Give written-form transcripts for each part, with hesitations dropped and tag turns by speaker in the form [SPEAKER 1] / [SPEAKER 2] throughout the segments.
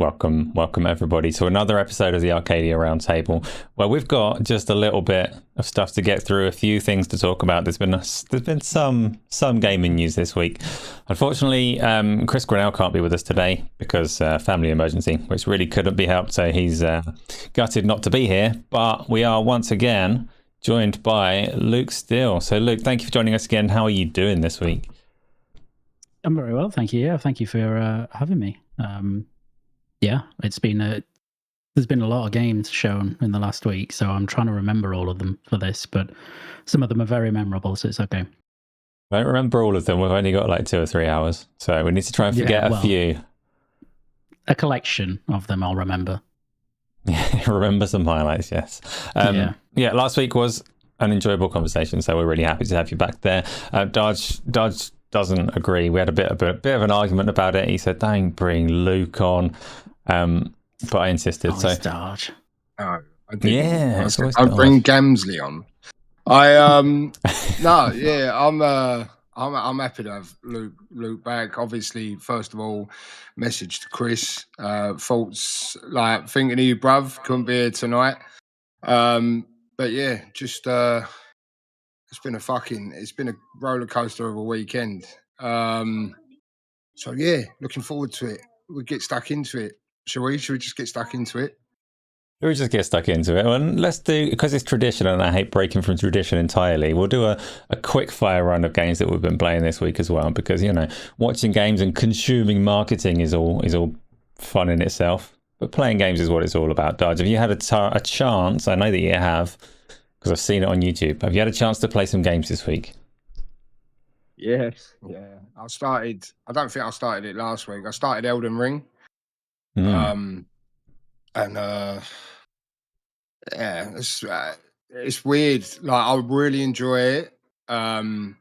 [SPEAKER 1] Welcome everybody to another episode of the Arcadia Round Table, where we've got just a little bit of stuff to get through, a few things to talk about. There's been some gaming news this week. Unfortunately, Chris Grannell can't be with us today because family emergency, which really couldn't be helped. So he's gutted not to be here. But we are once again joined by Luke Steele. So Luke, thank you for joining us again. How are you doing this week?
[SPEAKER 2] I'm very well, thank you. Yeah, thank you for having me. Yeah, there's been a lot of games shown in the last week, so I'm trying to remember all of them for this, but some of them are very memorable, so it's okay.
[SPEAKER 1] I don't remember all of them. We've only got like 2 or 3 hours, so we need to try and forget a few.
[SPEAKER 2] A collection of them I'll remember.
[SPEAKER 1] Remember some highlights, yes. Yeah, last week was an enjoyable conversation, so we're really happy to have you back there. Darge doesn't agree. We had a bit of an argument about it. He said, "Don't bring Luke on," but I insisted. So
[SPEAKER 2] Darge.
[SPEAKER 3] No, I didn't.
[SPEAKER 1] Yeah,
[SPEAKER 3] I'll bring Gamsley on. I'm happy to have Luke back. Obviously, first of all, message to Chris. Thoughts like thinking of you, bruv. Couldn't be here tonight. But yeah, just it's been a roller coaster of a weekend. So yeah, looking forward to it. We'll get stuck into it. Shall we just get stuck into it?
[SPEAKER 1] We'll just get stuck into it. Well, let's do, because it's tradition and I hate breaking from tradition entirely, we'll do a quick fire run of games that we've been playing this week as well, because, you know, watching games and consuming marketing is all fun in itself. But playing games is what it's all about. Darge, have you had a chance, I know that you have, because I've seen it on YouTube, have you had a chance to play some games this week?
[SPEAKER 3] Yes. Yeah. I don't think I started it last week. I started Elden Ring. Yeah, it's weird. Like, I really enjoy it. I've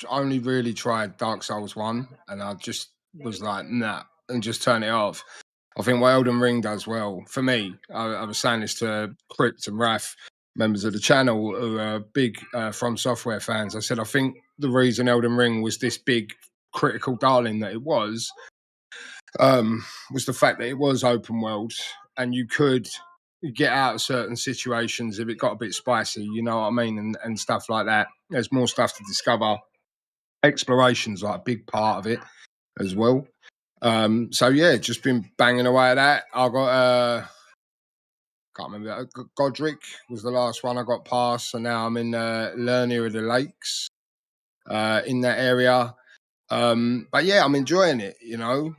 [SPEAKER 3] only really tried Dark Souls 1, and I just was like, nah, and just turn it off. I think what Elden Ring does well, for me, I was saying this to Crypt and Raph, members of the channel who are big From Software fans. I said, I think the reason Elden Ring was this big critical darling that it was the fact that it was open world and you could get out of certain situations if it got a bit spicy, you know what I mean, and stuff like that. There's more stuff to discover. Exploration's like a big part of it as well. So yeah, just been banging away at that. I got can't remember. Godric was the last one I got past, so now I'm in Lernia of the Lakes in that area. But yeah, I'm enjoying it, you know.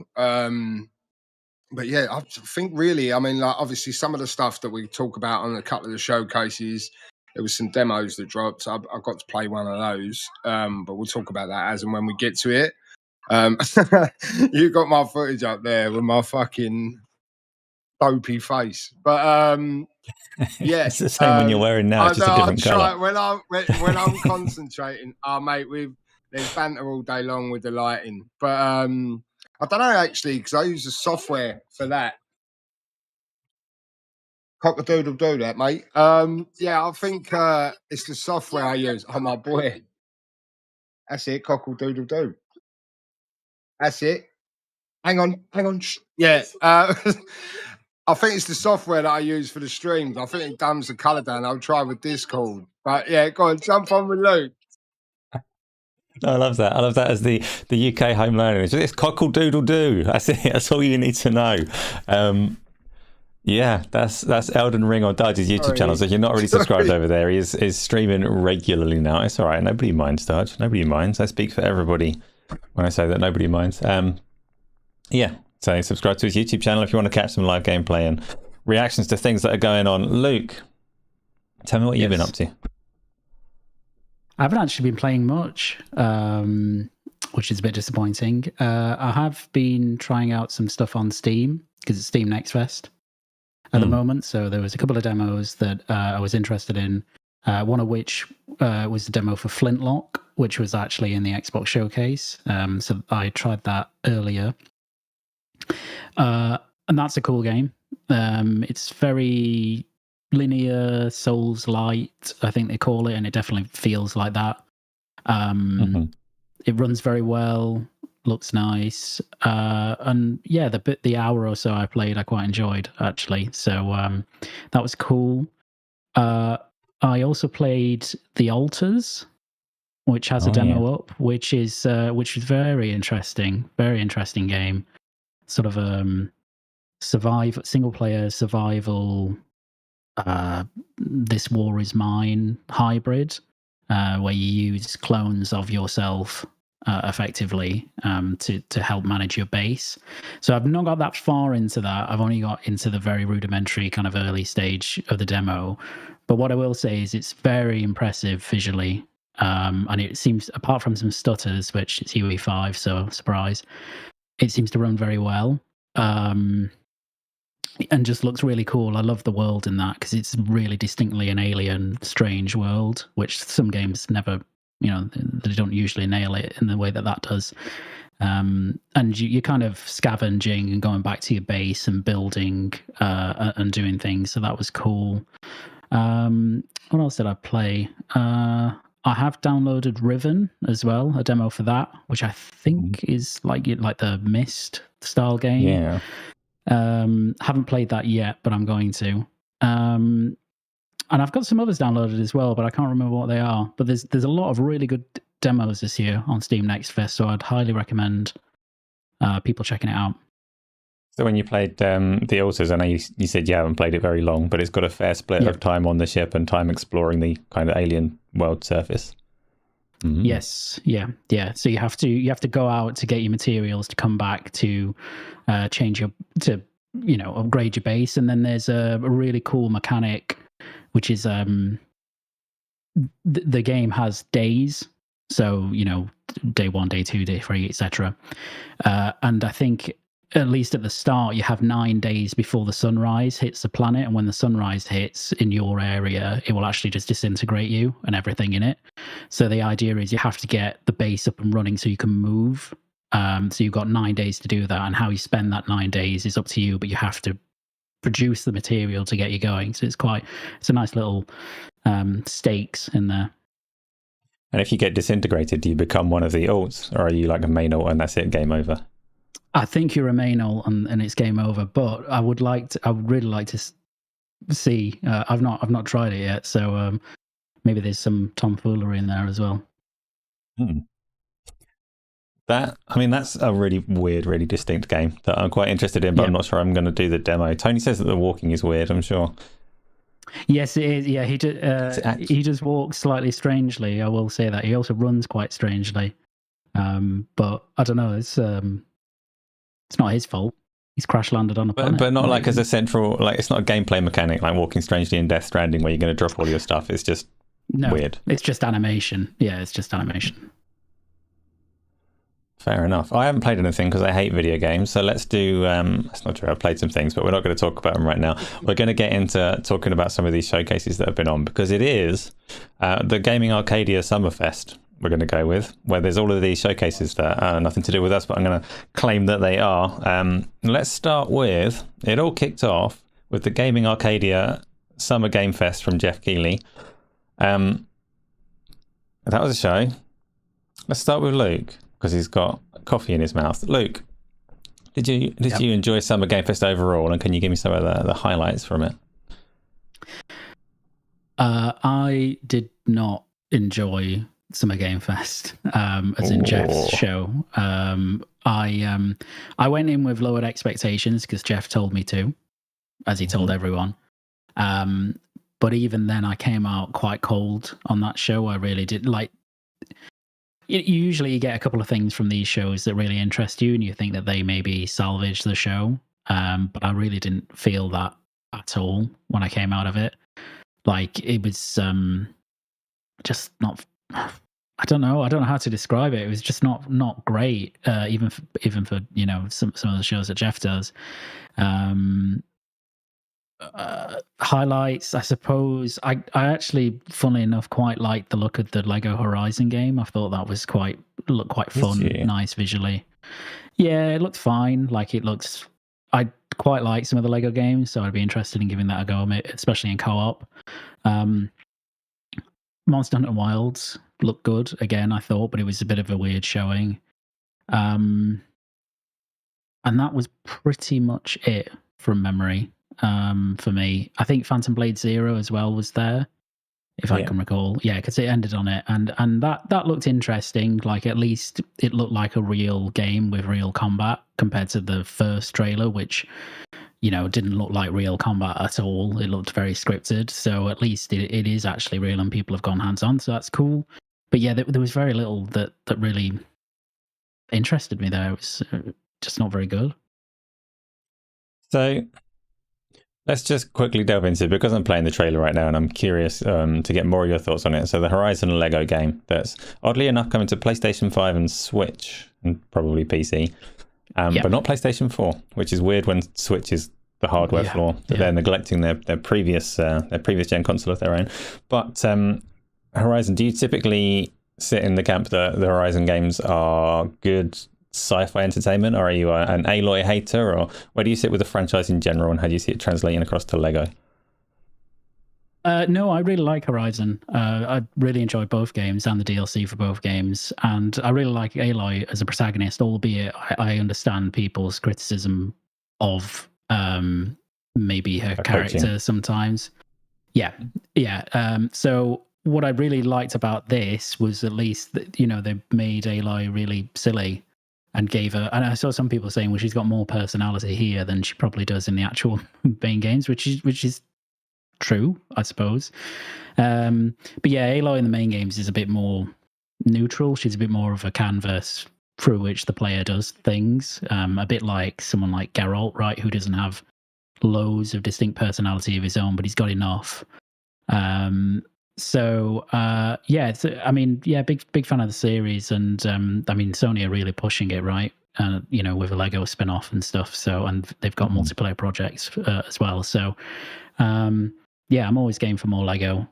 [SPEAKER 3] But yeah, I think really, I mean, like, obviously some of the stuff that we talk about on a couple of the showcases, there was some demos that dropped. I got to play one of those, but we'll talk about that as and when we get to it. You got my footage up there with my fucking dopey face, but yeah,
[SPEAKER 1] it's the same one you're wearing now, just a different colour.
[SPEAKER 3] When I'm concentrating, mate, there's banter all day long with the lighting, but I don't know actually, because I use the software for that. Cock-a-doodle-doo that, mate. Yeah, I think it's the software I use. Oh, my boy. That's it, cockle-doodle-doo. That's it. Hang on. Yeah. I think it's the software that I use for the streams. I think it dumbs the colour down. I'll try with Discord. But yeah, go on, jump on with Luke.
[SPEAKER 1] I love that. I love that as the UK home learner. It's cockle-doodle-doo. That's it. That's all you need to know. Yeah, that's Elden Ring on Darge's YouTube channel. So if you're not really subscribed over there, he is streaming regularly now. It's all right. Nobody minds, Darge. Nobody minds. I speak for everybody when I say that nobody minds. Yeah, so subscribe to his YouTube channel if you want to catch some live gameplay and reactions to things that are going on. Luke, tell me what you've been up to.
[SPEAKER 2] I haven't actually been playing much, which is a bit disappointing. I have been trying out some stuff on Steam, because it's Steam Next Fest at the moment. So there was a couple of demos that I was interested in, one of which was the demo for Flintlock, which was actually in the Xbox Showcase. So I tried that earlier. And that's a cool game. It's very linear, Souls-light, I think they call it, and it definitely feels like that. It runs very well. looks nice. And yeah, the hour or so I played, I quite enjoyed actually. So that was cool. I also played The Altars, which has a demo up, which is very interesting game. Sort of single player survival. This war is mine hybrid, where you use clones of yourself effectively to help manage your base. So I've not got that far into that. I've only got into the very rudimentary kind of early stage of the demo. But what I will say is it's very impressive visually. And it seems, apart from some stutters, which it's UE5, so surprise, it seems to run very well. And just looks really cool. I love the world in that because it's really distinctly an alien, strange world, which some games never, they don't usually nail it in the way that does. And you're kind of scavenging and going back to your base and building and doing things. So that was cool. What else did I play? I have downloaded Riven as well, a demo for that, which I think is like the Myst style game.
[SPEAKER 1] Yeah.
[SPEAKER 2] Haven't played that yet, but I'm going to. And I've got some others downloaded as well, but I can't remember what they are. But there's a lot of really good demos this year on Steam Next Fest, so I'd highly recommend people checking it out.
[SPEAKER 1] So when you played The Altars, I know you said you haven't played it very long, but it's got a fair split of time on the ship and time exploring the kind of alien world surface. Mm-hmm.
[SPEAKER 2] Yes, yeah. So you have to go out to get your materials to come back to upgrade your base, and then there's a really cool mechanic, which is the game has days. So day 1, day 2, day 3, etc. And I think at least at the start you have 9 days before the sunrise hits the planet, and when the sunrise hits in your area, it will actually just disintegrate you and everything in it. So the idea is you have to get the base up and running so you can move. So you've got 9 days to do that, and how you spend that 9 days is up to you, but you have to produce the material to get you going. So it's a nice little stakes in there.
[SPEAKER 1] And if you get disintegrated, do you become one of the alts, or are you like a main alt and that's it, game over?
[SPEAKER 2] I think you're a main alt and it's game over. But I would really like to see. I've not tried it yet, so maybe there's some tomfoolery in there as well.
[SPEAKER 1] That's a really weird, really distinct game that I'm quite interested in, but I'm not sure I'm going to do the demo. Tony says that the walking is weird, I'm sure.
[SPEAKER 2] Yes, it is. Yeah, he just walks slightly strangely. I will say that. He also runs quite strangely. But I don't know. It's not his fault. He's crash landed on a planet.
[SPEAKER 1] But not like as a central, like it's not a gameplay mechanic like walking strangely in Death Stranding where you're going to drop all your stuff. It's just weird.
[SPEAKER 2] It's just animation. Yeah, it's just animation.
[SPEAKER 1] Fair enough. I haven't played anything because I hate video games. So let's do, that's not true. I've played some things, but we're not going to talk about them right now. We're going to get into talking about some of these showcases that have been on, because it is the Gaming Arcadia Summerfest we're going to go with, where there's all of these showcases that are nothing to do with us, but I'm going to claim that they are. Let's start with, it all kicked off with the Gaming Arcadia Summer Game Fest from Jeff Keighley. That was a show. Let's start with Luke, because he's got coffee in his mouth. Luke, did you enjoy Summer Game Fest overall, and can you give me some of the highlights from it?
[SPEAKER 2] I did not enjoy Summer Game Fest, as in Jeff's show. I went in with lowered expectations because Jeff told me to, as he told everyone. But even then, I came out quite cold on that show. I really did like. Usually you get a couple of things from these shows that really interest you and you think that they maybe salvage the show. But I really didn't feel that at all when I came out of it. Like it was just not, I don't know how to describe it. It was just not great, even for some of the shows that Jeff does. Highlights, I suppose. I actually, funnily enough, quite liked the look of the Lego Horizon game. I thought that was looked quite fun, nice visually. Yeah, it looked fine. Like it looks. I quite like some of the Lego games, so I'd be interested in giving that a go, especially in co-op. Monster Hunter Wilds looked good again, I thought, but it was a bit of a weird showing. And that was pretty much it from memory for me. I think Phantom Blade Zero as well was there, if I can recall. Yeah, because it ended on it, and that looked interesting. Like, at least it looked like a real game with real combat compared to the first trailer, which, you know, didn't look like real combat at all. It looked very scripted. So at least it is actually real, and people have gone hands on. So that's cool. But yeah, there was very little that really interested me there. It was just not very good.
[SPEAKER 1] So let's just quickly delve into it, because I'm playing the trailer right now and I'm curious to get more of your thoughts on it. So the Horizon Lego game that's oddly enough coming to PlayStation 5 and Switch and probably PC, but not PlayStation 4, which is weird when Switch is the hardware flaw that they're neglecting their previous gen console of their own. But Horizon, do you typically sit in the camp that the Horizon games are good sci-fi entertainment, or are you an Aloy hater, or where do you sit with the franchise in general, and how do you see it translating across to Lego?
[SPEAKER 2] No, I really like Horizon. I really enjoy both games and the DLC for both games, and I really like Aloy as a protagonist, albeit I understand people's criticism of maybe her character coaching sometimes. Yeah. So what I really liked about this was, at least that, you know, they made Aloy really silly and gave her, and I saw some people saying, well, she's got more personality here than she probably does in the actual main games, which is true, I suppose. But yeah, Aloy in the main games is a bit more neutral. She's a bit more of a canvas through which the player does things, a bit like someone like Geralt, right, who doesn't have loads of distinct personality of his own, but he's got enough. I mean, big fan of the series, and I mean, Sony are really pushing it, right? You know, with a Lego spin-off and stuff. So, and they've got multiplayer projects as well. So, I'm always game for more Lego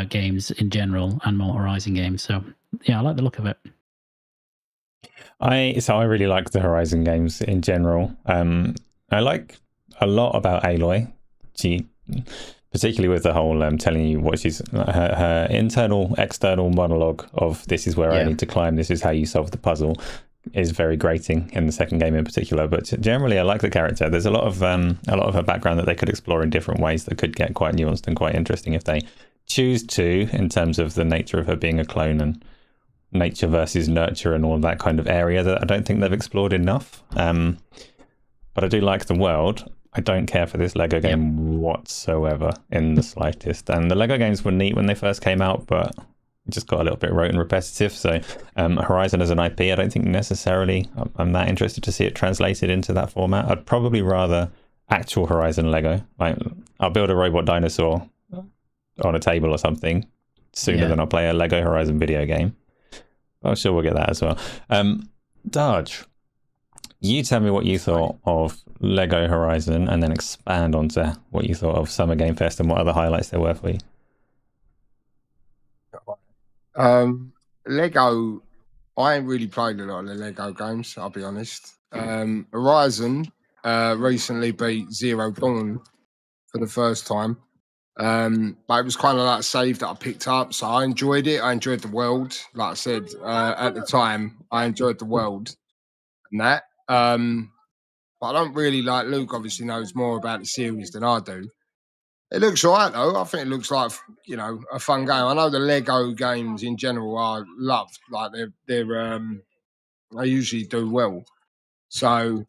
[SPEAKER 2] games in general and more Horizon games. So, yeah, I like the look of it.
[SPEAKER 1] I really like the Horizon games in general. I like a lot about Aloy. She, particularly with the whole telling you what she's, her internal, external monologue of "this is where I need to climb, this is how you solve the puzzle," is very grating in the second game in particular. But generally, I like the character. There's a lot of her background that they could explore in different ways that could get quite nuanced and quite interesting if they choose to, in terms of the nature of her being a clone and nature versus nurture and all that kind of area that I don't think they've explored enough. But I do like the world. I don't care for this Lego game whatsoever in the slightest. And the Lego games were neat when they first came out, but it just got a little bit rote and repetitive. So Horizon as an IP, I don't think necessarily I'm that interested to see it translated into that format. I'd probably rather actual Horizon Lego. Like, I'll build a robot dinosaur on a table or something sooner than I'll play a Lego Horizon video game. I'm sure we'll get that as well. Darge, you tell me what you thought of Lego Horizon, and then expand onto what you thought of Summer Game Fest and what other highlights there were for you.
[SPEAKER 3] Lego, I ain't really played a lot of the Lego games, I'll be honest. Horizon recently beat Zero Dawn for the first time. But it was kind of like a save that I picked up, so I enjoyed it. I enjoyed the world. Like I said at the time, I enjoyed the world and that. But I don't really, like, Luke obviously knows more about the series than I do. It looks all right, though. I think it looks like, you know, a fun game. I know the Lego games in general are loved. Like, they usually do well. So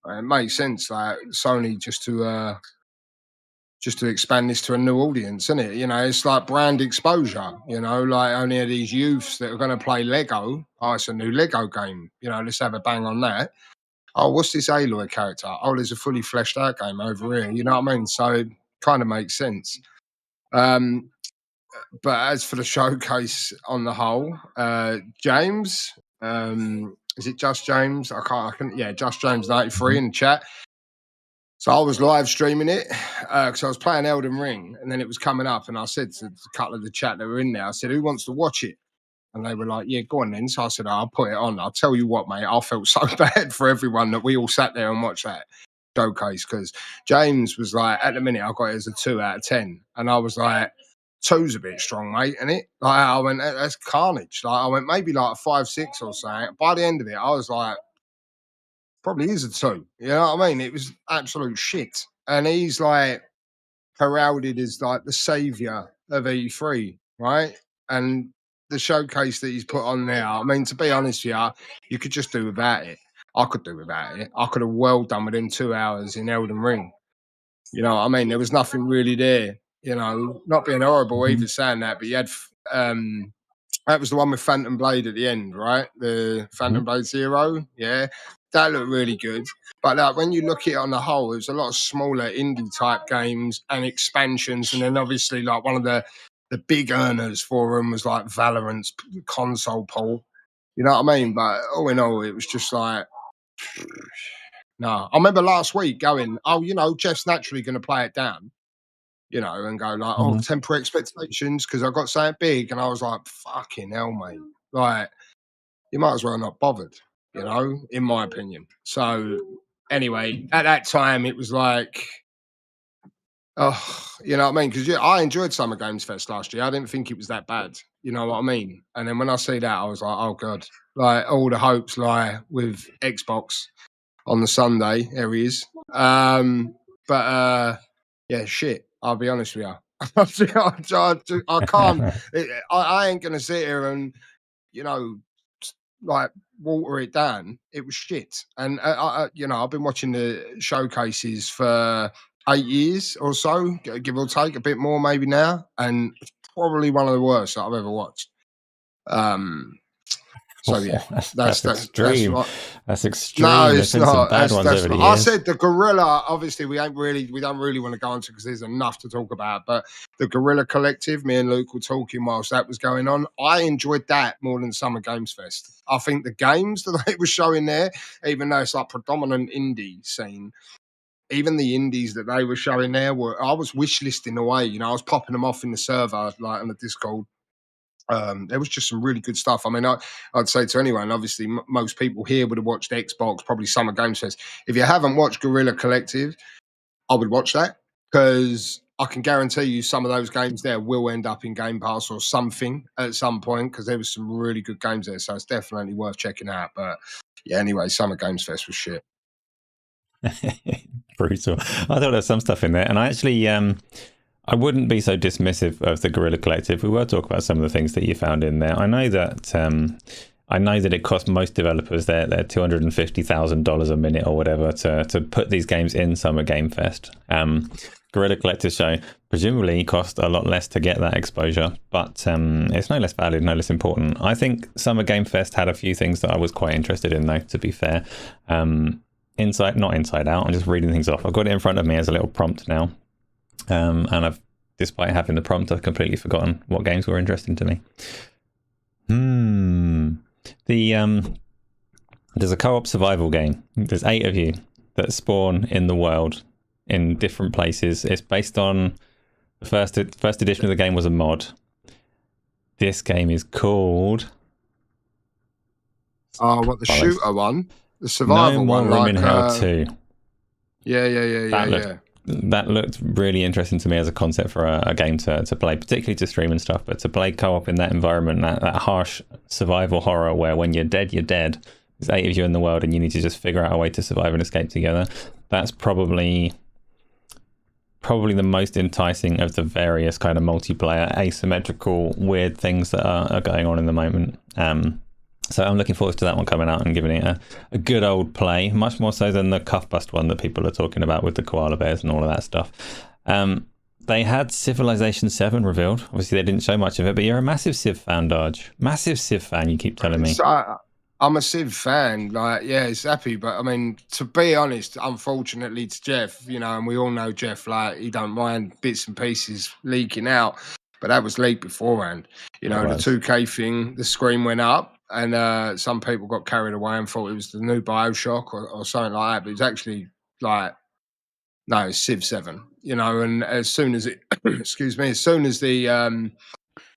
[SPEAKER 3] it makes sense, like, Sony just to expand this to a new audience, isn't it? You know, it's like brand exposure, you know, like only are these youths that are going to play Lego. Oh, it's a new Lego game. You know, let's have a bang on that. Oh, what's this Aloy character? Oh, there's a fully fleshed out game over here. You know what I mean? So it kind of makes sense. But as for the showcase on the whole, James, is it just James? Just James 93 in the chat. So I was live streaming it because I was playing Elden Ring, and then it was coming up, and I said to a couple of the chat that were in there, I said, who wants to watch it? And they were like, yeah, go on then. So I said, I'll put it on. I'll tell you what, mate, I felt so bad for everyone that we all sat there and watched that showcase, because James was like, at the minute, I got it as a 2 out of 10. And I was like, 2's a bit strong, mate, isn't it? Like, I went, that's carnage. Like, I went maybe like a 5, 6 or something. By the end of it, I was like, probably is a 2. You know what I mean? It was absolute shit. And he's like heralded as like the savior of E3, right? And the showcase that he's put on there, I mean, to be honest with you, you could just do without it. I could do without it. I could have well done within 2 hours in Elden Ring. You know what I mean? There was nothing really there. You know, not being horrible either saying that, but you had that was the one with Phantom Blade at the end, right? The Phantom Blade Zero, yeah, that looked really good. But like, when you look at it on the whole, it was a lot of smaller indie type games and expansions, and then obviously like one of the big earners for them was like Valorant's console port. You know what I mean? But all in all, it was just like. No, I remember last week going, oh, you know, Jeff's naturally going to play it down, you know, and go like, oh, temper expectations because I got something big. And I was like, fucking hell, mate. Like, you might as well not bothered, you know, in my opinion. So anyway, at that time, it was like, oh, you know what I mean? Because I enjoyed Summer Games Fest last year. I didn't think it was that bad. You know what I mean? And then when I see that, I was like, oh, God, like all the hopes lie with Xbox. On the Sunday, there he is. Yeah, shit. I'll be honest with you. I can't. I ain't gonna sit here and you know, like water it down. It was shit. And you know, I've been watching the showcases for 8 years or so, give or take, a bit more maybe now, and it's probably one of the worst that I've ever watched. So yeah,
[SPEAKER 1] that's extreme. That's extreme.
[SPEAKER 3] No,
[SPEAKER 1] There's
[SPEAKER 3] it's
[SPEAKER 1] been
[SPEAKER 3] not.
[SPEAKER 1] some bad ones over the years.
[SPEAKER 3] I said the Guerrilla. Obviously, we don't really want to go on to because there's enough to talk about. But the Guerrilla Collective, me and Luke were talking whilst that was going on. I enjoyed that more than Summer Games Fest. I think the games that they were showing there, even though it's like predominant indie scene, even the indies that they were showing there I was wishlisting away. You know, I was popping them off in the server, like on the Discord. There was just some really good stuff. I mean, I'd say to anyone, obviously, most people here would have watched Xbox, probably Summer Games Fest. If you haven't watched Guerrilla Collective, I would watch that because I can guarantee you some of those games there will end up in Game Pass or something at some point because there was some really good games there. So it's definitely worth checking out. But yeah, anyway, Summer Games Fest was shit.
[SPEAKER 1] Brutal. I thought there was some stuff in there, and I actually I wouldn't be so dismissive of the Guerrilla Collective. We will talk about some of the things that you found in there. I know that it costs most developers their $250,000 a minute or whatever to put these games in Summer Game Fest. Guerrilla Collective show presumably cost a lot less to get that exposure, but it's no less valid, no less important. I think Summer Game Fest had a few things that I was quite interested in, though, to be fair. Not Inside Out. I'm just reading things off. I've got it in front of me as a little prompt now. And I've, despite having the prompt, I've completely forgotten what games were interesting to me. There's a co-op survival game. There's 8 of you that spawn in the world in different places. It's based on the first edition of the game was a mod. This game is called
[SPEAKER 3] the shooter one, the survival one,
[SPEAKER 1] Room in Hell 2.
[SPEAKER 3] Yeah.
[SPEAKER 1] That looked really interesting to me as a concept for a game to play, particularly to stream and stuff, but to play co-op in that environment, that harsh survival horror where when you're dead, you're dead. There's 8 of you in the world and you need to just figure out a way to survive and escape together. That's probably the most enticing of the various kind of multiplayer, asymmetrical, weird things that are going on in the moment. So I'm looking forward to that one coming out and giving it a good old play, much more so than the Cuff Bust one that people are talking about with the koala bears and all of that stuff. They had Civilization 7 revealed. Obviously, they didn't show much of it, but you're a massive Civ fan, Darge. Massive Civ fan, you keep telling me.
[SPEAKER 3] So I'm a Civ fan. Like, yeah, it's happy. But, I mean, to be honest, unfortunately to Jeff, you know, and we all know Jeff, like, he don't mind bits and pieces leaking out. But that was leaked beforehand. You know, the 2K thing, the screen went up. And some people got carried away and thought it was the new BioShock or something like that. But it was actually like, no, it's Civ 7, you know. And as soon as as soon as the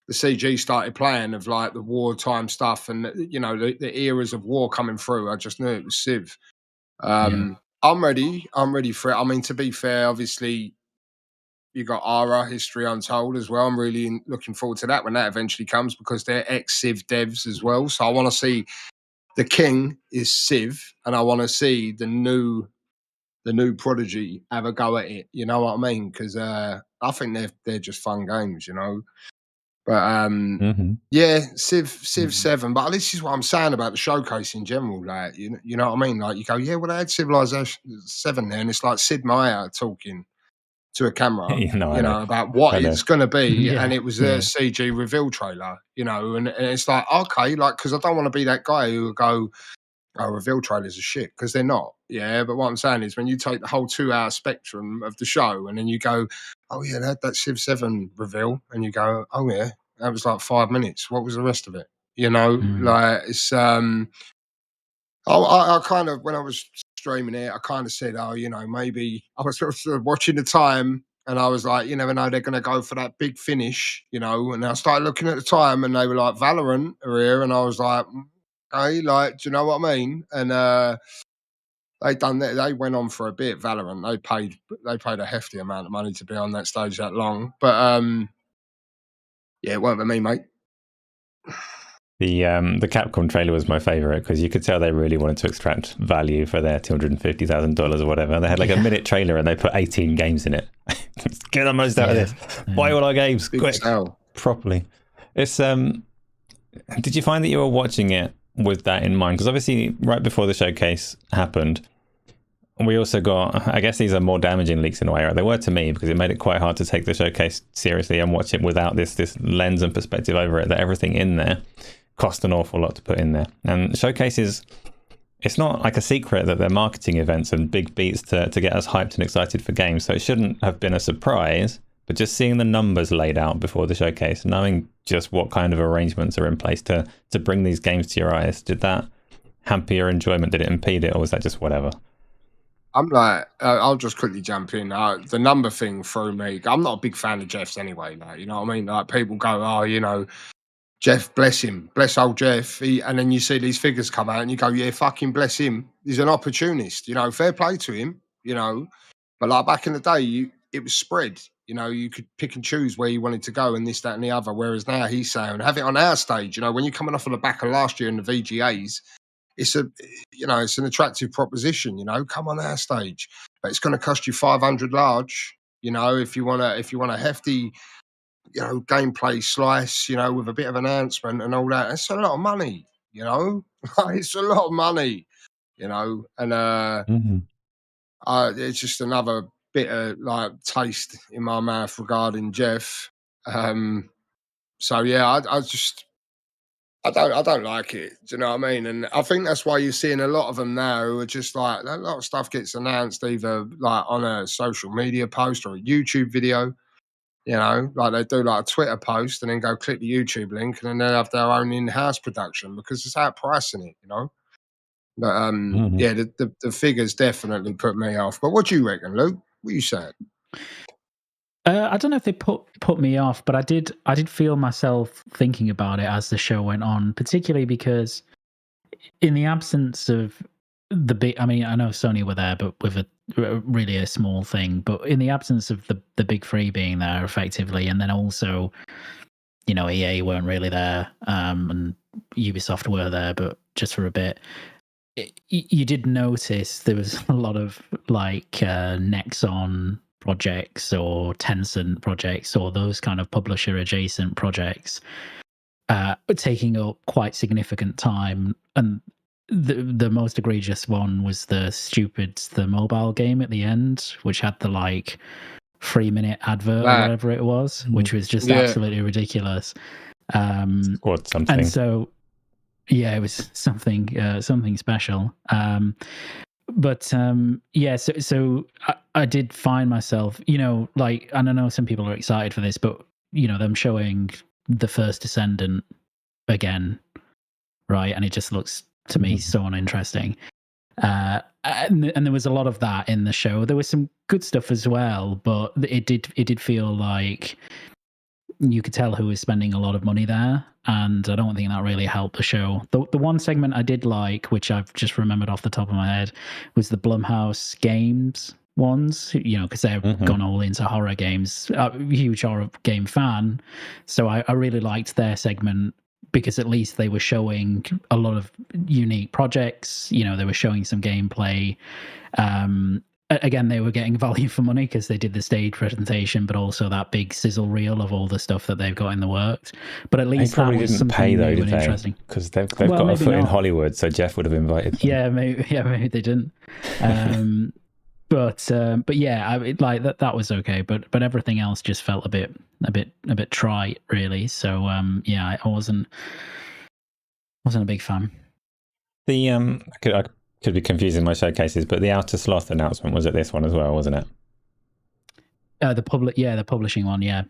[SPEAKER 3] CG started playing of like the wartime stuff and, you know, the eras of war coming through, I just knew it was Civ. I'm ready for it. I mean, to be fair, obviously, You got Ara History Untold as well. I'm really looking forward to that when that eventually comes, because they're ex-Civ devs as well. So I want to see the king is Civ, and I want to see the new prodigy have a go at it. You know what I mean? Because I think they're just fun games, you know. But yeah, Civ 7. But this is what I'm saying about the showcase in general. Like, you know what I mean? Like, you go, yeah, well, they had Civilization 7 there, and it's like Sid Meier talking to a camera,
[SPEAKER 1] I
[SPEAKER 3] you
[SPEAKER 1] know.
[SPEAKER 3] know, about what
[SPEAKER 1] I know.
[SPEAKER 3] it's going to be.
[SPEAKER 2] Yeah,
[SPEAKER 3] And it was a CG reveal trailer, you know, and it's like, okay, like, because I don't want to be that guy who will go, oh, reveal trailers are shit, because they're not. Yeah, but what I'm saying is, when you take the whole 2-hour spectrum of the show and then you go, oh yeah, they had that Civ 7 reveal, and you go, oh yeah, that was like 5 minutes. What was the rest of it? You know, like, it's I kind of, when I was streaming it, I kind of said, oh, you know, maybe I was sort of watching the time, and I was like, you never know, they're going to go for that big finish, you know. And I started looking at the time, and they were like, Valorant are here, and I was like, okay, like, do you know what I mean? And they done that. They went on for a bit. Valorant, they paid a hefty amount of money to be on that stage that long. But yeah, it weren't for me, mate.
[SPEAKER 1] The Capcom trailer was my favorite, because you could tell they really wanted to extract value for their $250,000 or whatever. They had like a minute trailer and they put 18 games in it. Get the most out of this. Buy all our games quick, properly. It's did you find that you were watching it with that in mind? Because obviously, right before the showcase happened, we also got, I guess these are more damaging leaks in a way, right? They were to me, because it made it quite hard to take the showcase seriously and watch it without this lens and perspective over it, that everything in there cost an awful lot to put in there. And showcases, it's not like a secret that they're marketing events and big beats to get us hyped and excited for games. So it shouldn't have been a surprise, but just seeing the numbers laid out before the showcase, knowing just what kind of arrangements are in place to bring these games to your eyes, did that hamper your enjoyment? Did it impede it, or was that just whatever?
[SPEAKER 3] I'm like, I'll just quickly jump in. The number thing threw me. I'm not a big fan of Jeff's anyway. Like, you know what I mean? Like, people go, oh, you know, Jeff, bless him, bless old Jeff. And then you see these figures come out and you go, yeah, fucking bless him. He's an opportunist, you know, fair play to him, you know. But like back in the day, it was spread, you know, you could pick and choose where you wanted to go and this, that, and the other. Whereas now he's saying, have it on our stage, you know, when you're coming off on the back of last year in the VGAs, it's an attractive proposition, you know, come on our stage, but it's going to cost you 500 large, you know, if you want a hefty, you know, gameplay slice, you know, with a bit of announcement and all that. It's a lot of money, you know. It's a lot of money, you know, and it's just another bit of like taste in my mouth regarding Jeff. So yeah, I don't like it. Do you know what I mean? And I think that's why you're seeing a lot of them now who are just like, a lot of stuff gets announced either like on a social media post or a YouTube video. You know, like they do like a Twitter post and then go click the YouTube link, and then they have their own in-house production because it's outpricing it, you know. But yeah, the figures definitely put me off. But what do you reckon, Luke? What you saying?
[SPEAKER 2] I don't know if they put me off, but I did feel myself thinking about it as the show went on, particularly because in the absence of the big, I mean, I know Sony were there, but with really a small thing, but in the absence of the big three being there effectively, and then also, you know, EA weren't really there, and Ubisoft were there, but just for a bit. You did notice there was a lot of like Nexon projects or Tencent projects or those kind of publisher adjacent projects taking up quite significant time. And the most egregious one was the mobile game at the end, which had the like 3-minute advert or whatever it was, which was just absolutely ridiculous.
[SPEAKER 1] Or something.
[SPEAKER 2] And so yeah, it was something special. So I did find myself, you know, like, and I know some people are excited for this, but you know, them showing the first Descendant again, right? And it just looks to me so uninteresting. And there was a lot of that in the show. There was some good stuff as well, but it did feel like you could tell who was spending a lot of money there, and I don't think that really helped the show. The one segment I did like, which I've just remembered off the top of my head, was the Blumhouse Games ones, because they've gone all into horror games. I'm a huge horror game fan, so I really liked their segment because at least they were showing a lot of unique projects. They were showing some gameplay. Again, they were getting value for money because they did the stage presentation, but also that big sizzle reel of all the stuff that they've got in the works. But at least
[SPEAKER 1] they probably
[SPEAKER 2] that was
[SPEAKER 1] didn't pay though,
[SPEAKER 2] new
[SPEAKER 1] did
[SPEAKER 2] and
[SPEAKER 1] they?
[SPEAKER 2] interesting.
[SPEAKER 1] Because they've got a foot in Hollywood, so Jeff would have invited them.
[SPEAKER 2] Yeah, maybe they didn't. But yeah, that was okay. But everything else just felt a bit trite, really. So yeah, I wasn't a big fan.
[SPEAKER 1] The I could be confusing my showcases, but the Outer Sloth announcement was at this one as well, wasn't it?
[SPEAKER 2] The publishing one, yeah.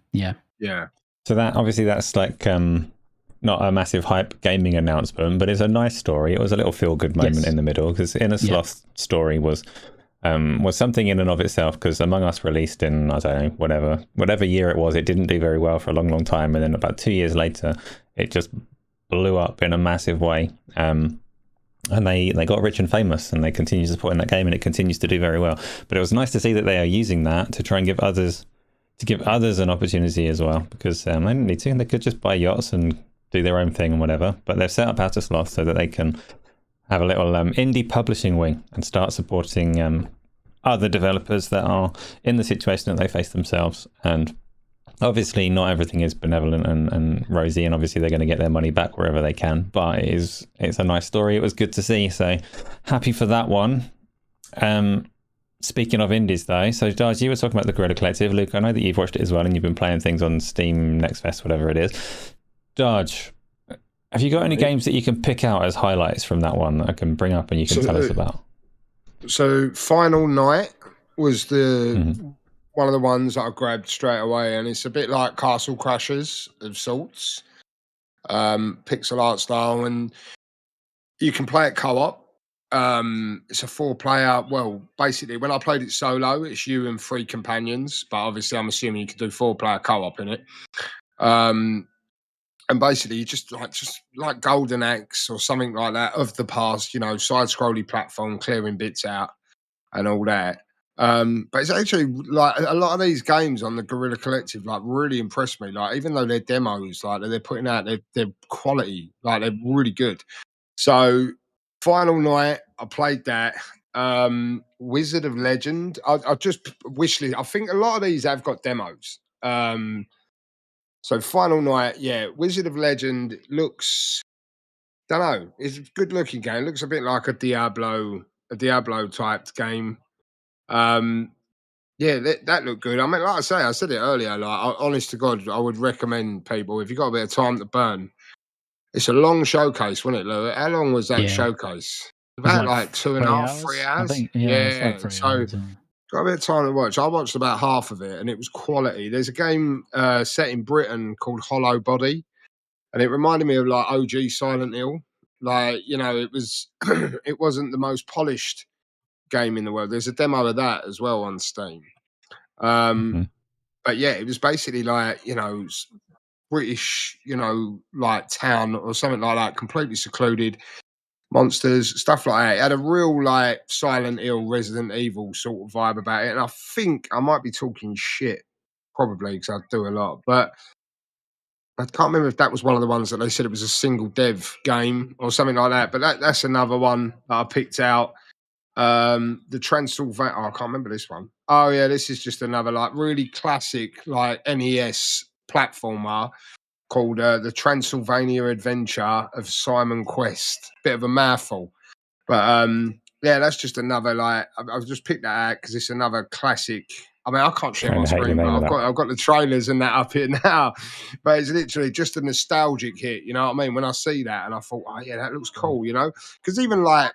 [SPEAKER 1] So that's like not a massive hype gaming announcement, but it's a nice story. It was a little feel good moment in the middle, because Inner Sloth's story was something in and of itself. Because Among Us released in, I don't know, whatever year it was, it didn't do very well for a long time, and then about 2 years later, it just blew up in a massive way. And they got rich and famous, and they continue supporting that game, and it continues to do very well. But it was nice to see that they are using that to try and give others an opportunity as well, because they didn't need to, and they could just buy yachts and do their own thing and whatever. But they've set up Outer Sloth so that they can have a little indie publishing wing and start supporting other developers that are in the situation that they face themselves. And obviously not everything is benevolent and rosy, and obviously they're going to get their money back wherever they can, but it's a nice story. It was good to see, so happy for that one. Speaking of indies though, so Darge, you were talking about the Guerrilla Collective. Luke, I know that you've watched it as well, and you've been playing things on Steam, Next Fest, whatever it is. Darge, have you got any games that you can pick out as highlights from that one that I can bring up and you can tell us about?
[SPEAKER 3] So Final Night was one of the ones that I grabbed straight away, and it's a bit like Castle Crashers of sorts, pixel art style, and you can play it co-op. It's a 4-player. Well, basically, when I played it solo, it's you and 3 companions, but obviously, I'm assuming you could do 4-player co-op in it. And basically, you just like Golden Axe or something like that of the past, side-scrolly platform, clearing bits out and all that. But it's actually like a lot of these games on the Guerrilla Collective like really impressed me. Like, even though they're demos, like they're putting out their quality, like they're really good. So Final Night, I played that. Wizard of Legend, I just wishlist. I think a lot of these have got demos. So Final Night, yeah, Wizard of Legend looks, don't know, it's a good looking game. It looks a bit like a Diablo type game. Yeah, that looked good. I mean, like I said it earlier, like, honest to God, I would recommend people, if you've got a bit of time to burn, it's a long showcase, wasn't it, Lou? How long was that showcase? About like 2.5, 3 hours?
[SPEAKER 2] I think,
[SPEAKER 3] yeah.
[SPEAKER 2] Like 3
[SPEAKER 3] so
[SPEAKER 2] hours,
[SPEAKER 3] got a bit of time to watch. I watched about half of it, and it was quality. There's a game set in Britain called Hollow Body, and it reminded me of like OG Silent Hill. Like, it was, it wasn't the most polished game in the world. There's a demo of that as well on Steam. But yeah, it was basically like, British, like town or something like that, completely secluded, monsters, stuff like that. It had a real like Silent Hill, Resident Evil sort of vibe about it. And I think I might be talking shit, probably, because I do a lot, but I can't remember if that was one of the ones that they said it was a single dev game or something like that. But that's another one that I picked out. The Transylvania, I can't remember this one. Oh yeah, this is just another like really classic like NES platformer called the Transylvania Adventure of Simon Quest. Bit of a mouthful, but yeah, that's just another like I've just picked that out because it's another classic. I mean, I can't share my screen, but I've got the trailers and that up here now. But it's literally just a nostalgic hit. You know what I mean? When I see that, and I thought, oh yeah, that looks cool. Because even like,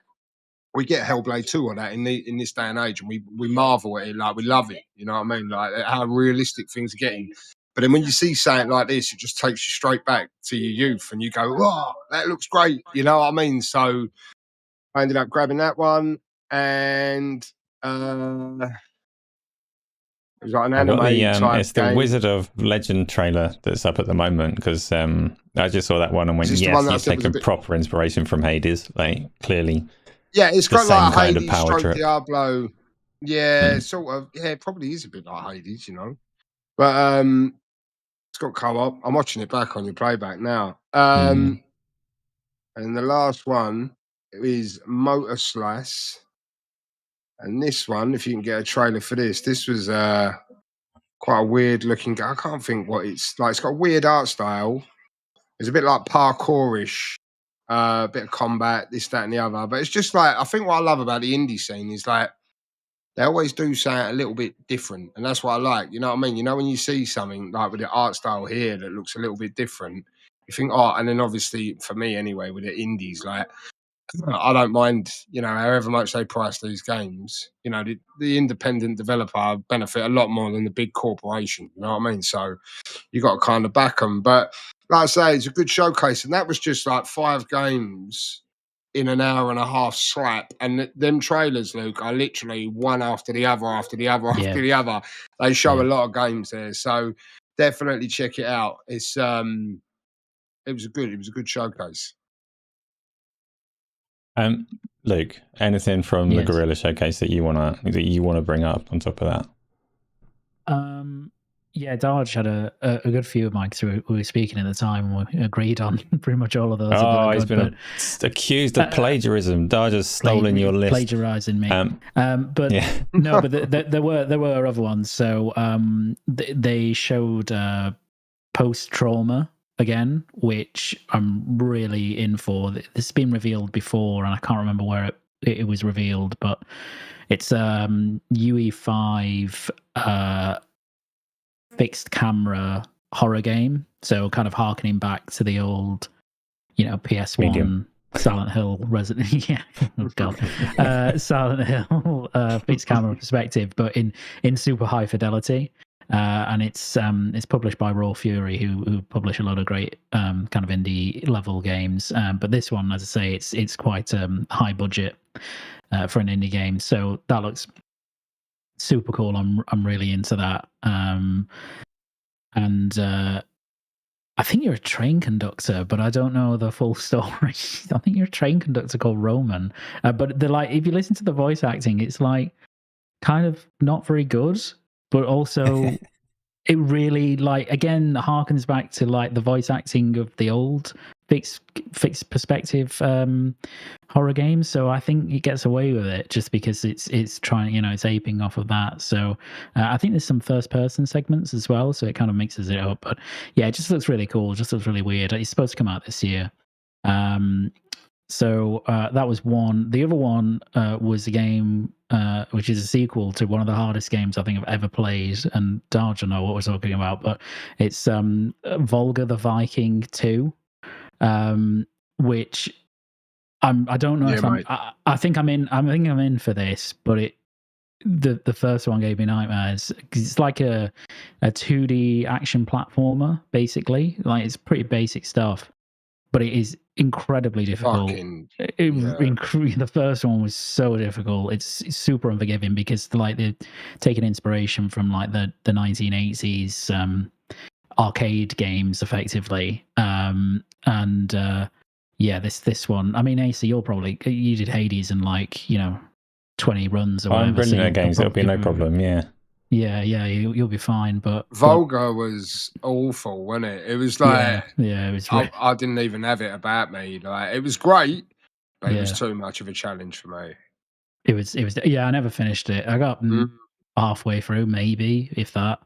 [SPEAKER 3] we get Hellblade 2 on that in this day and age, and we marvel at it, like we love it. You know what I mean? Like how realistic things are getting. But then when you see something like this, it just takes you straight back to your youth, and you go, "Wow, that looks great." You know what I mean? So I ended up grabbing that one, and it was like an anime type
[SPEAKER 1] it's the
[SPEAKER 3] game.
[SPEAKER 1] Wizard of Legend trailer that's up at the moment, because I just saw that one and went, yes, you've taken proper inspiration from Hades, like clearly.
[SPEAKER 3] Yeah, it's got like
[SPEAKER 1] kind
[SPEAKER 3] Hades,
[SPEAKER 1] of power trip.
[SPEAKER 3] Diablo. Yeah, sort of. Yeah, it probably is a bit like Hades, you know. But it's got co-op. I'm watching it back on your playback now. And the last one is Motor Slice. And this one, if you can get a trailer for this was quite a weird looking. I can't think what it's like. It's got a weird art style. It's a bit like parkourish, a bit of combat, this, that, and the other. But it's just like, I think what I love about the indie scene is like they always do something a little bit different, and that's what I like. You know what I mean? You know, when you see something like with the art style here that looks a little bit different, you think, oh, and then obviously for me anyway, with the indies, like I don't mind, you know, however much they price these games. You know, the independent developer benefit a lot more than the big corporation. You know what I mean? So you got to kind of back them. But like I say, it's a good showcase, and that was just like 5 games in an hour and a half slap. And them trailers, Luke, are literally one after the other, after the other, after the other. They show a lot of games there, so definitely check it out. It's it was a good showcase.
[SPEAKER 1] Luke, anything from the Gorilla Showcase that you wanna bring up on top of that?
[SPEAKER 2] Yeah, Darge had a good few of mine because we were speaking at the time and we agreed on pretty much all of those.
[SPEAKER 1] Oh, he's been accused of plagiarism. Darge has stolen your list.
[SPEAKER 2] Plagiarizing me. But no, but there were other ones. So they showed Post-Trauma again, which I'm really in for. This has been revealed before and I can't remember where it was revealed, but it's UE5 fixed camera horror game, so kind of harkening back to the old, you know, PS1 Medium. Silent Hill Resident Silent Hill fixed camera perspective, but in super high fidelity. And it's published by Raw Fury, who publish a lot of great kind of indie level games. But this one, as I say, it's quite high budget for an indie game, so that looks super cool. I'm really into that. And I think you're a train conductor, but I don't know the full story. I think you're a train conductor called Roman. But if you listen to the voice acting, it's like kind of not very good, but also it really again harkens back to like the voice acting of the old fixed perspective horror games. So I think it gets away with it just because it's trying, you know, it's aping off of that. So I think there's some first person segments as well, so it kind of mixes it up. But yeah, it just looks really cool. It just looks really weird. It's supposed to come out this year. So that was one. The other one was a game which is a sequel to one of the hardest games I think I've ever played, and Darge, I know what we're talking about, but it's Volga the Viking 2, which I don't know if I think I'm in for this, but the first one gave me nightmares. It's like a 2D action platformer, basically. Like it's pretty basic stuff, but it is incredibly difficult. The first one was so difficult. It's super unforgiving because they're taking inspiration from like the 1980s arcade games, effectively. This one. I mean, Asa, you did Hades in 20 runs or whatever.
[SPEAKER 1] I'm brilliant at games. It'll be no problem. Yeah.
[SPEAKER 2] Yeah, you'll be fine. But
[SPEAKER 3] Volga was awful, wasn't it? It was like
[SPEAKER 2] it was.
[SPEAKER 3] I didn't even have it about me. Like it was great, but it was too much of a challenge for me.
[SPEAKER 2] It was. Yeah, I never finished it. I got halfway through, maybe if that.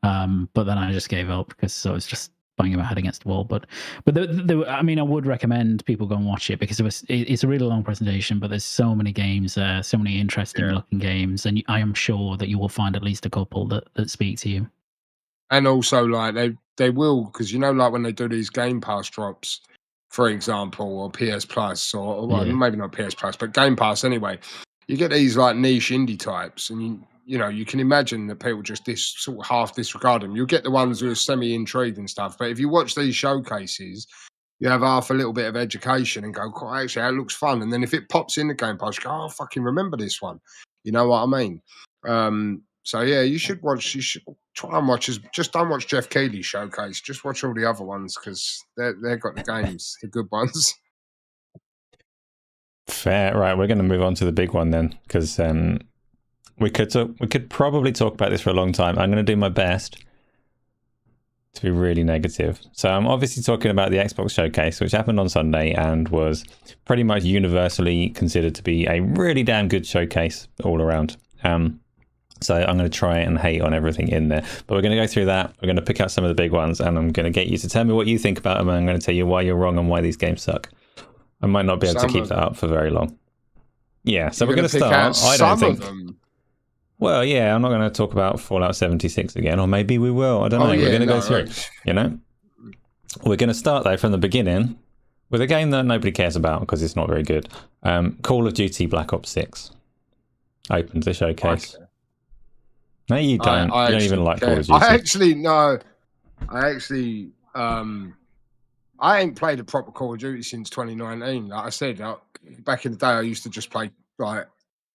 [SPEAKER 2] But then I just gave up because I was just banging my head against the wall. But I mean, I would recommend people go and watch it because it's a really long presentation, but there's so many games there, so many interesting looking games, and I am sure that you will find at least a couple that speak to you.
[SPEAKER 3] And also, like they will, because like when they do these Game Pass drops, for example, or PS Plus, or maybe not PS Plus, but Game Pass anyway. You get these like niche indie types, and you can imagine that people just sort of half disregard them. You'll get the ones who are semi-intrigued and stuff, but if you watch these showcases, you have half a little bit of education and go, oh, actually, that looks fun. And then if it pops in the Game Pass, you go, oh, I fucking remember this one. You know what I mean? So yeah, you should try and watch. Just don't watch Jeff Keighley's showcase. Just watch all the other ones because they've got the games, the good ones.
[SPEAKER 1] Fair. Right, we're going to move on to the big one then, because We could probably talk about this for a long time. I'm going to do my best to be really negative. So I'm obviously talking about the Xbox Showcase, which happened on Sunday and was pretty much universally considered to be a really damn good showcase all around. So I'm going to try and hate on everything in there. But we're going to go through that. We're going to pick out some of the big ones, and I'm going to get you to tell me what you think about them, and I'm going to tell you why you're wrong and why these games suck. I might not be able to keep that up for very long. Yeah, so we're going to start. I don't think. Well, yeah, I'm not going to talk about Fallout 76 again, or maybe we will. I don't know. We're going to go through it, you know? We're going to start, though, from the beginning with a game that nobody cares about because it's not very good. Call of Duty Black Ops 6 opens the showcase. Okay. No, you don't. You don't even like Call of Duty.
[SPEAKER 3] I ain't played a proper Call of Duty since 2019. Like I said, back in the day, I used to just play like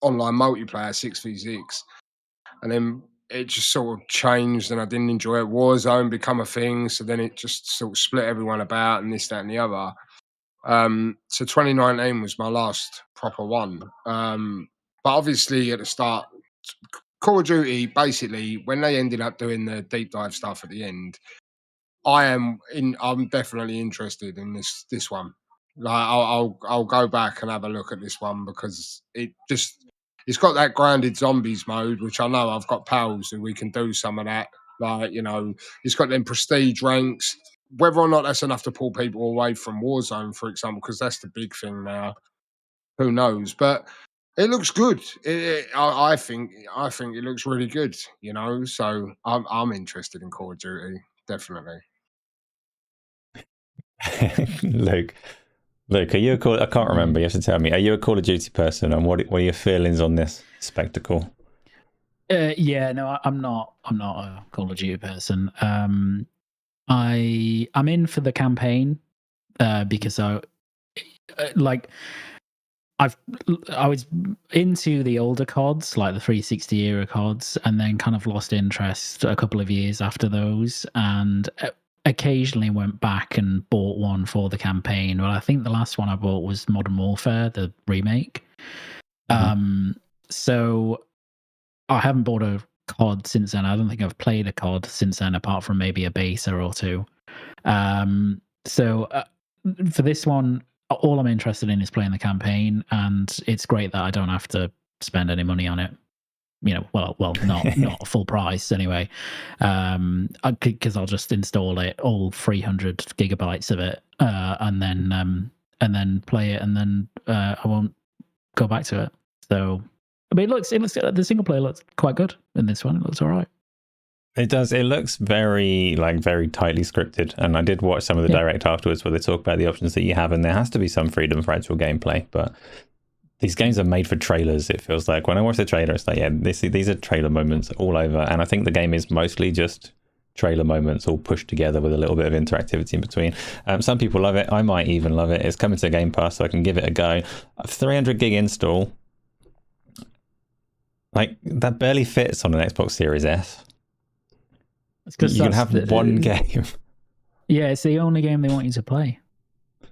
[SPEAKER 3] online multiplayer 6v6, and then it just sort of changed, and I didn't enjoy it. Warzone become a thing, so then it just sort of split everyone about, and this, that, and the other. So 2019 was my last proper one. But obviously at the start, Call of Duty, basically, when they ended up doing the deep dive stuff at the end, I'm definitely interested in this one. Like I'll go back and have a look at this one because it's got that grounded zombies mode, which I know I've got pals who we can do some of that. Like, you know, it's got them prestige ranks. Whether or not that's enough to pull people away from Warzone, for example, because that's the big thing now. Who knows? But it looks good. I think it looks really good. You know, so I'm interested in Call of Duty, definitely.
[SPEAKER 1] Luke, are you a Call? I can't remember. You have to tell me. Are you a Call of Duty person, and what are your feelings on this spectacle?
[SPEAKER 2] Yeah, no, I'm not a Call of Duty person. I'm in for the campaign because I was into the older CODs, like the 360 era CODs, and then kind of lost interest a couple of years after those, and occasionally went back and bought one for the campaign. Well, I think the last one I bought was Modern Warfare, the remake. So I haven't bought a COD since then. I don't think I've played a COD since then, apart from maybe a beta or two. So for this one, all I'm interested in is playing the campaign, and it's great that I don't have to spend any money on it. You know, well, not full price anyway, because I'll just install it, all 300 gigabytes of it, and then play it, and then I won't go back to it. So, I mean, it looks the single player looks quite good in this one. It looks all right.
[SPEAKER 1] It does. It looks very tightly scripted, and I did watch some of the direct afterwards where they talk about the options that you have, and there has to be some freedom for actual gameplay, but these games are made for trailers, it feels like. When I watch the trailer, it's like, yeah, these are trailer moments all over. And I think the game is mostly just trailer moments all pushed together with a little bit of interactivity in between. Some people love it. I might even love it. It's coming to Game Pass, so I can give it a go. 300 gig install. Like, that barely fits on an Xbox Series S. You can have one game.
[SPEAKER 2] Yeah, it's the only game they want you to play.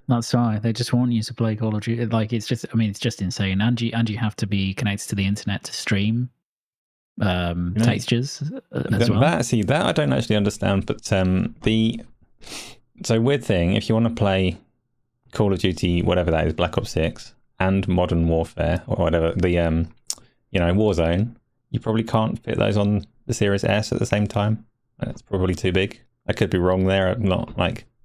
[SPEAKER 2] That's why they just want you to play Call of Duty. Like, it's just insane. And you have to be connected to the internet to stream textures as well.
[SPEAKER 1] That I don't actually understand. But so weird thing, if you want to play Call of Duty, whatever that is, Black Ops 6 and Modern Warfare or whatever, the Warzone, you probably can't fit those on the Series S at the same time. It's probably too big. I could be wrong there. I'm not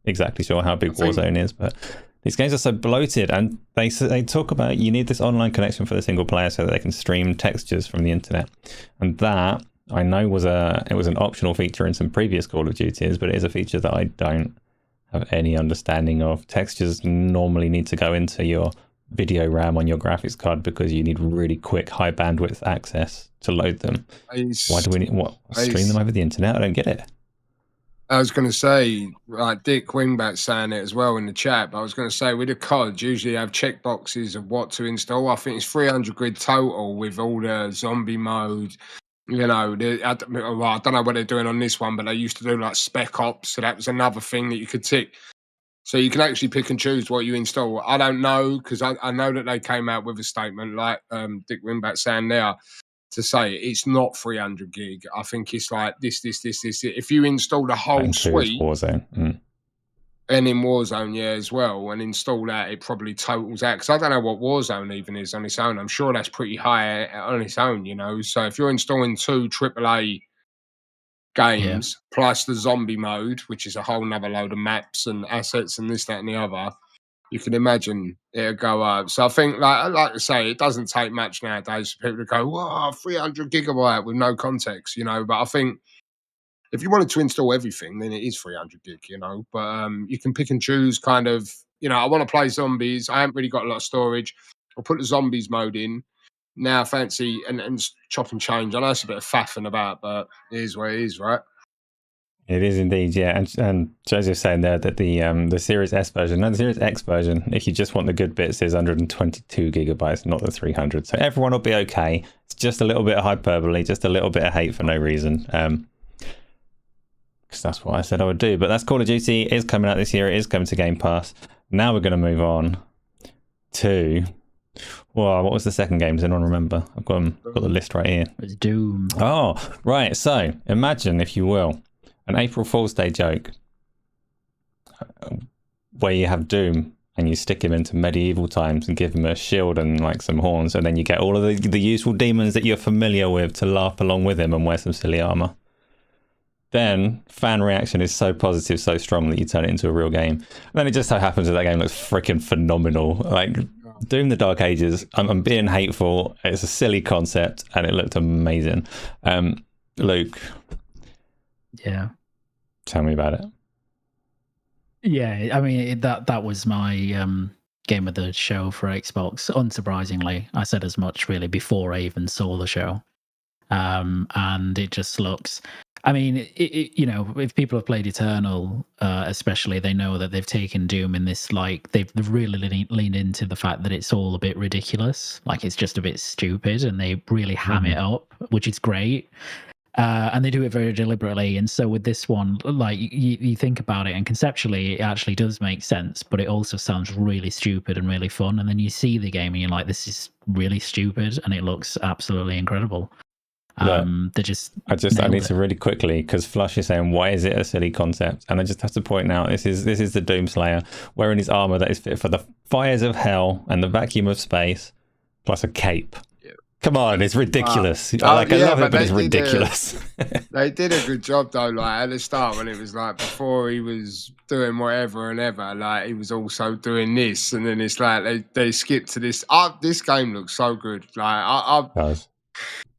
[SPEAKER 1] exactly sure how big Warzone is, but these games are so bloated, and they talk about you need this online connection for the single player so that they can stream textures from the internet, and that I know was an optional feature in some previous Call of Duties, but it is a feature that I don't have any understanding of. Textures normally need to go into your video RAM on your graphics card because you need really quick high bandwidth access to load them. Why do we need stream them over the internet? I don't get it.
[SPEAKER 3] I was going to say, like Dick Wingbat's saying it as well in the chat, but I was going to say with the COD, usually have checkboxes of what to install. I think it's 300 quid total with all the zombie mode. You know, I don't know what they're doing on this one, but they used to do like Spec Ops, so that was another thing that you could tick. So you can actually pick and choose what you install. I don't know, because I know that they came out with a statement like Dick Wingbat saying there. to say it's not 300 gig. I think it's like this. If you install the
[SPEAKER 1] That
[SPEAKER 3] whole
[SPEAKER 1] includes
[SPEAKER 3] suite,
[SPEAKER 1] Warzone. Mm.
[SPEAKER 3] and in Warzone, yeah, as well, and install that, it probably totals out. Because I don't know what Warzone even is on its own. I'm sure that's pretty high on its own, you know. So if you're installing 2 AAA games plus the zombie mode, which is a whole nother load of maps and assets and this, that, and the other, you can imagine it'll go up. So I think, like I say, it doesn't take much nowadays for people to go, "Wow, 300 gigabyte with no context," you know. But I think if you wanted to install everything, then it is 300 gig, you know. But you can pick and choose, kind of. You know, I want to play zombies. I haven't really got a lot of storage. I'll put the zombies mode in. Now, fancy and chop and change. I know it's a bit of faffing about, but it is what it is, right?
[SPEAKER 1] It is indeed, yeah. And Joseph's saying there that the Series S version, no, the Series X version, if you just want the good bits, is 122 gigabytes, not the 300. So everyone will be okay. It's just a little bit of hyperbole, just a little bit of hate for no reason. Because that's what I said I would do. But that's Call of Duty. It is coming out this year. It is coming to Game Pass. Now we're going to move on to... Well, what was the second game? Does anyone remember? I've got the list right here.
[SPEAKER 2] It's Doom.
[SPEAKER 1] Oh, right. So imagine, if you will, an April Fool's Day joke where you have Doom and you stick him into medieval times and give him a shield and like some horns, and then you get all of the useful demons that you're familiar with to laugh along with him and wear some silly armor. Then fan reaction is so positive, so strong that you turn it into a real game. And then it just so happens that game looks freaking phenomenal. Like Doom the Dark Ages, I'm being hateful. It's a silly concept and it looked amazing. Luke.
[SPEAKER 2] Yeah.
[SPEAKER 1] Tell me about it.
[SPEAKER 2] Yeah, I mean, that was my game of the show for Xbox. Unsurprisingly, I said as much really before I even saw the show. And it just looks... I mean, you know, if people have played Eternal, especially, they know that they've taken Doom in this, like, they've really leaned into the fact that it's all a bit ridiculous. Like, it's just a bit stupid, and they really ham it up, which is great. And they do it very deliberately. And so with this one, like, you think about it, and conceptually it actually does make sense, but it also sounds really stupid and really fun. And then you see the game and you're like, this is really stupid, and it looks absolutely incredible. I need to really quickly, because Flush is saying, why is it a silly concept? And I just have to point out, this is the Doomslayer wearing his armor that is fit for the fires of hell and the vacuum of space, plus a cape. Come on, it's ridiculous. I love it, but it's ridiculous.
[SPEAKER 3] They did a good job though. Like at the start, when it was like before he was doing whatever and ever, like he was also doing this, and then it's like they skipped to this. This game looks so good. Like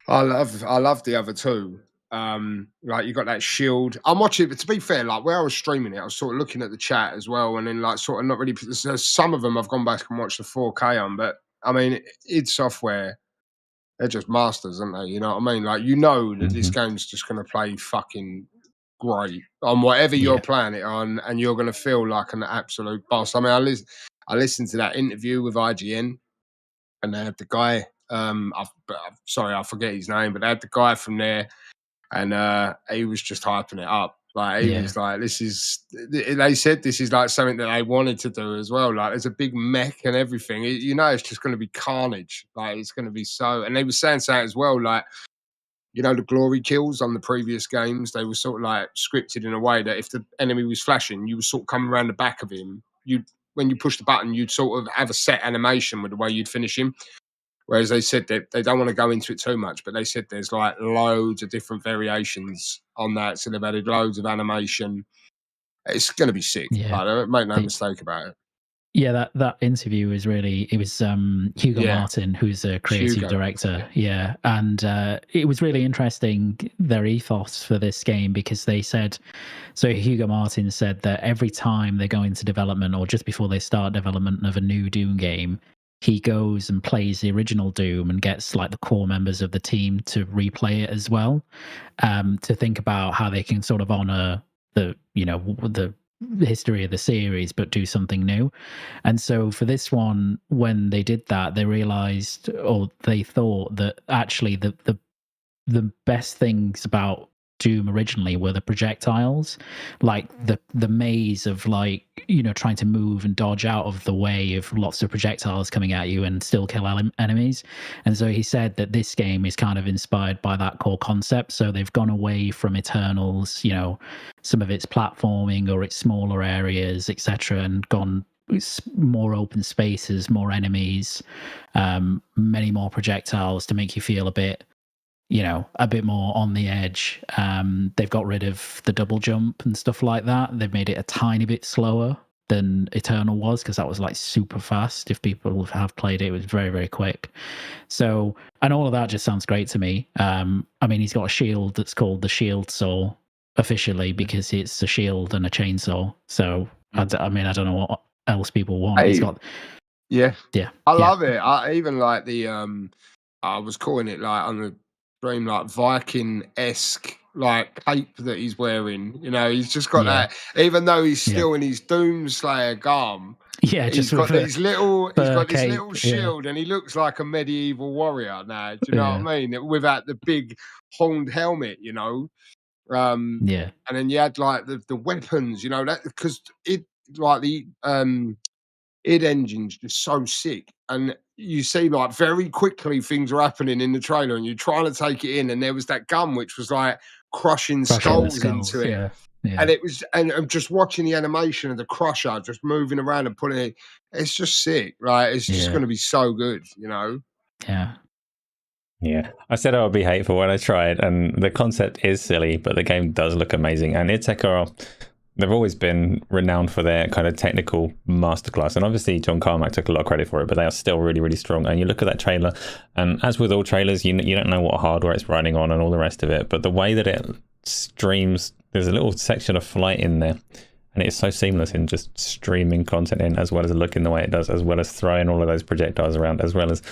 [SPEAKER 3] I love the other two. Like you got that shield. I'm watching, but to be fair, like where I was streaming it, I was sort of looking at the chat as well, and then like sort of not really. Some of them I've gone back and watched the 4K on, but I mean, id Software. They're just masters, aren't they? You know what I mean? Like, you know that this game's just going to play fucking great on whatever you're playing it on, and you're going to feel like an absolute boss. I mean, I listened to that interview with IGN, and they had the guy, sorry, I forget his name, but they had the guy from there, and he was just hyping it up. Like, he was like, they said this is like something that they wanted to do as well. Like, there's a big mech and everything. You know, it's just going to be carnage. Like, it's going to be so... And they were saying something as well, like, you know, the glory kills on the previous games, they were sort of like scripted in a way that if the enemy was flashing, you were sort of coming around the back of him. When you push the button, you'd sort of have a set animation with the way you'd finish him. Whereas they said that they don't want to go into it too much, but they said there's like loads of different variations on that. So they've added loads of animation. It's going to be sick.
[SPEAKER 2] Yeah.
[SPEAKER 3] Like, make no mistake about it.
[SPEAKER 2] Yeah, that interview was really... It was Hugo Martin, who's a creative director. Yeah, and it was really interesting, their ethos for this game, because they said... So Hugo Martin said that every time they go into development, or just before they start development of a new Doom game, he goes and plays the original Doom and gets like the core members of the team to replay it as well, to think about how they can sort of honor the history of the series but do something new. And so for this one, when they did that, they realized, or they thought, that actually the best things about Doom originally were the projectiles, like the maze of like, you know, trying to move and dodge out of the way of lots of projectiles coming at you and still kill enemies. And so he said that this game is kind of inspired by that core concept. So they've gone away from Eternals, you know, some of its platforming or its smaller areas, etc., and gone more open spaces, more enemies, many more projectiles to make you feel a bit, you know, a bit more on the edge. They've got rid of the double jump and stuff like that. They've made it a tiny bit slower than Eternal was, because that was like super fast. If people have played it, it was very, very quick. So, and all of that just sounds great to me. I mean, he's got a shield that's called the Shield Saw officially, because it's a shield and a chainsaw. So, I mean, I don't know what else people want. He's got...
[SPEAKER 3] Yeah. I
[SPEAKER 2] yeah.
[SPEAKER 3] love it. I even like the I was calling it like on the stream, like Viking-esque like cape that he's wearing. You know, he's just got that, even though he's still in his Doomslayer garb.
[SPEAKER 2] Yeah,
[SPEAKER 3] he's got these little, he's got this
[SPEAKER 2] cape,
[SPEAKER 3] little shield, and he looks like a medieval warrior now. Do you know what I mean? Without the big horned helmet, you know. And then you had like the weapons, you know, that because it like the id engine's just so sick, and you see like very quickly things are happening in the trailer, and you're trying to take it in, and there was that gun which was like crushing skulls into it. And it was, and I'm just watching the animation of the crusher just moving around and putting it. It's just sick, right? It's just going to be so good, you know.
[SPEAKER 1] Yeah, I said I would be hateful when I tried, and the concept is silly, but the game does look amazing. And id Tech are, they've always been renowned for their kind of technical masterclass, and obviously John Carmack took a lot of credit for it, but they are still really, really strong. And you look at that trailer, and as with all trailers, you don't know what hardware it's running on and all the rest of it, but the way that it streams, there's a little section of flight in there, and it's so seamless in just streaming content in, as well as looking the way it does, as well as throwing all of those projectiles around, as well as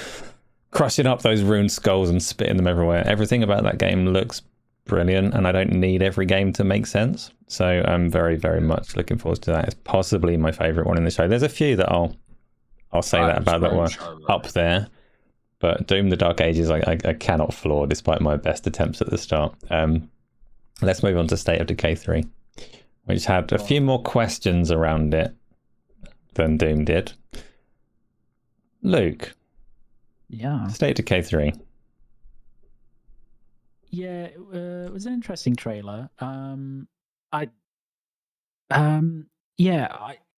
[SPEAKER 1] crushing up those ruined skulls and spitting them everywhere. Everything about that game looks brilliant, and I don't need every game to make sense. So I'm very, very much looking forward to that. It's possibly my favourite one in the show. There's a few that I'll say that about that were up there, but Doom: The Dark Ages I cannot floor, despite my best attempts at the start. Let's move on to State of Decay 3, which had a few more questions around it than Doom did. Luke. State of Decay 3.
[SPEAKER 2] Yeah, it was an interesting trailer.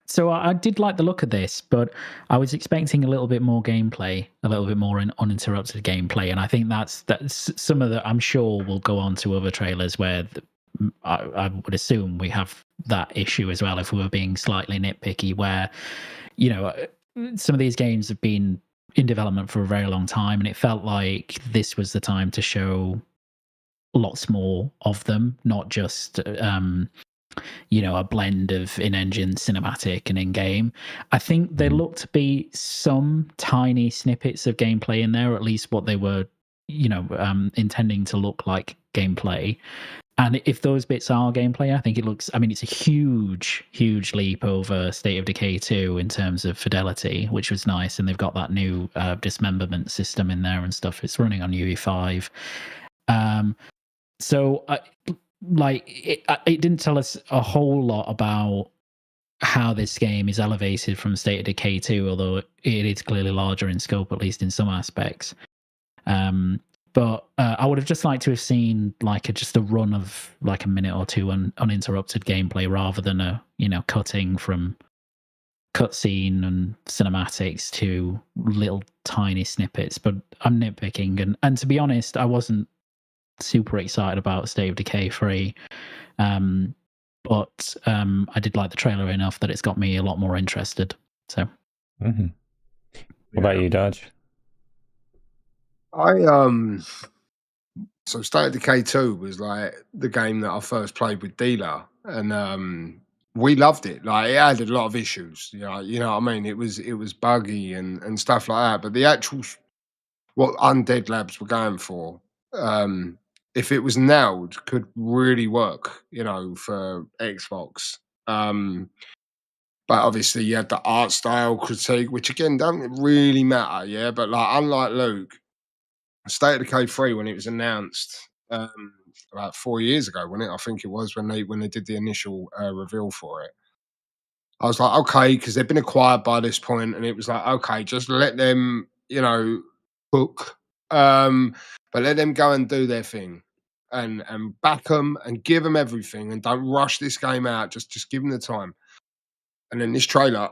[SPEAKER 2] So I did like the look of this, but I was expecting a little bit more gameplay, a little bit more uninterrupted gameplay, and I think that's some of the. I'm sure we'll go on to other trailers where I would assume we have that issue as well, if we were being slightly nitpicky, where, you know, some of these games have been in development for a very long time, and it felt like this was the time to show lots more of them, not just you know, a blend of in-engine cinematic and in-game. I think there looked to be some tiny snippets of gameplay in there, or at least what they were, you know, intending to look like gameplay. And if those bits are gameplay, I think it looks, I mean, it's a huge, huge leap over State of Decay 2 in terms of fidelity, which was nice. And they've got that new dismemberment system in there and stuff. It's running on UE5. So, it didn't tell us a whole lot about how this game is elevated from State of Decay 2, although it is clearly larger in scope, at least in some aspects. But I would have just liked to have seen just a run of like a minute or two uninterrupted gameplay, rather than a, you know, cutting from cutscene and cinematics to little tiny snippets. But I'm nitpicking, and to be honest, I wasn't super excited about State of Decay 3, but I did like the trailer enough that it's got me a lot more interested. So,
[SPEAKER 1] what about you, Darge?
[SPEAKER 3] So State of Decay 2 was like the game that I first played with Dealer, and we loved it. Like, it had a lot of issues, you know what I mean? It was buggy and stuff like that. But the actual what Undead Labs were going for, if it was nailed, could really work, you know, for Xbox. But obviously you had the art style critique, which again don't really matter, yeah. But like, unlike Luke, State of Decay 3, when it was announced, about 4 years ago, wasn't it? I think it was when they did the initial reveal for it. I was like, okay, because they've been acquired by this point, and it was like, okay, just let them, cook, but let them go and do their thing, and back them and give them everything, and don't rush this game out. Just give them the time. And then this trailer,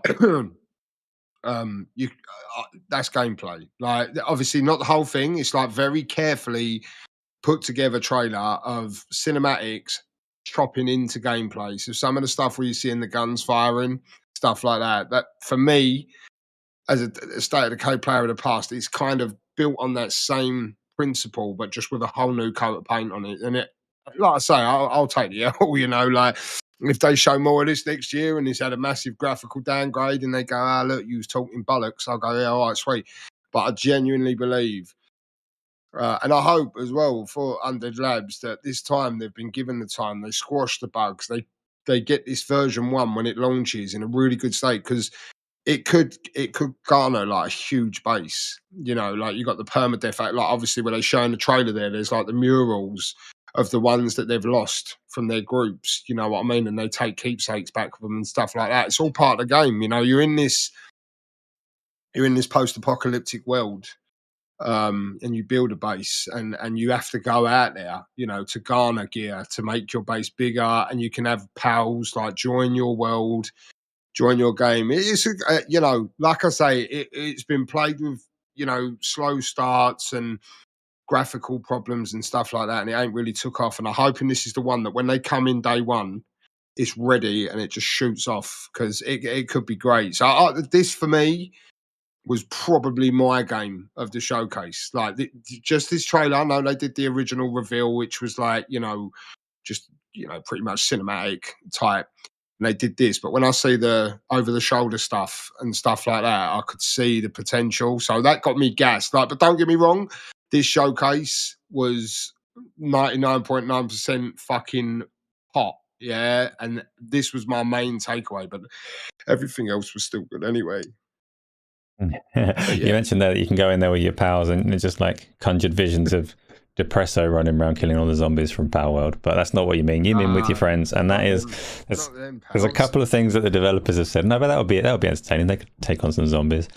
[SPEAKER 3] that's gameplay. Like, obviously not the whole thing. It's like very carefully put together trailer of cinematics chopping into gameplay. So some of the stuff where you see in the guns firing, stuff like that for me, as a State of Decay player of the past, it's kind of built on that same principle, but just with a whole new coat of paint on it. And it, like I say, I'll take the L, like if they show more of this next year and it's had a massive graphical downgrade and they go, look, you was talking bollocks, I'll go, yeah, all right, sweet. But I genuinely believe, and I hope as well for Undead Labs that this time they've been given the time, they squash the bugs, they get this version 1 when it launches in a really good state, because it could garner like a huge base, like you got the permadeath, like obviously when they show in the trailer there's like the murals of the ones that they've lost from their groups, you know what I mean, and they take keepsakes back with them and stuff like that. It's all part of the game, you're in this post-apocalyptic world, and you build a base, and you have to go out there, to garner gear to make your base bigger, and you can have pals like join your world, join your game. It's like I say, it's been plagued with slow starts and graphical problems and stuff like that, and it ain't really took off. And I'm hoping this is the one that when they come in day one, it's ready and it just shoots off, because it could be great. So this for me was probably my game of the showcase. Like just this trailer. I know they did the original reveal, which was like just pretty much cinematic type. And they did this, but when I see the over-the-shoulder stuff and stuff like that, I could see the potential. So that got me gassed. Like, but don't get me wrong, this showcase was 99.9% fucking hot, yeah. And this was my main takeaway, but everything else was still good anyway.
[SPEAKER 1] Yeah. You mentioned there that you can go in there with your pals, and it's just like conjured visions of Depresso running around killing all the zombies from Power World, but that's not what you mean. You mean with your friends, and that is there's a couple of things that the developers have said. No, but that would be entertaining. They could take on some zombies.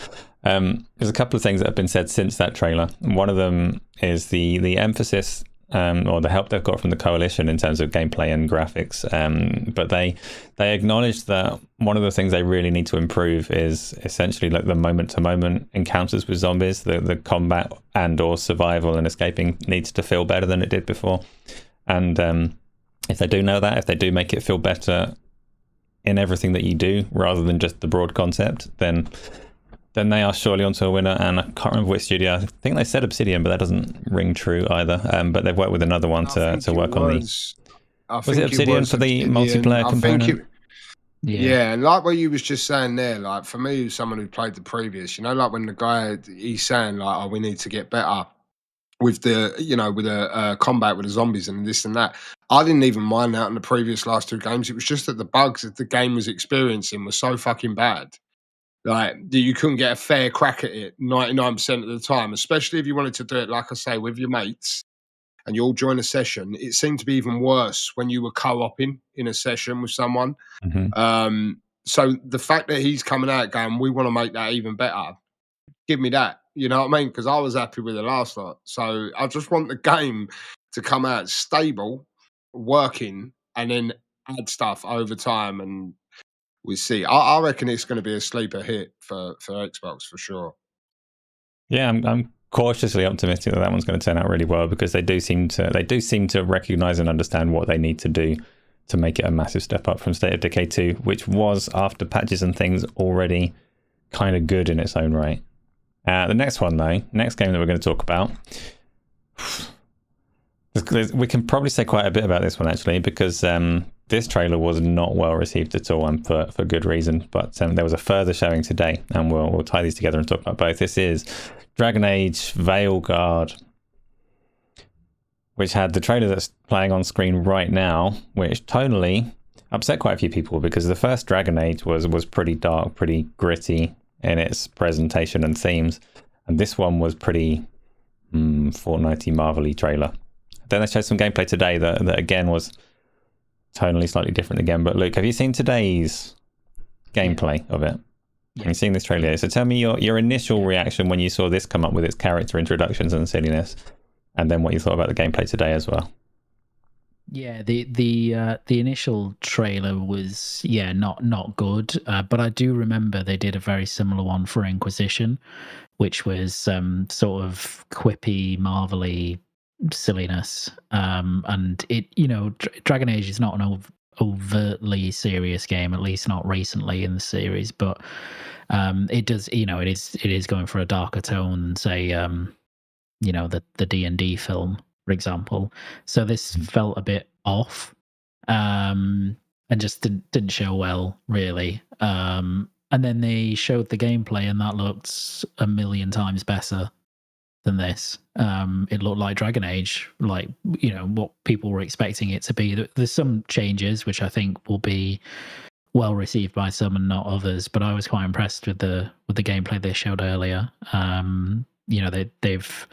[SPEAKER 1] There's a couple of things that have been said since that trailer. One of them is the emphasis or the help they've got from the coalition in terms of gameplay and graphics. But they acknowledge that one of the things they really need to improve is essentially like the moment-to-moment encounters with zombies. The combat and or survival and escaping needs to feel better than it did before. And if they do know that, if they do make it feel better in everything that you do rather than just the broad concept, then they are surely onto a winner. And I can't remember which studio. I think they said Obsidian, but that doesn't ring true either. But they've worked with another one to work on the... Was it Obsidian for the multiplayer component?
[SPEAKER 3] Yeah, and like what you was just saying there, like for me, someone who played the previous, like when the guy, he's saying like, oh, we need to get better with the, with a combat with the zombies and this and that. I didn't even mind that in the previous last two games. It was just that the bugs that the game was experiencing were so fucking bad. Like, you couldn't get a fair crack at it 99% of the time, especially if you wanted to do it, like I say, with your mates and you all join a session. It seemed to be even worse when you were co-oping in a session with someone.
[SPEAKER 1] Mm-hmm.
[SPEAKER 3] So the fact that he's coming out going, we want to make that even better, give me that. You know what I mean? Because I was happy with the last lot. So I just want the game to come out stable, working, and then add stuff over time, and we see. I reckon it's going to be a sleeper hit for Xbox for sure.
[SPEAKER 1] Yeah, I'm cautiously optimistic that one's going to turn out really well, because they do seem to recognize and understand what they need to do to make it a massive step up from State of Decay 2, which was, after patches and things, already kind of good in its own right. The next one, though, next game that we're going to talk about, we can probably say quite a bit about this one actually, because this trailer was not well received at all, and for good reason. But there was a further showing today, and we'll tie these together and talk about both. This is Dragon Age Veilguard, which had the trailer that's playing on screen right now, which tonally upset quite a few people, because the first Dragon Age was pretty dark, pretty gritty in its presentation and themes, and this one was pretty Fortnite-y, Marvel-y trailer. then they showed some gameplay today that again was tonally slightly different again. But Luke, have you seen today's gameplay of it? Have you seen this trailer? So tell me your initial reaction when you saw this come up with its character introductions and silliness, and then what you thought about the gameplay today as well.
[SPEAKER 2] Yeah, the initial trailer was not good, but I do remember they did a very similar one for Inquisition, which was sort of quippy, marvelly silliness, and it Dragon Age is not an overtly serious game, at least not recently in the series, but it does it is going for a darker tone than say the D&D film, for example. So this felt a bit off, and just didn't show well, really. And then they showed the gameplay, and that looked a million times better than this. It looked like Dragon Age, like what people were expecting it to be. There's some changes which I think will be well received by some and not others, but I was quite impressed with the gameplay they showed earlier. They've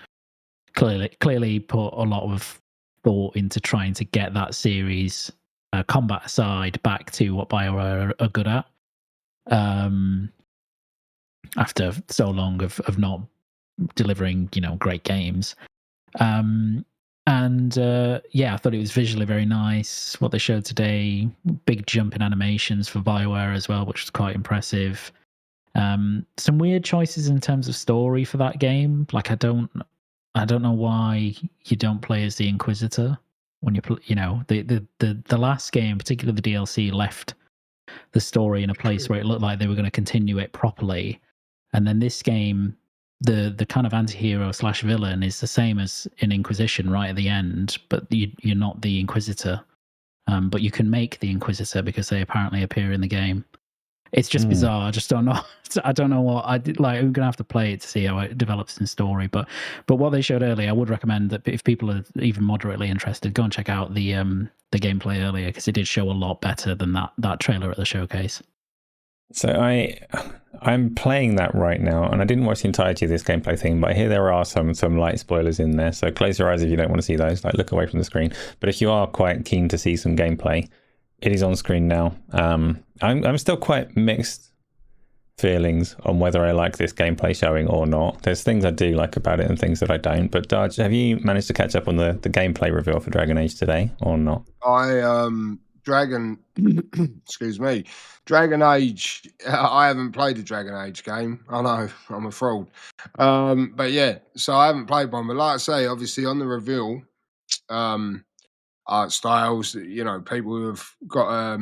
[SPEAKER 2] clearly put a lot of thought into trying to get that series, combat aside, back to what BioWare are good at. After so long of not delivering, great games. I thought it was visually very nice. What they showed today, big jump in animations for BioWare as well, which was quite impressive. Some weird choices in terms of story for that game. Like I don't know why you don't play as the Inquisitor when you play. The last game, particularly the DLC, left the story in a place where it looked like they were going to continue it properly, and then this game, the kind of anti-hero / villain is the same as in Inquisition right at the end, but you're not the Inquisitor, but you can make the Inquisitor because they apparently appear in the game. It's just bizarre. I just don't know. I don't know what I did. Like, I'm gonna have to play it to see how it develops in story. But what they showed earlier, I would recommend that if people are even moderately interested, go and check out the gameplay earlier, because it did show a lot better than that trailer at the showcase.
[SPEAKER 1] So I'm playing that right now, and I didn't watch the entirety of this gameplay thing, but I hear there are some light spoilers in there. So close your eyes if you don't want to see those. Like, look away from the screen. But if you are quite keen to see some gameplay, it is on screen now. I'm still quite mixed feelings on whether I like this gameplay showing or not. There's things I do like about it and things that I don't. But Darge, have you managed to catch up on the gameplay reveal for Dragon Age today or not?
[SPEAKER 3] Excuse me, Dragon Age. I haven't played a Dragon Age game. I know I'm a fraud. But yeah, so I haven't played one. But like I say, obviously on the reveal, art styles, people who have got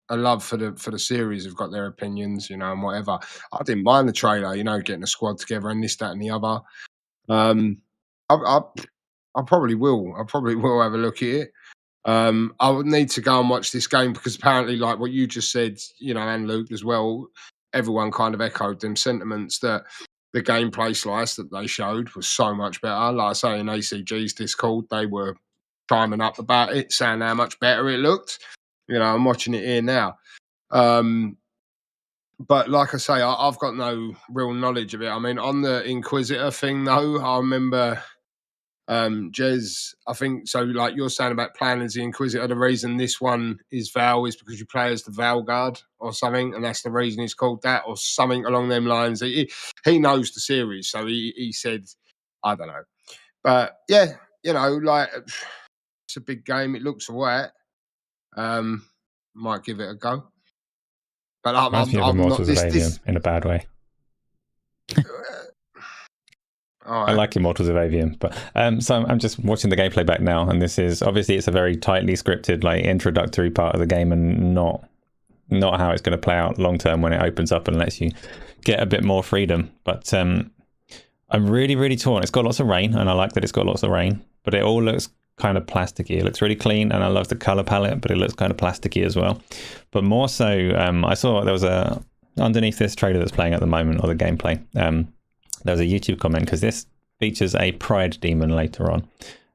[SPEAKER 3] a love for the series have got their opinions, and whatever. I didn't mind the trailer, getting a squad together and this, that, and the other. I probably will. I probably will have a look at it. I would need to go and watch this game, because apparently, like what you just said, and Luke as well, everyone kind of echoed them sentiments that the gameplay slice that they showed was so much better. Like I say, in ACG's Discord, they were chiming up about it, saying how much better it looked. I'm watching it here now. But like I say, I've got no real knowledge of it. I mean, on the Inquisitor thing, though, I remember Jez, I think, so like you're saying about playing as the Inquisitor, the reason this one is Val is because you play as the Veilguard or something, and that's the reason it's called that, or something along them lines. He knows the series, so he said, I don't know. But yeah, like, it's a big game. It looks all right. Might give it a go. But I'm
[SPEAKER 1] of Immortals of Avium in a bad way.
[SPEAKER 3] Right.
[SPEAKER 1] I like Immortals of Avium, but so I'm just watching the gameplay back now, and this is obviously it's a very tightly scripted, like, introductory part of the game, and not how it's going to play out long term when it opens up and lets you get a bit more freedom. But I'm really, really torn. It's got lots of rain, and I like that it's got lots of rain, but it all looks kind of plasticky. It looks really clean, and I love the color palette, but it looks kind of plasticky as well. But more so, I saw there was underneath this trailer that's playing at the moment, or the gameplay, there was a YouTube comment, because this features a pride demon later on,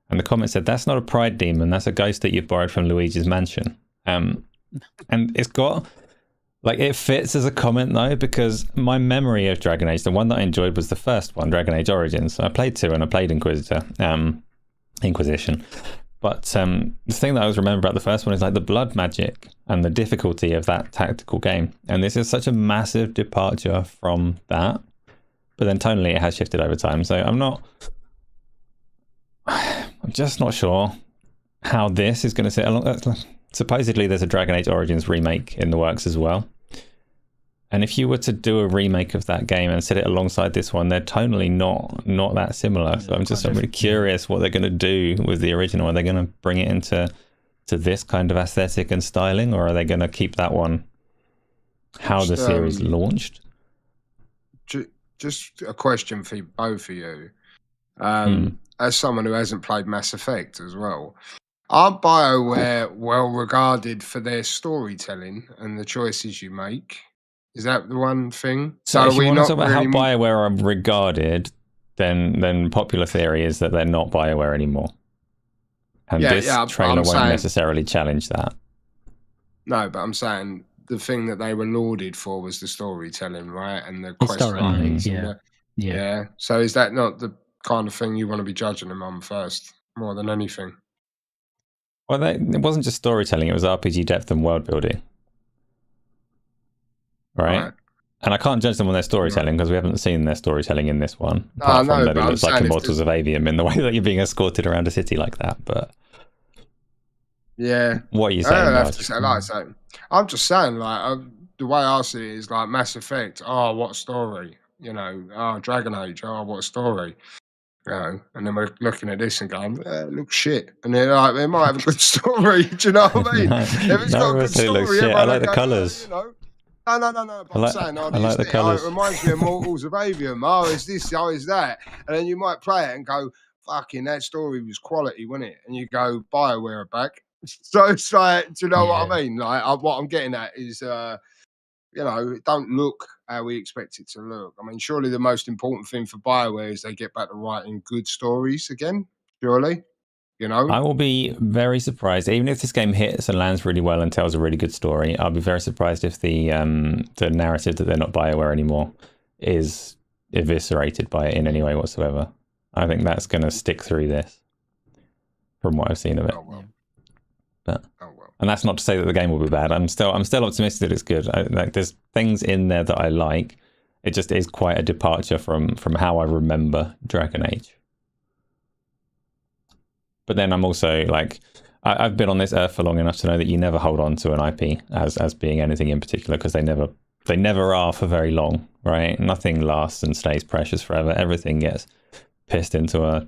[SPEAKER 1] and the comment said, that's not a pride demon, that's a ghost that you've borrowed from Luigi's mansion. And it's got, like, it fits as a comment though, because my memory of Dragon Age, the one that I enjoyed was the first one, Dragon Age Origins. I played 2 and I played Inquisitor. Inquisition. But the thing that I always remember about the first one is like the blood magic and the difficulty of that tactical game. And this is such a massive departure from that. But then tonally it has shifted over time. So I'm just not sure how this is going to sit along. Supposedly there's a Dragon Age Origins remake in the works as well. And if you were to do a remake of that game and set it alongside this one, they're tonally not that similar. So I'm really curious what they're going to do with the original. Are they going to bring it into this kind of aesthetic and styling, or are they going to keep that one how the series launched?
[SPEAKER 3] Just a question for both of you. As someone who hasn't played Mass Effect as well, are BioWare well regarded for their storytelling and the choices you make? Is that the one thing?
[SPEAKER 1] So if you want to talk about how BioWare are regarded, then popular theory is that they're not BioWare anymore. And this trailer won't necessarily challenge that.
[SPEAKER 3] No, but I'm saying the thing that they were lauded for was the storytelling, right? And the quest lines. Yeah. So is that not the kind of thing you want to be judging them on first, more than anything?
[SPEAKER 1] Well, it wasn't just storytelling, it was RPG depth and world building. Right? And I can't judge them on their storytelling because we haven't seen their storytelling in this one. Apart from that it looks like Immortals of Avium in the way that you're being escorted around a city like that. But
[SPEAKER 3] yeah,
[SPEAKER 1] what are you saying?
[SPEAKER 3] I'm just saying, like, the way I see it is like Mass Effect. Oh, what a story! You know, Dragon Age. Oh, what a story! You know, and then we're looking at this and going, it looks shit. And then like, it might have a good story. Do you know what I mean? If it's got a good story,
[SPEAKER 1] I like the colours.
[SPEAKER 3] You know. No. But I'm saying,
[SPEAKER 1] I like the colours.
[SPEAKER 3] It reminds me of Mortals of Avium. Oh, is this? Oh, is that? And then you might play it and go, fucking, that story was quality, wasn't it? And you go, BioWare are back. So it's like, do you know what I mean? Like, what I'm getting at is, you know, it don't look how we expect it to look. I mean, surely the most important thing for BioWare is they get back to writing good stories again, surely. You know?
[SPEAKER 1] I will be very surprised, even if this game hits and lands really well and tells a really good story. I'll be very surprised if the narrative that they're not BioWare anymore is eviscerated by it in any way whatsoever. I think that's going to stick through this, from what I've seen of it. And that's not to say that the game will be bad. I'm still optimistic that it's good. There's things in there that I like. It just is quite a departure from how I remember Dragon Age. But then I'm also like, I've been on this earth for long enough to know that you never hold on to an IP as being anything in particular, because they never are for very long, right? Nothing lasts and stays precious forever. Everything gets pissed into a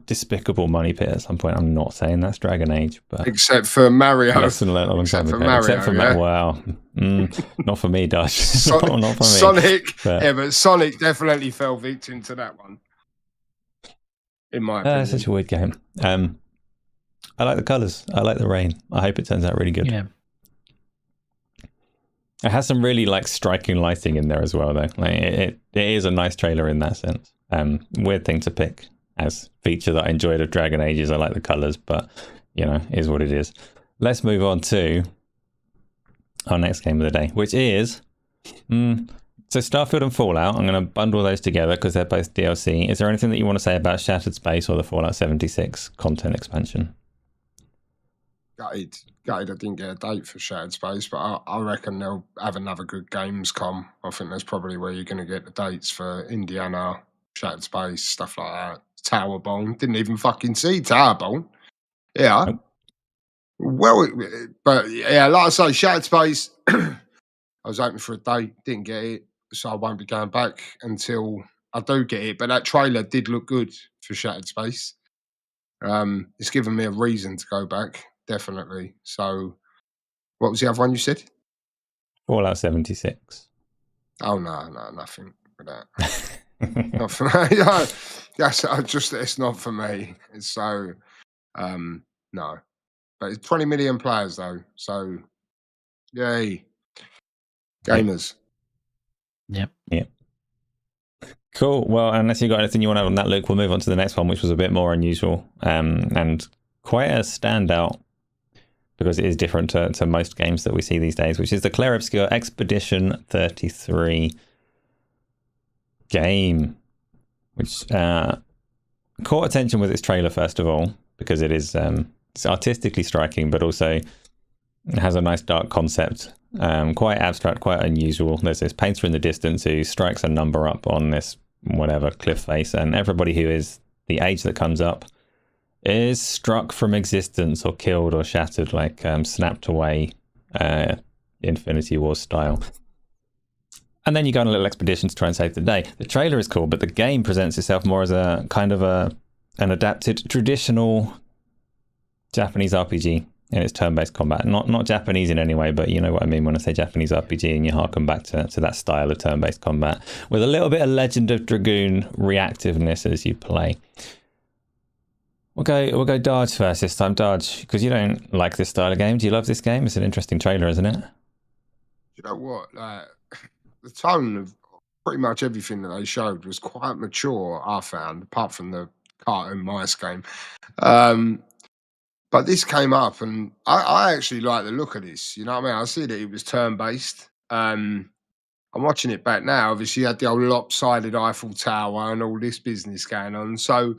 [SPEAKER 1] despicable money pit at some point. I'm not saying that's Dragon Age, but
[SPEAKER 3] except for Mario.
[SPEAKER 1] Lesson learned a long time ago. Except for Mario. Wow, not for me, Darge. Not for me.
[SPEAKER 3] Sonic, but Sonic definitely fell victim to that one. In my opinion.
[SPEAKER 1] It's such a weird game. I like the colours. I like the rain. I hope it turns out really good.
[SPEAKER 2] Yeah.
[SPEAKER 1] It has some really like striking lighting in there as well, though. Like it is a nice trailer in that sense. Weird thing to pick as feature that I enjoyed of Dragon Age is I like the colours, but you know, is what it is. Let's move on to our next game of the day, which is so Starfield and Fallout. I'm going to bundle those together because they're both DLC. Is there anything that you want to say about Shattered Space or the Fallout 76 content expansion?
[SPEAKER 3] Gutted I didn't get a date for Shattered Space, but I reckon they'll have another good Gamescom. I think that's probably where you're going to get the dates for Indiana, Shattered Space, stuff like that. Towerbone. Didn't even fucking see Towerbone. Yeah. Nope. Well, but yeah, like I say, Shattered Space, I was hoping for a date, didn't get it, so I won't be going back until I do get it. But that trailer did look good for Shattered Space. It's given me a reason to go back, definitely. So, what was the other one you said?
[SPEAKER 1] Fallout 76.
[SPEAKER 3] Oh, no, nothing for that. Not for me. No, it's not for me. It's so, no. But it's 20 million players, though. So, yay. Gamers.
[SPEAKER 2] Yep.
[SPEAKER 1] Cool. Well, unless you've got anything you want to add on that, Luke, we'll move on to the next one, which was a bit more unusual and quite a standout because it is different to most games that we see these days, which is the Clair Obscur Expedition 33 game, which caught attention with its trailer first of all, because it is it's artistically striking, but also it has a nice dark concept, quite abstract, quite unusual. There's this painter in the distance who strikes a number up on this whatever cliff face, and everybody who is the age that comes up is struck from existence or killed or shattered, like snapped away, Infinity War style. And then you go on a little expedition to try and save the day. The trailer is cool, but the game presents itself more as a kind of an adapted traditional Japanese RPG in its turn-based combat. Not Japanese in any way, but you know what I mean when I say Japanese RPG, and you harken back to that style of turn-based combat with a little bit of Legend of Dragoon reactiveness as you play. We'll go Darge first this time. Darge, because you don't like this style of game. Do you love this game? It's an interesting trailer, isn't it?
[SPEAKER 3] You know what? The tone of pretty much everything that they showed was quite mature, I found, apart from the cartoon mice game. But this came up, and I actually like the look of this. You know what I mean? I see that it was turn-based. I'm watching it back now. Obviously, you had the old lopsided Eiffel Tower and all this business going on. So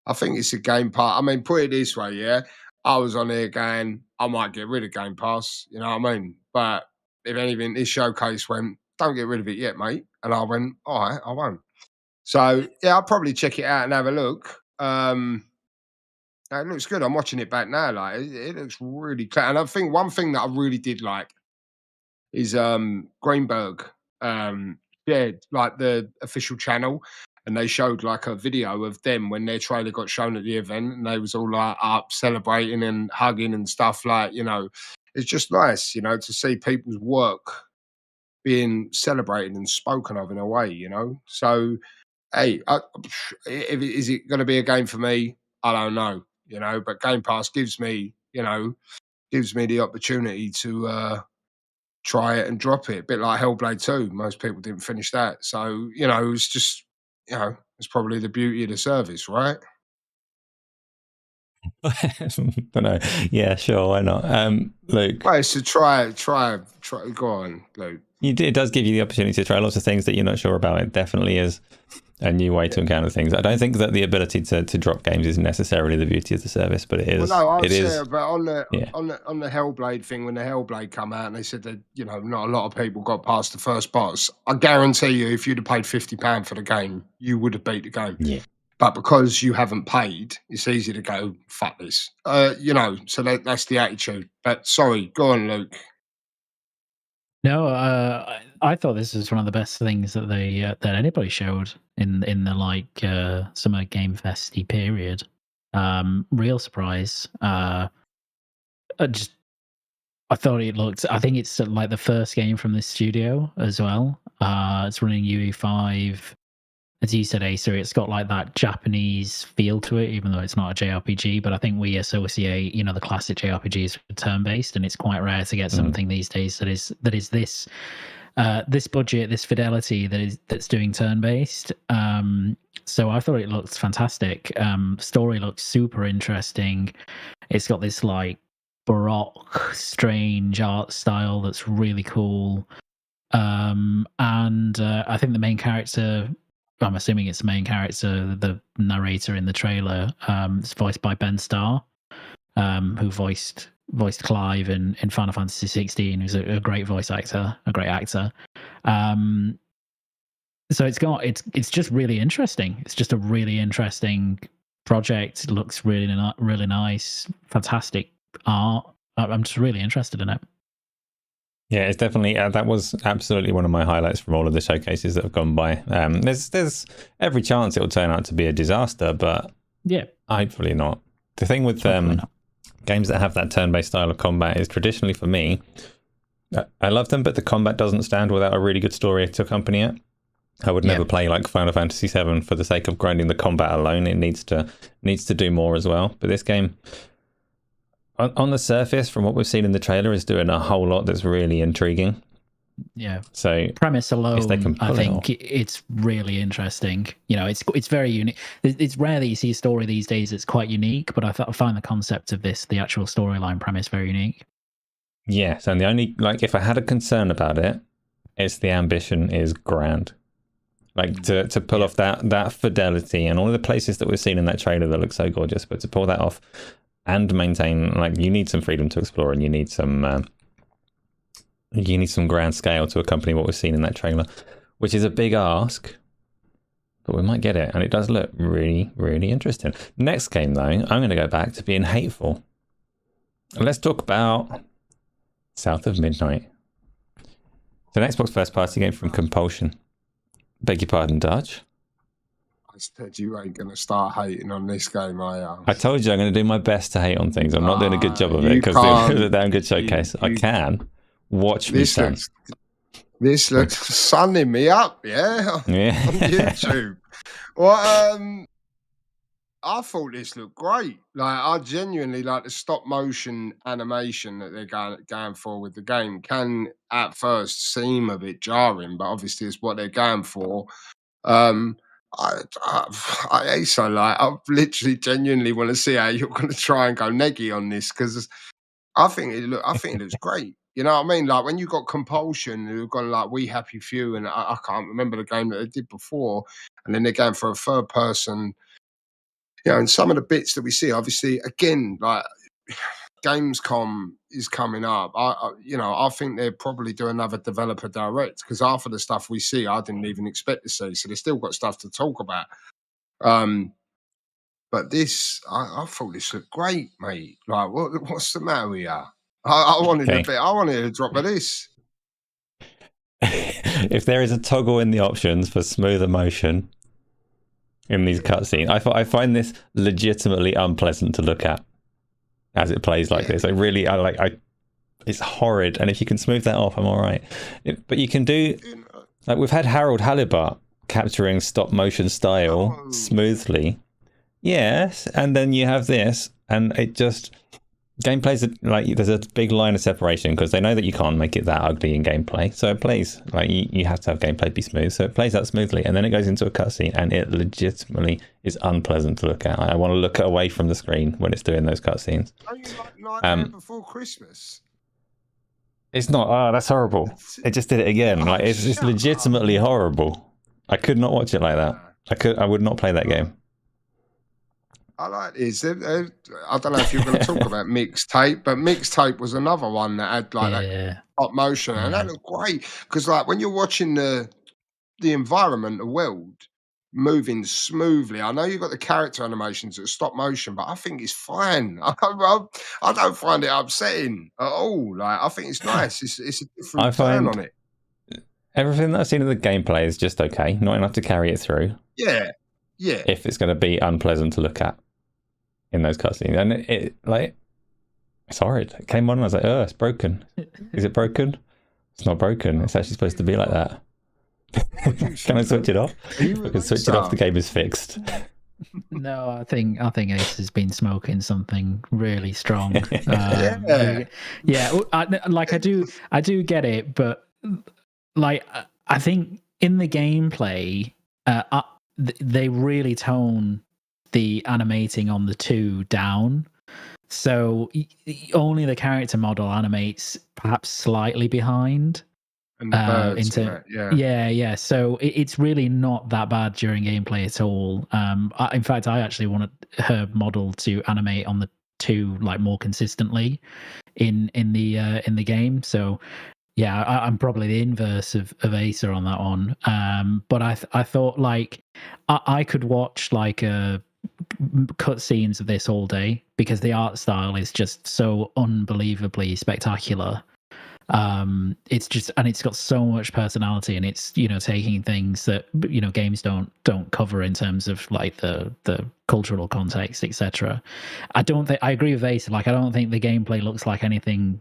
[SPEAKER 3] I think it's a Game Pass. I mean, put it this way, yeah. I was on here going, I might get rid of Game Pass. You know what I mean? But if anything, this showcase went, don't get rid of it yet, mate. And I went, all right, I won't. So, yeah, I'll probably check it out and have a look. It looks good. I'm watching it back now. Like it looks really clear. And I think one thing that I really did like is Greenberg shared like the official channel, and they showed like a video of them when their trailer got shown at the event, and they was all like up celebrating and hugging and stuff. Like, you know, it's just nice, you know, to see people's work being celebrated and spoken of in a way, you know. So, hey, is it going to be a game for me? I don't know. You know, but Game Pass gives me the opportunity to try it and drop it. A bit like Hellblade 2. Most people didn't finish that. So, you know, it's just, you know, it's probably the beauty of the service, right?
[SPEAKER 1] Don't know. Yeah, sure, why not? Luke.
[SPEAKER 3] Well, it's to try. Go on, Luke.
[SPEAKER 1] It does give you the opportunity to try lots of things that you're not sure about. It definitely is a new way to encounter things. I don't think that the ability to drop games is necessarily the beauty of the service, but it is.
[SPEAKER 3] Well, no, I
[SPEAKER 1] it
[SPEAKER 3] was
[SPEAKER 1] is.
[SPEAKER 3] there, but on the Hellblade thing, when the Hellblade come out and they said that, you know, not a lot of people got past the first boss, I guarantee you, if you'd have paid £50 for the game, you would have beat the game.
[SPEAKER 1] Yeah.
[SPEAKER 3] But because you haven't paid, it's easy to go, fuck this. You know, so that's the attitude. But sorry, go on, Luke.
[SPEAKER 2] No, I thought this was one of the best things that that anybody showed in the like summer game festy period. Real surprise. I thought it looked. I think it's like the first game from this studio as well. It's running UE5. As you said, Asa, it's got like that Japanese feel to it, even though it's not a JRPG. But I think we associate, you know, the classic JRPGs with turn-based, and it's quite rare to get something these days that is this budget, this fidelity that's doing turn-based. So I thought it looked fantastic. Story looks super interesting. It's got this like baroque, strange art style that's really cool. And I think the main character, I'm assuming it's the main character, the narrator in the trailer, is voiced by Ben Starr, who voiced Clive in Final Fantasy 16, who's a great voice actor, a great actor. So it's just really interesting. It's just a really interesting project. It looks really nice, fantastic art. I'm just really interested in it.
[SPEAKER 1] Yeah, it's definitely that was absolutely one of my highlights from all of the showcases that have gone by. There's every chance it will turn out to be a disaster, but
[SPEAKER 2] yeah,
[SPEAKER 1] hopefully not. The thing with games that have that turn-based style of combat is traditionally for me, I love them, but the combat doesn't stand without a really good story to accompany it. I would never play like Final Fantasy VII for the sake of grinding the combat alone. It needs to do more as well. But this game, on the surface, from what we've seen in the trailer, is doing a whole lot that's really intriguing. Yeah. So
[SPEAKER 2] premise alone, I think it's really interesting. You know, it's very unique. It's rare that you see a story these days that's quite unique, but I find the concept of the actual storyline premise very unique.
[SPEAKER 1] Yes, and the only, like, if I had a concern about it, it's the ambition is grand. Like to pull off that fidelity and all of the places that we've seen in that trailer that look so gorgeous, but to pull that off and maintain, like, you need some freedom to explore, and you need some grand scale to accompany what we've seen in that trailer, which is a big ask, but we might get it, and it does look really, really interesting. Next game, though, I'm going to go back to being hateful. Let's talk about South of Midnight. It's an Xbox first-party game from Compulsion. Beg your pardon, Darge?
[SPEAKER 3] I said you ain't going to start hating on this game, are you?
[SPEAKER 1] I told you I'm going to do my best to hate on things. I'm not doing a good job of it because it was a damn good showcase. I can. Watch me, son.
[SPEAKER 3] This looks sunning me up, yeah? On YouTube. Well, I thought this looked great. Like, I genuinely like the stop motion animation that they're going for with the game. Can at first seem a bit jarring, but obviously it's what they're going for. I literally genuinely want to see how you're going to try and go neggy on this, because I think it looks great. You know what I mean? Like, when you got Compulsion, who've gone like We Happy Few, and I can't remember the game that they did before, and then they're going for a third person. You know, and some of the bits that we see, obviously, again, like Gamescom is coming up. I think they'll probably do another developer direct, because half of the stuff we see, I didn't even expect to see. So they still got stuff to talk about. But this, I thought this looked great, mate. Like, what's the matter with you? I wanted a drop of this.
[SPEAKER 1] If there is a toggle in the options for smoother motion in these cutscenes, I find this legitimately unpleasant to look at as it plays like this. It's horrid, and if you can smooth that off, I'm all right. But you can do, like, we've had Harold Halibut capturing stop motion style smoothly, yes, and then you have this, and it just gameplay's like, there's a big line of separation because they know that you can't make it that ugly in gameplay, so it plays like you have to have gameplay be smooth, so it plays out smoothly, and then it goes into a cutscene and it legitimately is unpleasant to look at. I want to look away from the screen when it's doing those cutscenes.
[SPEAKER 3] Like Before Christmas.
[SPEAKER 1] It's not. Oh, that's horrible. It just did it again. Like, it's legitimately horrible. I could not watch it like that. I would not play that game.
[SPEAKER 3] I like this. I don't know if you're going to talk about Mixtape, but Mixtape was another one that had that stop motion, and that looked great, because like when you're watching the environment, the world moving smoothly. I know you've got the character animations that are stop motion, but I think it's fine. I don't find it upsetting at all. Like, I think it's nice. It's a different turn on it.
[SPEAKER 1] Everything that I've seen of the gameplay is just okay, not enough to carry it through.
[SPEAKER 3] Yeah.
[SPEAKER 1] If it's going to be unpleasant to look at in those cutscenes, and it's horrid. It came on and I was like, oh, it's broken. Is it broken? It's not broken. It's actually supposed to be like that. Can I switch it off? I can switch it off. The game is fixed.
[SPEAKER 2] No, I think Ace has been smoking something really strong. I do get it, but like, I think in the gameplay, they really tone the animating on the 2 down, so only the character model animates perhaps slightly behind.
[SPEAKER 3] And the birds,
[SPEAKER 2] so it's really not that bad during gameplay at all. In fact, I actually wanted her model to animate on the 2 like more consistently in the game. So yeah, I'm probably the inverse of Asa on that one. But I thought, like, I could watch like cutscenes of this all day, because the art style is just so unbelievably spectacular. It's just, and it's got so much personality, and it's, you know, taking things that, you know, games don't cover in terms of like the cultural context, etc. I agree with Asa. Like, I don't think the gameplay looks like anything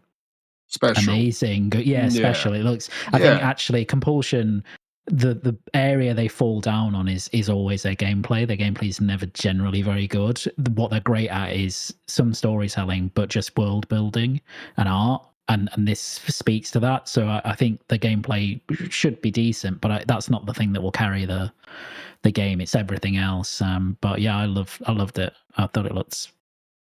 [SPEAKER 2] special, amazing. Special. It looks. I think actually Compulsion, the area they fall down on is always their gameplay. Their gameplay is never generally very good. What they're great at is some storytelling, but just world building and art. And this speaks to that. So I think the gameplay should be decent, but that's not the thing that will carry the game. It's everything else. But yeah, I loved it. I thought it looks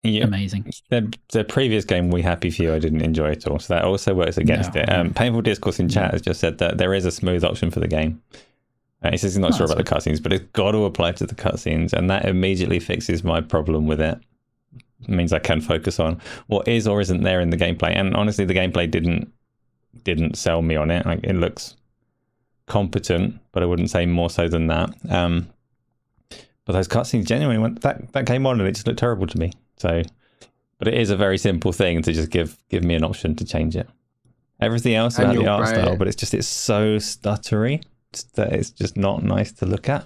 [SPEAKER 2] amazing.
[SPEAKER 1] The previous game, We Happy Few, I didn't enjoy at all. So that also works against it. Painful Discourse in chat has just said that there is a smooth option for the game. He says he's not sure about the cutscenes, but it's got to apply to the cutscenes, and that immediately fixes my problem with it. It means I can focus on what is or isn't there in the gameplay. And honestly, the gameplay didn't sell me on it. Like, it looks competent, but I wouldn't say more so than that. But those cutscenes genuinely that came on and it just looked terrible to me. So, but it is a very simple thing to just give me an option to change it. Everything else about the art style, but it's so stuttery that it's just not nice to look at.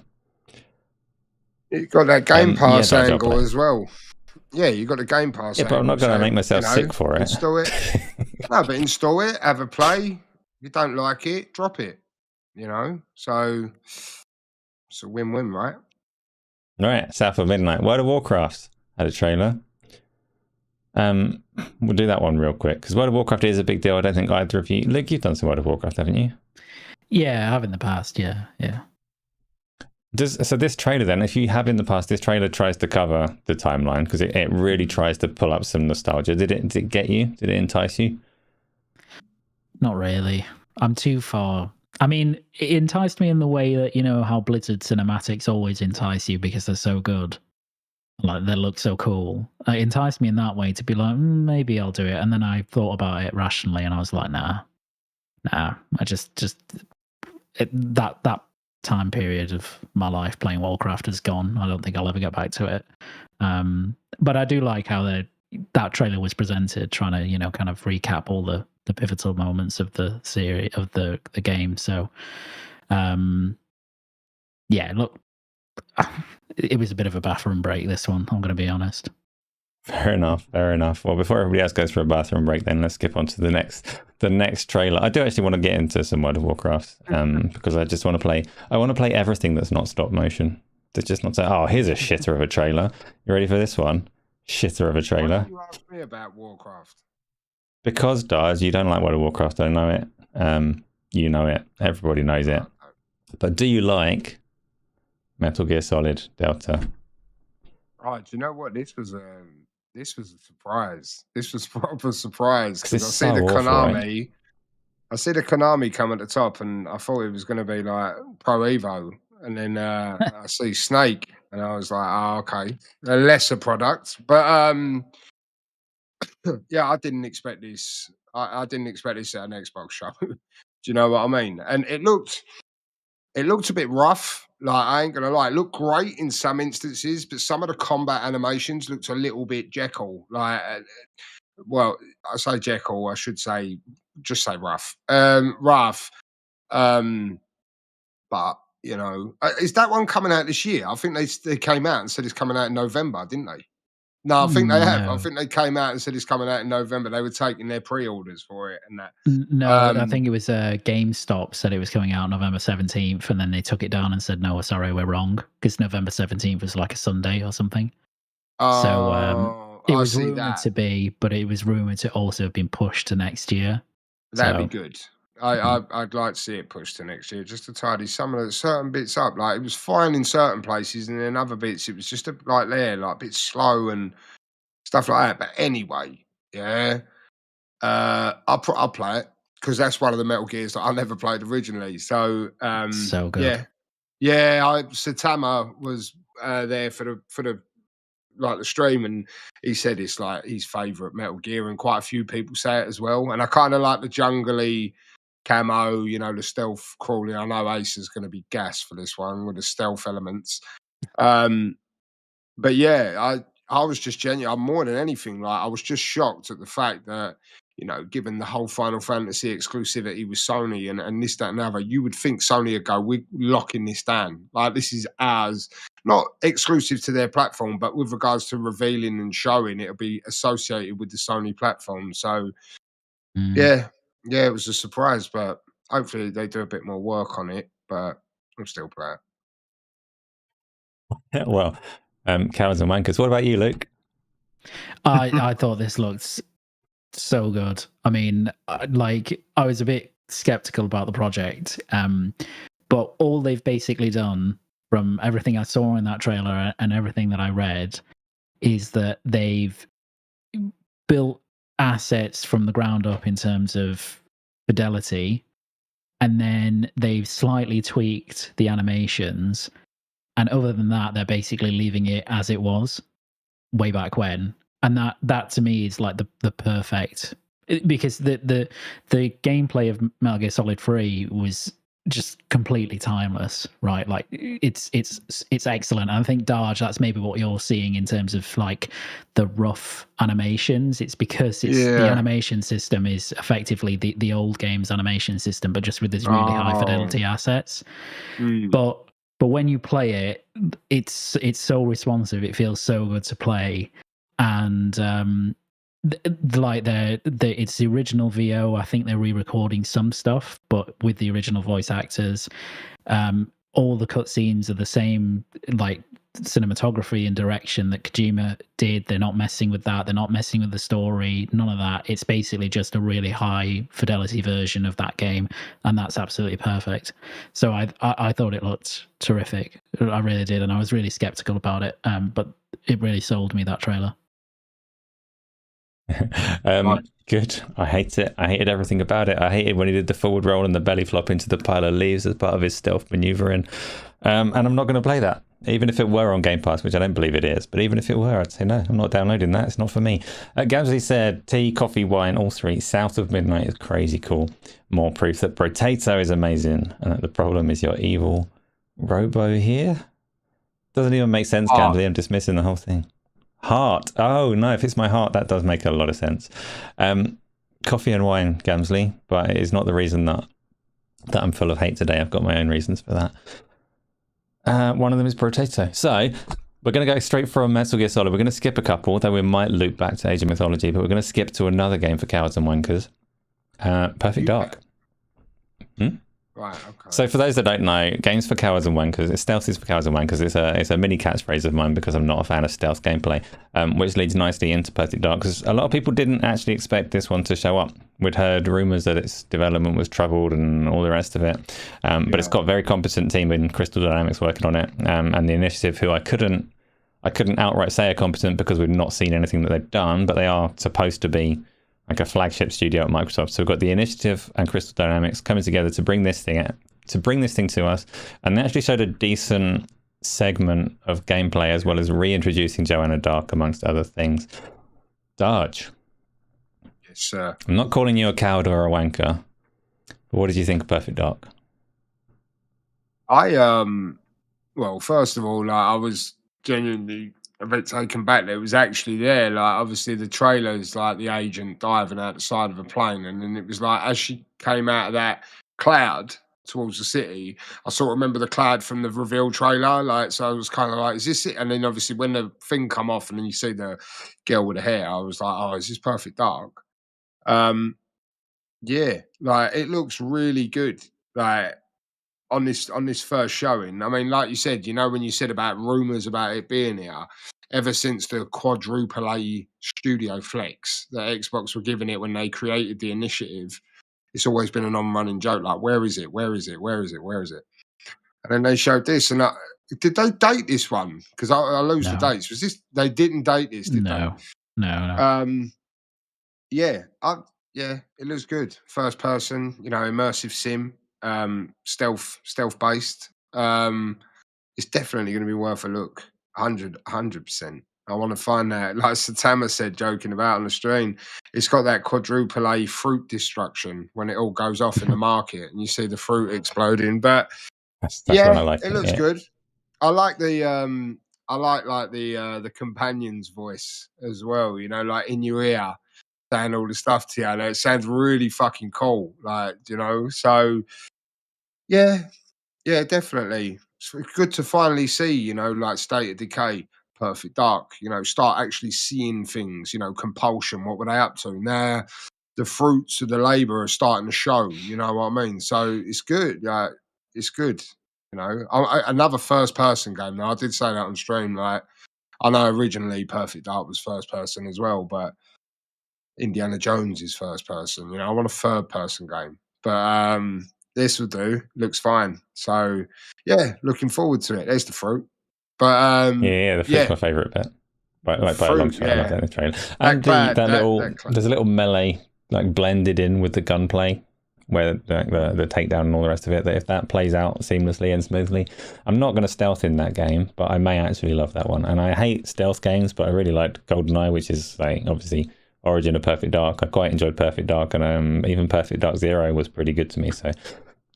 [SPEAKER 3] You've got that Game Pass angle as well. Yeah, you got the Game Pass.
[SPEAKER 1] Yeah, but I'm not going to make myself sick for it.
[SPEAKER 3] Install it. No, but install it, have a play. If you don't like it, drop it. You know, so it's a win-win, right?
[SPEAKER 1] Right, South of Midnight. World of Warcraft had a trailer. We'll do that one real quick because World of Warcraft is a big deal. I don't think either of you, Luke, you've done some World of Warcraft, haven't you?
[SPEAKER 2] Yeah, I have in the past. Yeah.
[SPEAKER 1] So this trailer then, if you have in the past, this trailer tries to cover the timeline because it really tries to pull up some nostalgia. Did it get you? Did it entice you?
[SPEAKER 2] Not really. I'm too far. I mean, it enticed me in the way that, you know, how Blizzard cinematics always entice you because they're so good. Like, they look so cool. It enticed me in that way to be like, maybe I'll do it. And then I thought about it rationally and I was like, nah. I that time period of my life playing Warcraft is gone. I don't think I'll ever get back to it. But I do like how that trailer was presented, trying to, you know, kind of recap all the pivotal moments of the series, of the game. So, yeah, look, it was a bit of a bathroom break, this one, I'm going to be honest.
[SPEAKER 1] Fair enough. Well, before everybody else goes for a bathroom break, then let's skip on to the next trailer. I do actually want to get into some World of Warcraft because I just want to play. I want to play everything that's not stop motion. To just not say, oh, here's a shitter of a trailer. You ready for this one? Shitter of a trailer.
[SPEAKER 3] Why did you ask me about Warcraft?
[SPEAKER 1] Because, Darge, you don't like World of Warcraft. I know it. You know it. Everybody knows it. But do you like Metal Gear Solid Delta?
[SPEAKER 3] Oh, do you know what? This was a surprise. This was a proper surprise because I see the Konami. Right? I see the Konami come at the top, and I thought it was going to be like Pro Evo, and then I see Snake, and I was like, oh, okay, a lesser product, but yeah, I didn't expect this. I didn't expect this at an Xbox show. Do you know what I mean? And it looked a bit rough. Like, I ain't gonna lie, it looked great in some instances, but some of the combat animations looked a little bit Jekyll. Like, well, I say Jekyll, I should say, just say rough. Rough. But, you know, is that one coming out this year? I think they came out and said it's coming out in November, didn't they? No, I think they have. I think they came out and said it's coming out in November. They were taking their pre-orders for it and that.
[SPEAKER 2] No, I think it was GameStop said it was coming out November 17th, and then they took it down and said, no, sorry, we're wrong, because November 17th was like a Sunday or something. So it was rumored to be, but it was rumored to also have been pushed to next year.
[SPEAKER 3] That'd be good. I'd like to see it pushed to next year, just to tidy some of the certain bits up. Like, it was fine in certain places, and then other bits it was just a bit slow and stuff like that. But anyway, yeah, I'll play it because that's one of the Metal Gears that I never played originally. So
[SPEAKER 2] so good.
[SPEAKER 3] Yeah. Satama was there for the like the stream, and he said it's like his favourite Metal Gear, and quite a few people say it as well. And I kind of like the jungly camo, you know, the stealth crawling. I know Asa's going to be gas for this one with the stealth elements. But yeah, I was just genuine. More than anything, like, I was just shocked at the fact that, you know, given the whole Final Fantasy exclusivity with Sony and this, that, and other, you would think Sony would go, we're locking this down. Like, this is ours, not exclusive to their platform, but with regards to revealing and showing, it'll be associated with the Sony platform. So, yeah, it was a surprise, but hopefully they do a bit more work on it, but I'm still proud.
[SPEAKER 1] Well, cowards and wankers. What about you, Luke?
[SPEAKER 2] I thought this looked so good. I mean, like, I was a bit skeptical about the project, but all they've basically done, from everything I saw in that trailer and everything that I read, is that they've built assets from the ground up in terms of fidelity, and then they've slightly tweaked the animations, and other than that, they're basically leaving it as it was way back when. And that to me is like the perfect, because the gameplay of Metal Gear Solid 3 was just completely timeless, right? Like it's excellent. And I think Darge, that's maybe what you're seeing in terms of like the rough animations. It's because the animation system is effectively the old game's animation system, but just with this really high fidelity assets. But when you play it, it's so responsive. It feels so good to play, and it's the original VO. I think they're re-recording some stuff, but with the original voice actors. All the cutscenes are the same, like cinematography and direction that Kojima did. They're not messing with that. They're not messing with the story. None of that. It's basically just a really high fidelity version of that game, and that's absolutely perfect. So I thought it looked terrific. I really did, and I was really skeptical about it. But it really sold me, that trailer.
[SPEAKER 1] Good. I hate it. I hated everything about it. I hated when he did the forward roll and the belly flop into the pile of leaves as part of his stealth maneuvering. And I'm not going to play that, even if it were on Game Pass, which I don't believe it is. But even if it were, I'd say no, I'm not downloading that. It's not for me. Gamsley said tea, coffee, wine, all three. South of midnight is crazy cool. More proof that potato is amazing, and that the problem is your evil robo here. Doesn't even make sense, Gamsley. I'm dismissing the whole thing. Heart. Oh no, if it's my heart, that does make a lot of sense. Coffee and wine, Gamsley, but it is not the reason that I'm full of hate today. I've got my own reasons for that. One of them is potato. So we're going to go straight from Metal Gear Solid. We're going to skip a couple, though we might loop back to Age of Mythology, but we're going to skip to another game for cowards and wankers. Perfect Dark.
[SPEAKER 3] Right, okay.
[SPEAKER 1] So for those that don't know, games for cowards and wankers, stealth is for cowards and wankers. It's a mini catchphrase of mine because I'm not a fan of stealth gameplay, which leads nicely into Perfect Dark, because a lot of people didn't actually expect this one to show up. We'd heard rumours that its development was troubled and all the rest of it, but it's got a very competent team in Crystal Dynamics working on it, and the initiative, who I couldn't outright say are competent because we've not seen anything that they've done, but they are supposed to be like a flagship studio at Microsoft. So we've got the initiative and Crystal Dynamics coming together to bring this thing to us, and they actually showed a decent segment of gameplay as well as reintroducing Joanna Dark amongst other things. Darge.
[SPEAKER 3] Yes, sir.
[SPEAKER 1] I'm not calling you a coward or a wanker, but what did you think of Perfect Dark?
[SPEAKER 3] Well, first of all, I was genuinely a bit taken back that it was actually there. Like, obviously the trailer's like the agent diving out the side of a plane, and then it was like as she came out of that cloud towards the city, I sort of remember the cloud from the reveal trailer. Like, so I was kind of like, is this it? And then obviously when the thing come off and then you see the girl with the hair, I was like, oh, is this Perfect Dark? Yeah, like it looks really good. Like on this first showing. I mean, like you said, when you said about rumors about it being here, ever since the quadruple A studio flex that Xbox were giving it when they created the initiative, it's always been an on-running joke. Like, where is it? Where is it? Where is it? Where is it? And then they showed this, and did they date this one? Because I lose the dates. Was this? They didn't date this, did they?
[SPEAKER 2] No.
[SPEAKER 3] Yeah, it looks good. First person, immersive sim. Stealth based. It's definitely going to be worth a look. 100%. I want to find that, like Satama said, joking about on the stream, it's got that quadruple A fruit destruction when it all goes off in the market and you see the fruit exploding. But
[SPEAKER 1] that's when I like
[SPEAKER 3] it looks good. I like the the companion's voice as well, like in your ear saying all the stuff to you. It sounds really fucking cool. Like, so yeah, definitely. It's good to finally see, like State of Decay, Perfect Dark, start actually seeing things, Compulsion, what were they up to? Now the fruits of the labour are starting to show, you know what I mean? So it's good. It's good. Another first person game. Now I did say that on stream, like I know originally Perfect Dark was first person as well, but Indiana Jones is first person. I want a third person game. But this will do. Looks fine. So yeah, looking forward to it. There's the fruit. But
[SPEAKER 1] the fruit's my favourite bit. By a long shot. I love that in the trailer. And there's a little melee like blended in with the gunplay where the takedown and all the rest of it, that if that plays out seamlessly and smoothly, I'm not going to stealth in that game, but I may actually love that one. And I hate stealth games, but I really liked GoldenEye, which is like obviously origin of Perfect Dark. I quite enjoyed Perfect Dark, and even Perfect Dark Zero was pretty good to me. So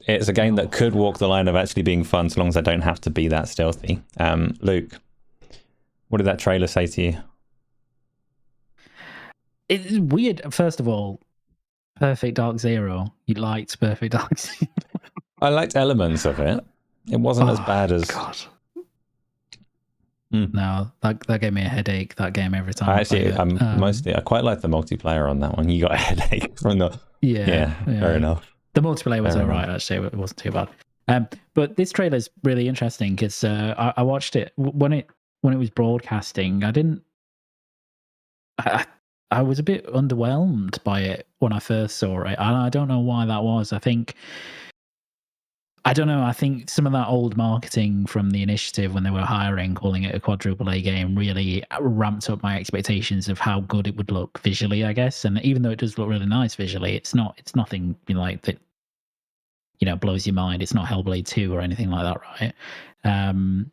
[SPEAKER 1] it's a game that could walk the line of actually being fun, so long as I don't have to be that stealthy. Luke, what did that trailer say to you?
[SPEAKER 2] It's weird. First of all, Perfect Dark Zero. You liked Perfect Dark Zero.
[SPEAKER 1] I liked elements of it. It wasn't as bad as...
[SPEAKER 2] God. No, that gave me a headache, that game, every time I
[SPEAKER 1] actually,
[SPEAKER 2] it.
[SPEAKER 1] I quite like the multiplayer on that one. You got a headache from the... Yeah, fair enough.
[SPEAKER 2] The multiplayer was alright, actually. It wasn't too bad. But this trailer is really interesting because I watched it when it was broadcasting. I was a bit underwhelmed by it when I first saw it, and I don't know why that was. I think some of that old marketing from the initiative when they were hiring, calling it a quadruple A game, really ramped up my expectations of how good it would look visually, I guess. And even though it does look really nice visually, it's nothing like that, blows your mind. It's not Hellblade 2 or anything like that, right?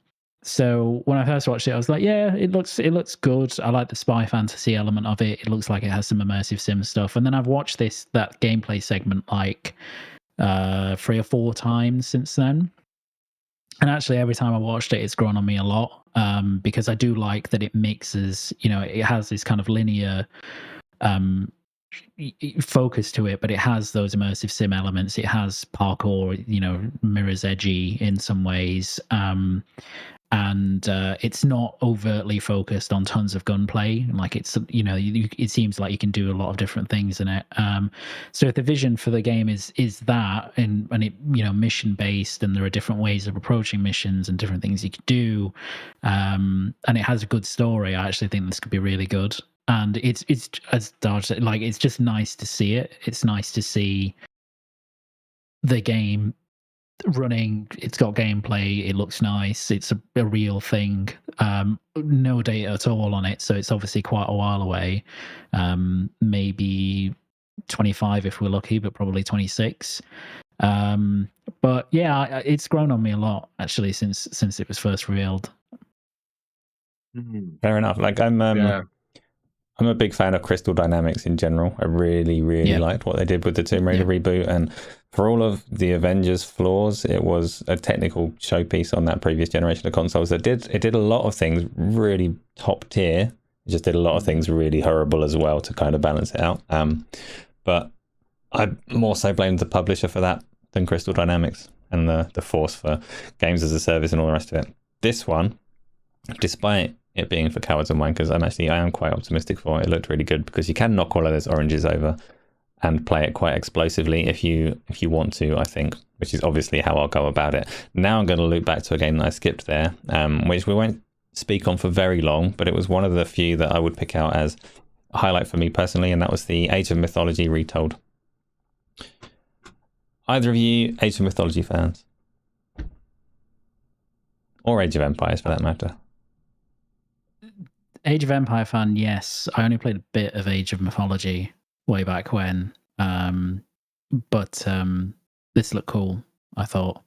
[SPEAKER 2] So when I first watched it, I was like, yeah, it looks good. I like the spy fantasy element of it. It looks like it has some immersive sim stuff. And then I've watched that gameplay segment like 3 or 4 times since then. And actually, every time I watched it, it's grown on me a lot, because I do like that it mixes, it has this kind of linear focus to it, but it has those immersive sim elements. It has parkour, mirrors edgy in some ways. And it's not overtly focused on tons of gunplay. Like it's, it seems like you can do a lot of different things in it. So if the vision for the game is that, and it, mission based, and there are different ways of approaching missions and different things you can do, and it has a good story, I actually think this could be really good. And it's as Darge said, like, it's just nice to see it. It's nice to see the game running. It's got gameplay, it looks nice, it's a real thing. No data at all on it, so it's obviously quite a while away. Maybe 25 if we're lucky, but probably 26. But yeah, it's grown on me a lot actually since it was first revealed.
[SPEAKER 1] Fair enough. Like I'm a big fan of Crystal Dynamics in general. I really liked what they did with the Tomb Raider reboot, and for all of the Avengers flaws, it was a technical showpiece on that previous generation of consoles. It did a lot of things really top tier. It just did a lot of things really horrible as well to kind of balance it out. But I more so blame the publisher for that than Crystal Dynamics and the force for games as a service and all the rest of it. This one, despite it being for cowards and wankers, I am quite optimistic for it. It looked really good because you can knock all of those oranges over and play it quite explosively if you want to, I think, which is obviously how I'll go about it. Now I'm going to loop back to a game that I skipped there, which we won't speak on for very long, but it was one of the few that I would pick out as a highlight for me personally, and that was the Age of Mythology Retold. Either of you Age of Mythology fans? Or Age of Empires for that matter?
[SPEAKER 2] Age of Empire fan, yes. I only played a bit of Age of Mythology way back when. But this looked cool, I thought.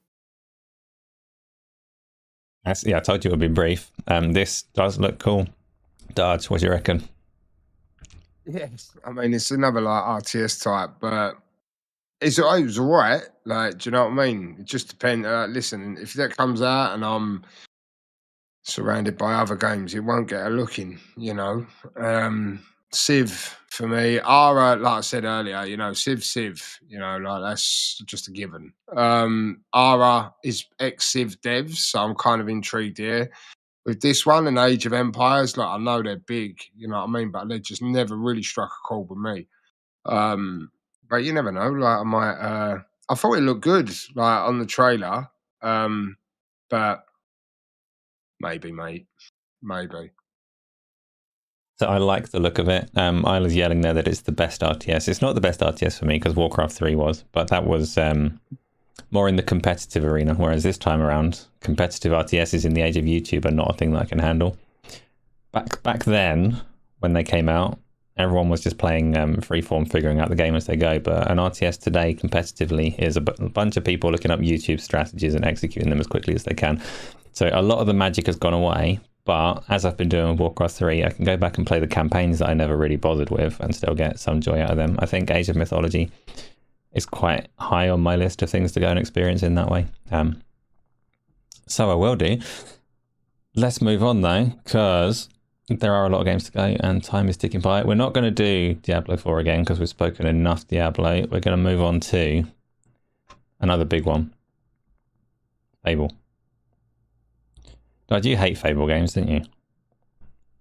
[SPEAKER 1] I told you it would be brief. This does look cool. Darge, what do you reckon?
[SPEAKER 3] Yes, I mean, it's another like RTS type, but it was all right. Like, do you know what I mean? It just depends. Listen, if that comes out and I'm surrounded by other games, it won't get a look in, Civ for me, Ara, like I said earlier, Civ, like that's just a given. Ara is ex-Civ devs, so I'm kind of intrigued here. With this one and Age of Empires, like I know they're big, you know what I mean, but they just never really struck a chord with me. But you never know, like I might I thought it looked good, like on the trailer. But maybe, mate. Maybe.
[SPEAKER 1] So I like the look of it. Isla's yelling there that it's the best RTS. It's not the best RTS for me because Warcraft 3 was, but that was more in the competitive arena, whereas this time around, competitive RTSs in the age of YouTube are not a thing that I can handle. Back then, when they came out, everyone was just playing freeform, figuring out the game as they go. But an RTS today, competitively, is a bunch of people looking up YouTube strategies and executing them as quickly as they can. So a lot of the magic has gone away. But as I've been doing with Warcraft 3, I can go back and play the campaigns that I never really bothered with and still get some joy out of them. I think Age of Mythology is quite high on my list of things to go and experience in that way. So I will do. Let's move on though, because there are a lot of games to go and time is ticking by. We're not going to do Diablo 4 again because we've spoken enough Diablo. We're going to move on to another big one. Fable. God, you hate Fable games, didn't you?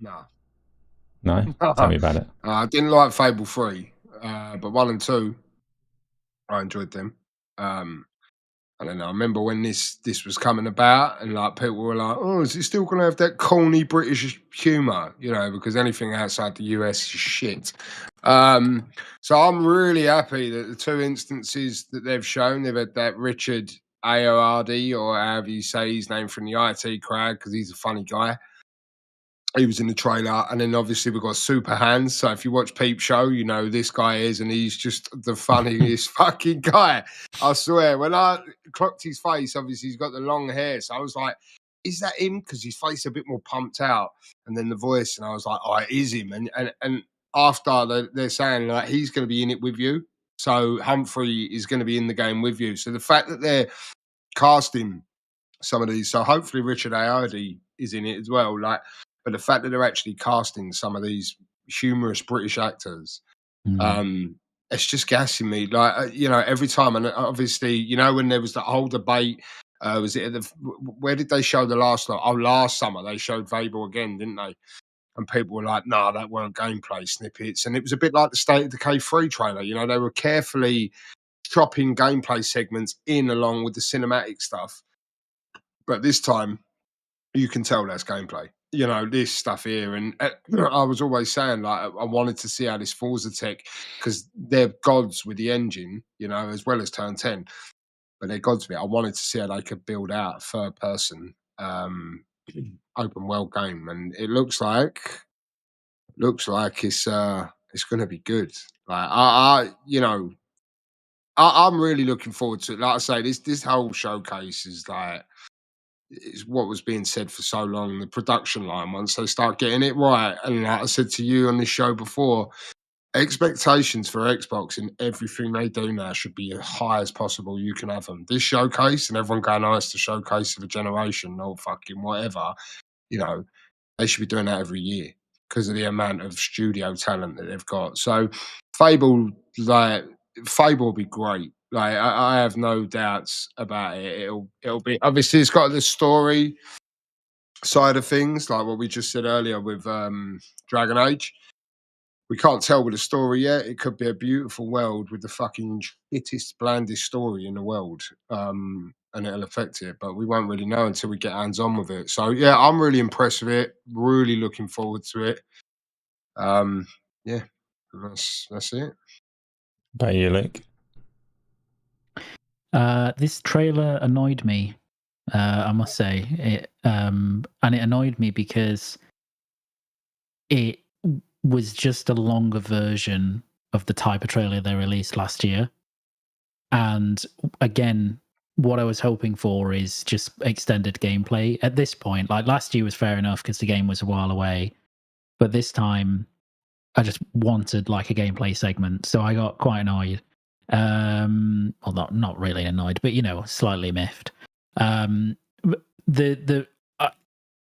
[SPEAKER 3] No.
[SPEAKER 1] No? Tell me about it.
[SPEAKER 3] I didn't like Fable 3, but 1 and 2, I enjoyed them. I don't know. I remember when this was coming about, and like people were like, "Oh, is it still going to have that corny British humour?" You know, because anything outside the US is shit. So I'm really happy that the 2 instances that they've shown, they've had that Richard Ayoade, or however you say his name, from the IT crowd, because he's a funny guy. He was in the trailer, and then obviously we've got Super Hands. So if you watch Peep Show, you know this guy is, and he's just the funniest fucking guy. I swear. When I clocked his face, obviously he's got the long hair, so I was like, "Is that him?" Because his face a bit more pumped out, and then the voice, and I was like, "Oh, it is him." And after they're saying like he's going to be in it with you, so Humphrey is going to be in the game with you. So the fact that they're casting some of these, so hopefully Richard Ayoade is in it as well, like. But the fact that they're actually casting some of these humorous British actors, it's just gassing me. Like, you know, every time, and obviously, you know, when there was that whole debate, was it where did they show the last lot? Oh, last summer they showed Fable again, didn't they? And people were like, "No, that weren't gameplay snippets." And it was a bit like the State of Decay 3 trailer. You know, they were carefully chopping gameplay segments in along with the cinematic stuff. But this time, you can tell that's gameplay. You know, this stuff here. And I was always saying, like, I wanted to see how this Forza tech, because they're gods with the engine, you know, as well as Turn 10, but they're gods with it. I wanted to see how they could build out a third person open world game. And it looks like it's going to be good. Like, I'm really looking forward to it. Like I say, this whole showcase is like, is what was being said for so long. The production line, once they start getting it right, and like I said to you on this show before, expectations for Xbox in everything they do now should be as high as possible. You can have them. This showcase, and everyone going, "Oh, it's the showcase of a generation," or fucking whatever. You know, they should be doing that every year because of the amount of studio talent that they've got. So, Fable will be great. Like, I have no doubts about it. It'll be, obviously it's got the story side of things, like what we just said earlier with Dragon Age. We can't tell with the story yet. It could be a beautiful world with the fucking shittest, blandest story in the world, and it'll affect it. But we won't really know until we get hands on with it. So yeah, I'm really impressed with it. Really looking forward to it. Yeah, that's it.
[SPEAKER 1] About you, Luke?
[SPEAKER 2] This trailer annoyed me, I must say. And it annoyed me because it was just a longer version of the type of trailer they released last year. And again, what I was hoping for is just extended gameplay at this point. Like, last year was fair enough because the game was a while away, but this time I just wanted like a gameplay segment, so I got quite annoyed. Well, not really annoyed, but you know, slightly miffed.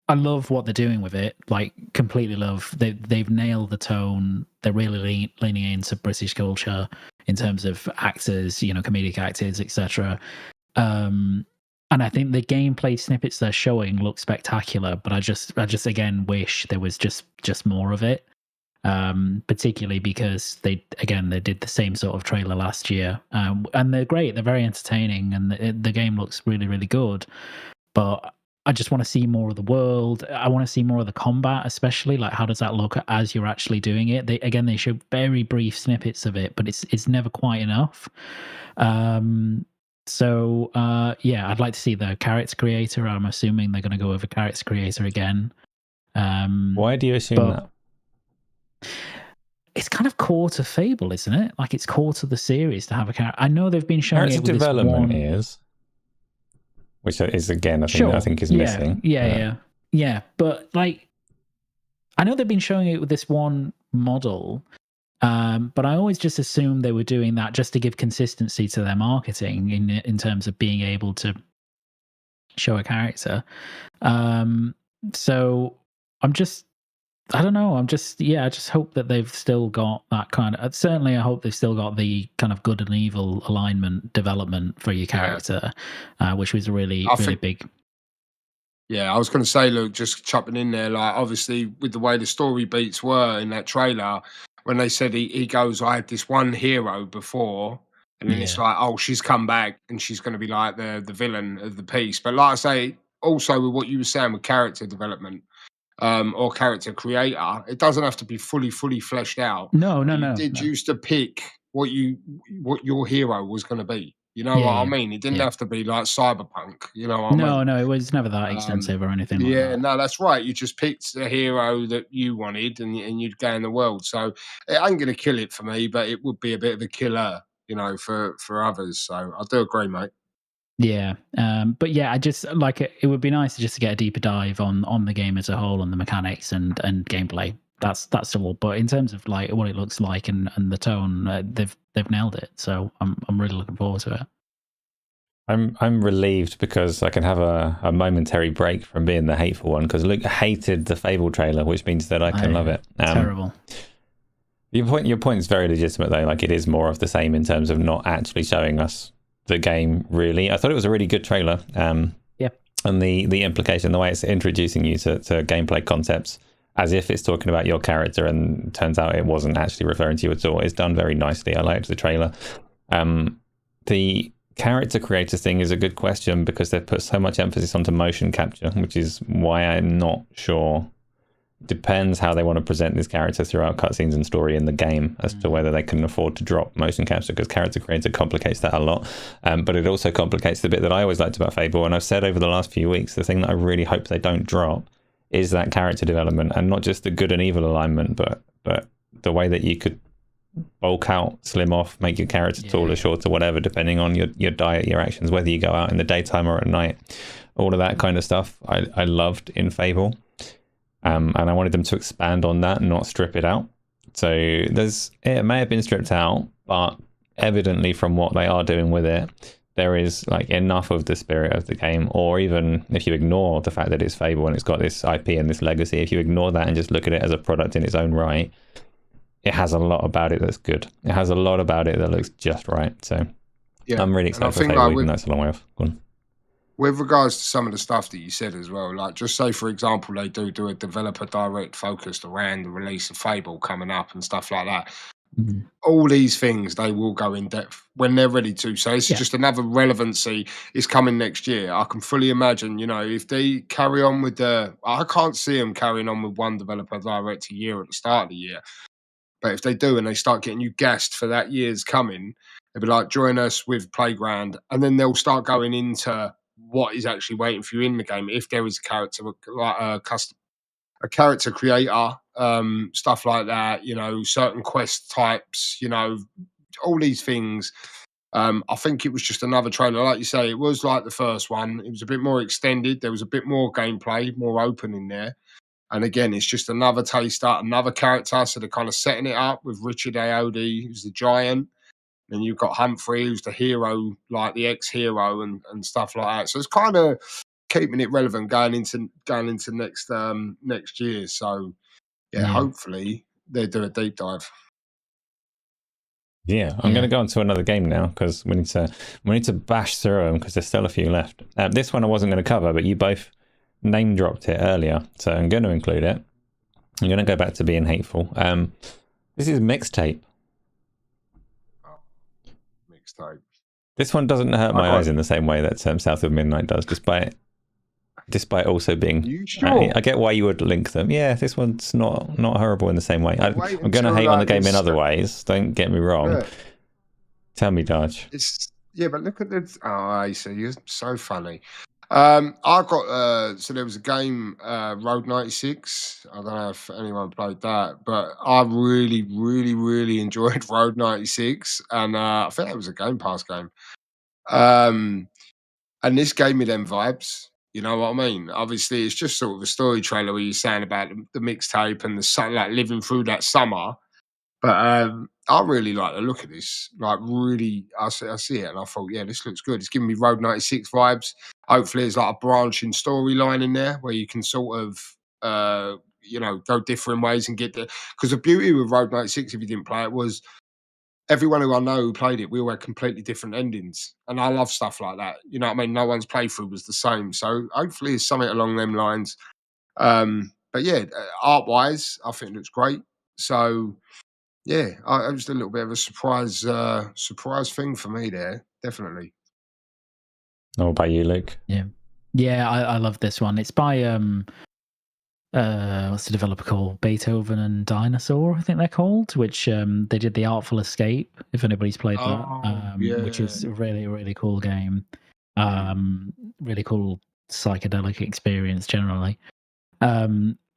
[SPEAKER 2] I love what they're doing with it. Like, completely love. They've nailed the tone. They're really leaning into British culture in terms of actors, you know, comedic actors, etc. And I think the gameplay snippets they're showing look spectacular. But I just again wish there was just more of it. Particularly because they did the same sort of trailer last year, and they're great. They're very entertaining, and the game looks really, really good. But I just want to see more of the world. I want to see more of the combat, especially. Like, how does that look as you're actually doing it? They show very brief snippets of it, but it's never quite enough. So I'd like to see the character creator. I'm assuming they're going to go over character creator again.
[SPEAKER 1] Why do you assume that?
[SPEAKER 2] it's kind of core to Fable, isn't it? Like it's core to the series to have a character. I know they've been showing
[SPEAKER 1] Character
[SPEAKER 2] it with
[SPEAKER 1] development
[SPEAKER 2] this one...
[SPEAKER 1] is, which is again I think is
[SPEAKER 2] yeah,
[SPEAKER 1] missing.
[SPEAKER 2] Yeah. But like, I know they've been showing it with this one model, but I always just assumed they were doing that just to give consistency to their marketing in terms of being able to show a character. So I don't know. I just hope that they've still got that kind of. Certainly, I hope they've still got the kind of good and evil alignment development for your character, which was really big.
[SPEAKER 3] Yeah, I was going to say, look, just chopping in there, like obviously with the way the story beats were in that trailer, when they said he goes, I had this one hero before, and then it's like, oh, she's come back and she's going to be like the villain of the piece. But like I say, also with what you were saying with character development, or character creator, it doesn't have to be fully fleshed out.
[SPEAKER 2] No.
[SPEAKER 3] You did used to pick what your hero was going to be. You know what I mean? It didn't have to be like Cyberpunk. You know what I mean?
[SPEAKER 2] No, it was never that extensive or anything like that.
[SPEAKER 3] Yeah, no, that's right. You just picked the hero that you wanted, and you'd go in the world. So it ain't going to kill it for me, but it would be a bit of a killer, for others. So I do agree, mate.
[SPEAKER 2] Yeah, but yeah, I just like it. It would be nice just to get a deeper dive on the game as a whole, on the mechanics and gameplay. That's all. But in terms of like what it looks like and the tone, they've nailed it. So I'm really looking forward to it.
[SPEAKER 1] I'm relieved because I can have a momentary break from being the hateful one, because Luke hated the Fable trailer, which means that I can love it.
[SPEAKER 2] Terrible.
[SPEAKER 1] Your point is very legitimate though. Like, it is more of the same in terms of not actually showing us the game really. I thought it was a really good trailer. And the implication, the way it's introducing you to gameplay concepts as if it's talking about your character, and turns out it wasn't actually referring to you at all. It's done very nicely. I liked the trailer. The character creator thing is a good question, because they've put so much emphasis onto motion capture, which is why I'm not sure. Depends how they want to present this character throughout cutscenes and story in the game as to whether they can afford to drop motion capture, because character creator complicates that a lot. But it also complicates the bit that I always liked about Fable, and I've said over the last few weeks, the thing that I really hope they don't drop is that character development, and not just the good and evil alignment, but the way that you could bulk out, slim off, make your character taller, shorter, whatever, depending on your diet, your actions, whether you go out in the daytime or at night. All of that kind of stuff I loved in Fable. And I wanted them to expand on that, not strip it out. So it may have been stripped out, but evidently from what they are doing with it, there is like enough of the spirit of the game. Or even if you ignore the fact that it's Fable and it's got this IP and this legacy, if you ignore that and just look at it as a product in its own right, it has a lot about it that's good. It has a lot about it that looks just right. So I'm really excited for Fable, even though it's a long way off. Go on.
[SPEAKER 3] With regards to some of the stuff that you said as well, like just say, for example, they do a developer direct focused around the release of Fable coming up and stuff like that.
[SPEAKER 2] Mm-hmm.
[SPEAKER 3] All these things, they will go in depth when they're ready to. So it's just another relevancy. It's coming next year. I can fully imagine, if they carry on with I can't see them carrying on with one developer direct a year at the start of the year. But if they do and they start getting you gassed for that year's coming, they'll be like, join us with Playground. And then they'll start going into what is actually waiting for you in the game. If there is a character, like a character creator, stuff like that, certain quest types, all these things. I think it was just another trailer. Like you say, it was like the first one. It was a bit more extended. There was a bit more gameplay, more open in there. And again, it's just another taster, another character. So they're kind of setting it up with Richard Ayoade, who's the giant. And you've got Humphrey, who's the hero, like the ex-hero and stuff like that. So it's kind of keeping it relevant going into next year. So hopefully they do a deep dive.
[SPEAKER 1] Yeah, I'm going to go on to another game now, because we need to bash through them, because there's still a few left. This one I wasn't going to cover, but you both name dropped it earlier, so I'm going to include it. I'm going to go back to being hateful. This is Mixtape.
[SPEAKER 3] Mixtape.
[SPEAKER 1] This one doesn't hurt my eyes in the same way that South of Midnight does, despite also being.
[SPEAKER 3] You sure?
[SPEAKER 1] I get why you would link them. Yeah, this one's not horrible in the same way. I'm going to hate on the game in other ways. Don't get me wrong. Yeah. Tell me, Darge.
[SPEAKER 3] But look at the. Oh, Asa, you're so funny. I got so there was a game, Road 96. I don't know if anyone played that, but I really enjoyed Road 96, and I think that was a Game Pass game. And this gave me them vibes. You know what I mean? Obviously, it's just sort of a story trailer where you're saying about the mixtape and the sun, like living through that summer. But I really like the look of this. Like, really, I see it, and I thought, yeah, this looks good. It's giving me Road 96 vibes. Hopefully, there's like a branching storyline in there where you can sort of, go different ways and get the. Because the beauty with Road 96, if you didn't play it, was everyone who I know who played it, we all had completely different endings. And I love stuff like that. You know what I mean? No one's playthrough was the same. So hopefully, it's something along them lines. But yeah, art wise, I think it looks great. So yeah, it was a little bit of a surprise thing for me there, definitely.
[SPEAKER 1] What about you, Luke?
[SPEAKER 2] Yeah, I love this one. It's by what's the developer called? Beethoven and Dinosaur, I think they're called. Which they did the Artful Escape. If anybody's played that, which is a really cool game. Really cool psychedelic experience generally.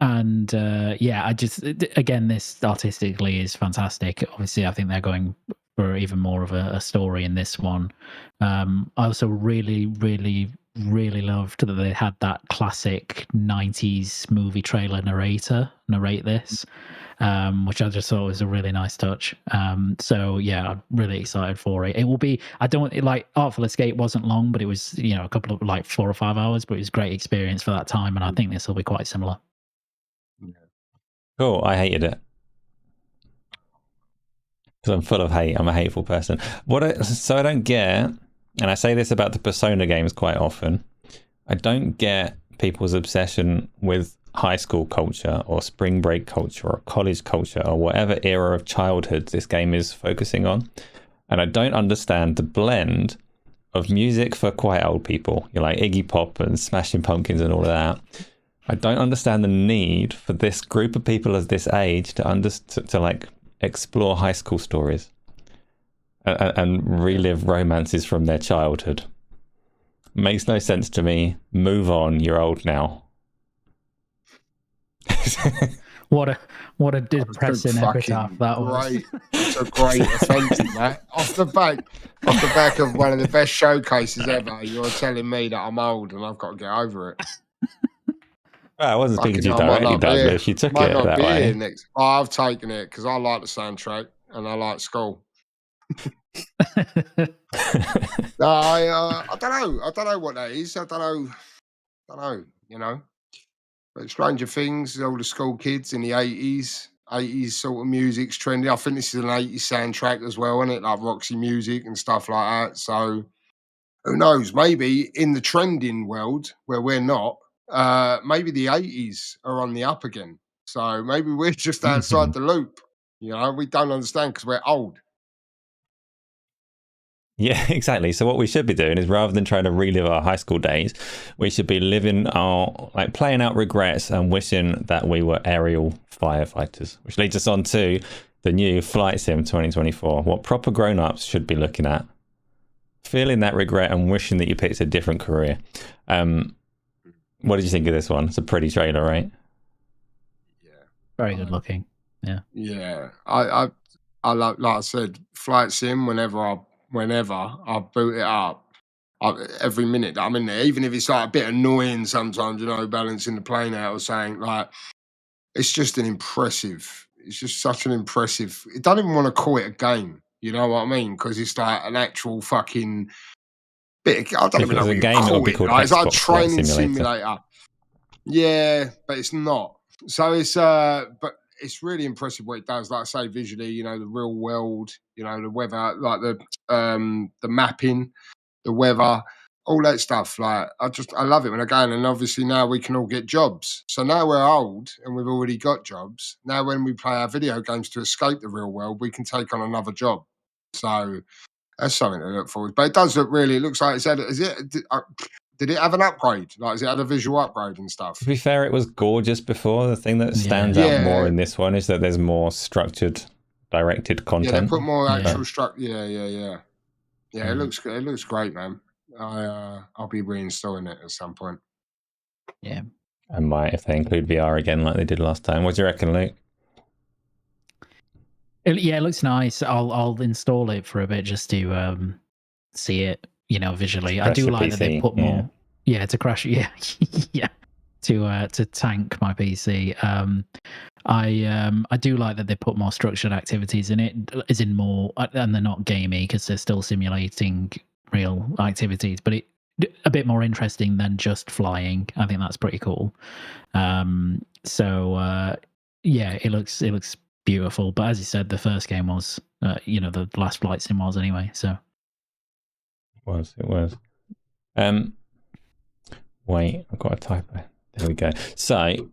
[SPEAKER 2] I just, again, this artistically is fantastic. Obviously, I think they're going for even more of a story in this one. I also really loved that they had that classic 90s movie trailer narrator narrate this, which I just thought was a really nice touch. So yeah, I'm really excited for it. It will be, Artful Escape wasn't long, but it was, a couple of 4 or 5 hours, but it was a great experience for that time. And I think this will be quite similar.
[SPEAKER 1] Cool. I hated it because I'm full of hate. I'm a hateful person. So I don't get, and I say this about the Persona games quite often, I don't get people's obsession with high school culture or spring break culture or college culture or whatever era of childhood this game is focusing on. And I don't understand the blend of music for quite old people. You're like Iggy Pop and Smashing Pumpkins and all of that. I don't understand the need for this group of people of this age to explore high school stories and relive romances from their childhood. Makes no sense to me. Move on. You're old now.
[SPEAKER 2] What a depressing epitaph that was.
[SPEAKER 3] It's a great offensive, that. Off the back of one of the best showcases ever, you're telling me that I'm old and I've got to get over it.
[SPEAKER 1] Well, I wasn't speaking to you directly, Doug, but if you took it that way.
[SPEAKER 3] I've taken it because I like the soundtrack and I like school. No, I don't know. I don't know what that is. I don't know, But Stranger Things, all the school kids in the 80s sort of music's trendy. I think this is an 80s soundtrack as well, isn't it? Like Roxy Music and stuff like that. So who knows? Maybe in the trending world where we're not, maybe the 80s are on the up again. So maybe we're just outside the loop. We don't understand because we're old.
[SPEAKER 1] Yeah, exactly. So what we should be doing is, rather than trying to relive our high school days, we should be playing out regrets and wishing that we were aerial firefighters. Which leads us on to the new Flight Sim 2024. What proper grown-ups should be looking at. Feeling that regret and wishing that you picked a different career. What did you think of this one? It's a pretty trailer, right?
[SPEAKER 3] Yeah.
[SPEAKER 2] Very good looking. Yeah.
[SPEAKER 3] Yeah. I like I said, Flight Sim, whenever I boot it up, every minute that I'm in there, even if it's like a bit annoying sometimes, balancing the plane out or something, it's just it's just such an impressive, I don't even want to call it a game, you know what I mean? Because it's like an actual fucking bit, I don't even know what you call it. It's like a training simulator. Yeah, but it's not. So it's, but it's really impressive what it does. Like I say, visually, the real world, the weather, like the mapping, the weather, all that stuff. Like I love it when I go in, and obviously now we can all get jobs. So now we're old and we've already got jobs. Now when we play our video games to escape the real world, we can take on another job. So that's something to look forward. But it does look really. It looks like it's had. Did it have an upgrade? Has it had a visual upgrade and stuff?
[SPEAKER 1] To be fair, it was gorgeous before. The thing that stands out more in this one is that there's more structured, directed content.
[SPEAKER 3] Yeah, they put more actual structure. Yeah. Yeah, it looks good. It looks great, man. I'll be reinstalling it at some point.
[SPEAKER 2] Yeah.
[SPEAKER 1] I might if they include VR again like they did last time. What do you reckon, Luke?
[SPEAKER 2] It looks nice. I'll install it for a bit just to see it, visually. I do like that they put more. Yeah, to crash. Yeah, yeah. To tank my PC. I do like that they put more structured activities in it, as in more, and they're not gamey because they're still simulating real activities, but a bit more interesting than just flying. I think that's pretty cool. Yeah, it looks beautiful. But as you said, the first game was, the last flight sim was anyway. So
[SPEAKER 1] it was. Wait, I've got a typo. There we go. So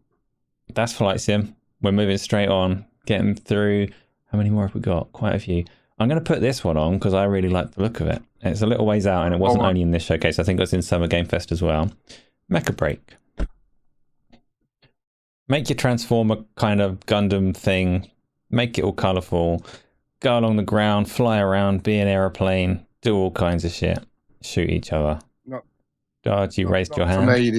[SPEAKER 1] that's flight sim. We're moving straight on, getting through. How many more have we got? Quite a few. I'm going to put this one on because I really like the look of it. It's a little ways out, and it wasn't only in this showcase. I think it was in Summer Game Fest as well. Mecha BREAK. Make your Transformer kind of Gundam thing. Make it all colourful. Go along the ground, fly around, be an aeroplane, do all kinds of shit. Shoot each other. Darge, you raised your hand.
[SPEAKER 3] For me,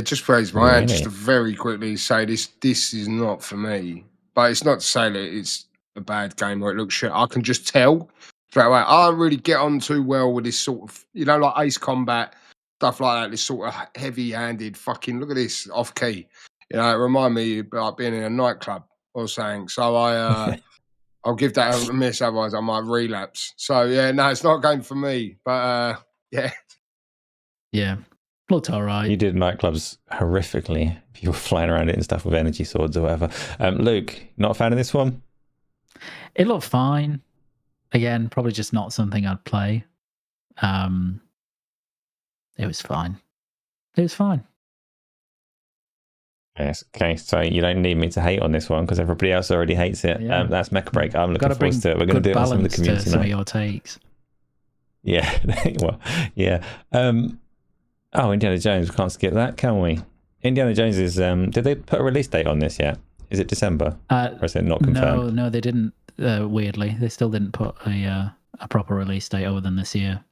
[SPEAKER 3] just raise my hand just to very quickly say this is not for me. But it's not to say that it's a bad game or it looks shit. I can just tell straight away. I don't really get on too well with this sort of, like Ace Combat, stuff like that, this sort of heavy-handed fucking, look at this, off-key. It remind me of like being in a nightclub or something. So I'll give that a miss, otherwise I might relapse. So, yeah, no, it's not a game for me. But, yeah.
[SPEAKER 2] Yeah, looked all right.
[SPEAKER 1] You did nightclubs horrifically. You were flying around it and stuff with energy swords or whatever. Luke, not a fan of this one?
[SPEAKER 2] It looked fine. Again, probably just not something I'd play. It was fine. It was fine.
[SPEAKER 1] Yes, okay, so you don't need me to hate on this one because everybody else already hates it. Yeah. That's Mecha BREAK. I'm looking forward to it. We're going to do it on some of the community
[SPEAKER 2] to some of your takes.
[SPEAKER 1] Yeah, well, yeah. Oh, Indiana Jones, we can't skip that, can we? Indiana Jones is, did they put a release date on this yet? Is it December? Or is it not confirmed?
[SPEAKER 2] No, they didn't, weirdly. They still didn't put a proper release date other than this year.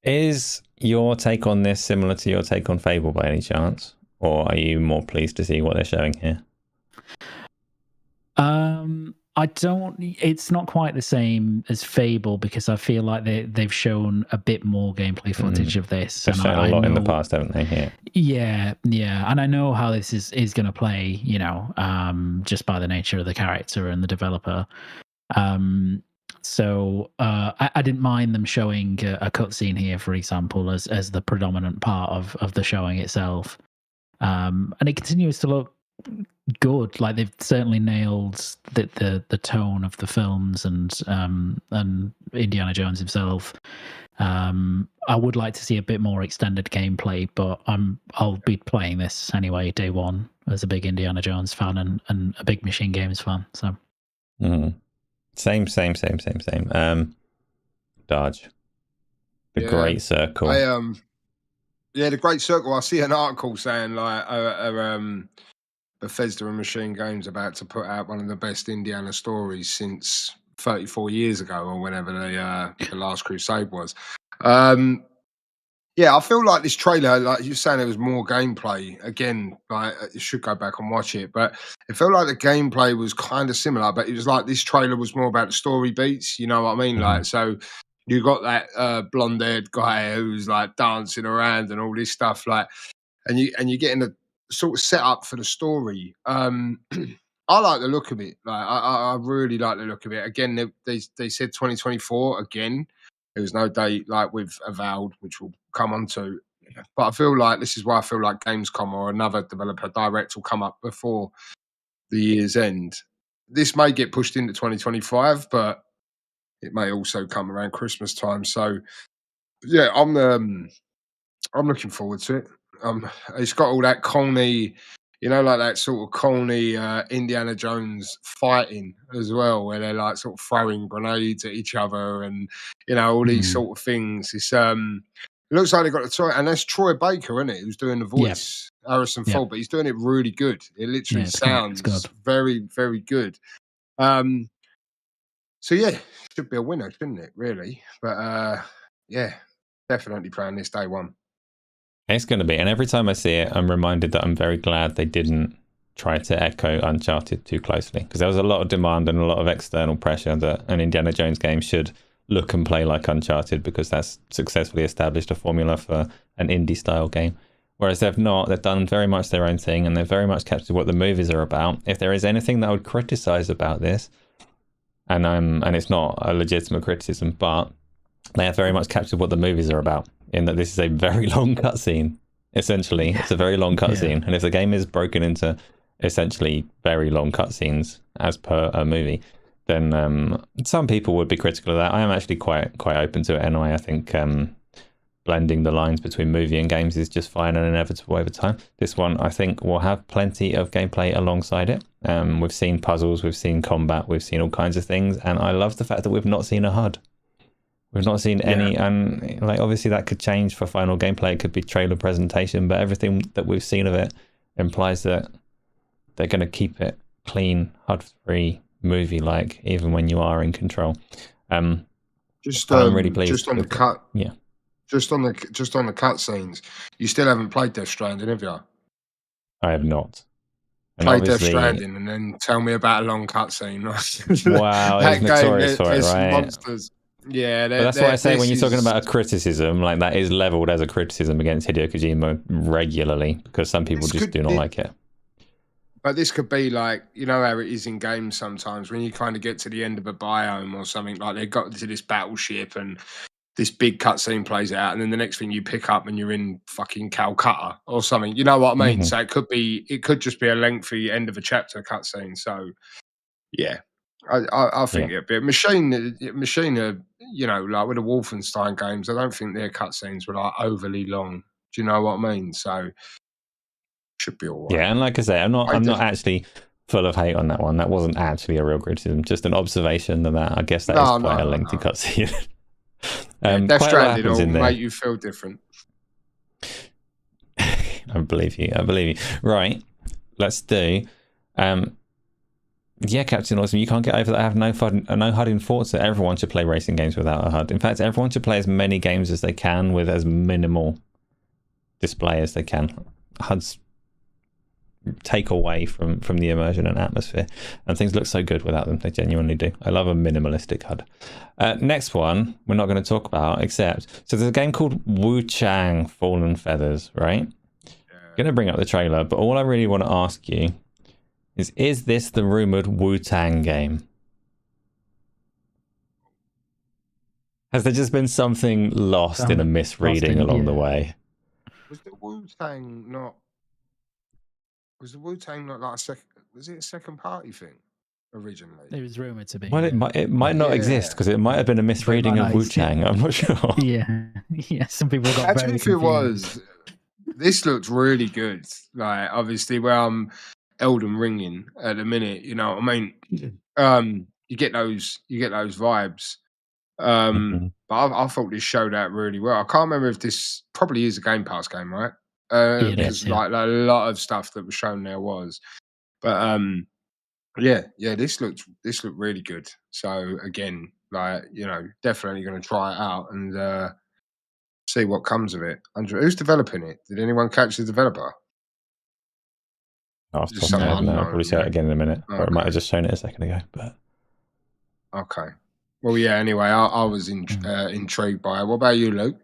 [SPEAKER 1] Is your take on this similar to your take on Fable by any chance? Or are you more pleased to see what they're showing here?
[SPEAKER 2] It's not quite the same as Fable because I feel like they've shown a bit more gameplay footage of this.
[SPEAKER 1] They've shown a lot in the past, haven't they? Yeah.
[SPEAKER 2] Yeah. And I know how this is going to play, just by the nature of the character and the developer. So I didn't mind them showing a cutscene here, for example, as the predominant part of the showing itself. And it continues to look good. Like they've certainly nailed the tone of the films and Indiana Jones himself. I would like to see a bit more extended gameplay, but I'll be playing this anyway day one as a big Indiana Jones fan and a big Machine Games fan. So
[SPEAKER 1] same. Darge, the Great Circle.
[SPEAKER 3] The Great Circle. I see an article saying like Bethesda and Machine Games about to put out one of the best Indiana stories since 34 years ago or whenever the Last Crusade was. I feel like this trailer, like you're saying, there was more gameplay. Again, like you should go back and watch it, but it felt like the gameplay was kind of similar, but it was like this trailer was more about the story beats. You know what I mean? Like, so you got that blonde-haired guy who's like dancing around and all this stuff, like, and you're getting a sort of set up for the story. I like the look of it. Like, I really like the look of it. Again, they said 2024 again. There was no date like with Avowed, which we'll come on to. But I feel like this is why I feel like Gamescom or another developer direct will come up before the year's end. This may get pushed into 2025, but it may also come around Christmas time. So, yeah, I'm looking forward to it. It's got all that corny, like that sort of corny Indiana Jones fighting as well, where they're like sort of throwing grenades at each other and all these sort of things. It's it looks like they got the toy, and that's Troy Baker, isn't it? Who's doing the voice, Harrison Ford, but he's doing it really good. It literally sounds very, very good. So yeah, should be a winner, shouldn't it? Really, but yeah. Definitely playing this day one.
[SPEAKER 1] It's going to be, and every time I see it, I'm reminded that I'm very glad they didn't try to echo Uncharted too closely, because there was a lot of demand and a lot of external pressure that an Indiana Jones game should look and play like Uncharted, because that's successfully established a formula for an indie style game. Whereas they've not, they've done very much their own thing, and they've very much captured what the movies are about. If there is anything that I would criticize about this, and it's not a legitimate criticism, but they have very much captured what the movies are about, in that this is a very long cutscene. Essentially, it's a very long cutscene, and if the game is broken into essentially very long cutscenes as per a movie, then some people would be critical of that. I am actually quite open to it anyway. I think blending the lines between movie and games is just fine and inevitable over time. This one, I think, will have plenty of gameplay alongside it. We've seen puzzles, we've seen combat, we've seen all kinds of things, and I love the fact that we've not seen a HUD. We've not seen any, and like obviously that could change for final gameplay. It could be trailer presentation, but everything that we've seen of it implies that they're going to keep it clean, HUD-free, movie-like, even when you are in control. I'm really pleased.
[SPEAKER 3] Just on the cut, just on the cutscenes. You still haven't played Death Stranding, have you?
[SPEAKER 1] I have not.
[SPEAKER 3] Play Death Stranding and then tell me about a long cutscene.
[SPEAKER 1] Wow, it's notorious for it, right?
[SPEAKER 3] Monsters. Yeah,
[SPEAKER 1] but that's why I say when you're talking about a criticism, like that is leveled as a criticism against Hideo Kojima regularly, because some people just do not like it.
[SPEAKER 3] But this could be like, you know how it is in games sometimes when you kind of get to the end of a biome or something, like they got to this battleship and this big cutscene plays out, and then the next thing you pick up and you're in fucking Calcutta or something. You know what I mean? So it could just be a lengthy end of a chapter cutscene. So yeah. I think it'd be machine are, you know, like with the Wolfenstein games, I don't think their cutscenes were like overly long. Do you know what I mean? So should be all right.
[SPEAKER 1] Yeah, and like I say, I'm not actually full of hate on that one. That wasn't actually a real criticism, just an observation of that. I guess that is quite a lengthy cutscene.
[SPEAKER 3] Death Stranding will make you feel different.
[SPEAKER 1] I believe you. Right, let's do. Yeah, Captain Awesome, you can't get over that. I have no HUD in Forza. Everyone should play racing games without a HUD. In fact, everyone should play as many games as they can with as minimal display as they can. HUDs take away from the immersion and atmosphere, and things look so good without them. They genuinely do. I love a minimalistic HUD. Next one, we're not going to talk about, except, so there's a game called Wuchang Fallen Feathers, right? I'm going to bring up the trailer, but all I really want to ask you is this the rumored Wuchang game? Has there just been something lost in a misreading along the way?
[SPEAKER 3] Was the Wuchang not like a second? Was it a second party thing originally?
[SPEAKER 2] It was rumored to be.
[SPEAKER 1] Well, it might not exist, because it might have been a misreading of Wuchang. I'm not sure.
[SPEAKER 2] Yeah. Some people got very confused.
[SPEAKER 3] It was. This looks really good. Like obviously, where I'm Elden Ringing at the minute, you know what I mean? You get those vibes. But I thought this showed out really well. I can't remember if this probably is a Game Pass game, right? Because like a lot of stuff that was shown there was. But this looked really good. So again, like, you know, definitely going to try it out and see what comes of it. Who's developing it? Did anyone catch the developer?
[SPEAKER 1] Off the top of my head, no. I'll probably say it again in a minute. Okay. Or it might have just shown it a second ago. But
[SPEAKER 3] okay. Well, yeah. Anyway, I was intrigued by it. What about you, Luke?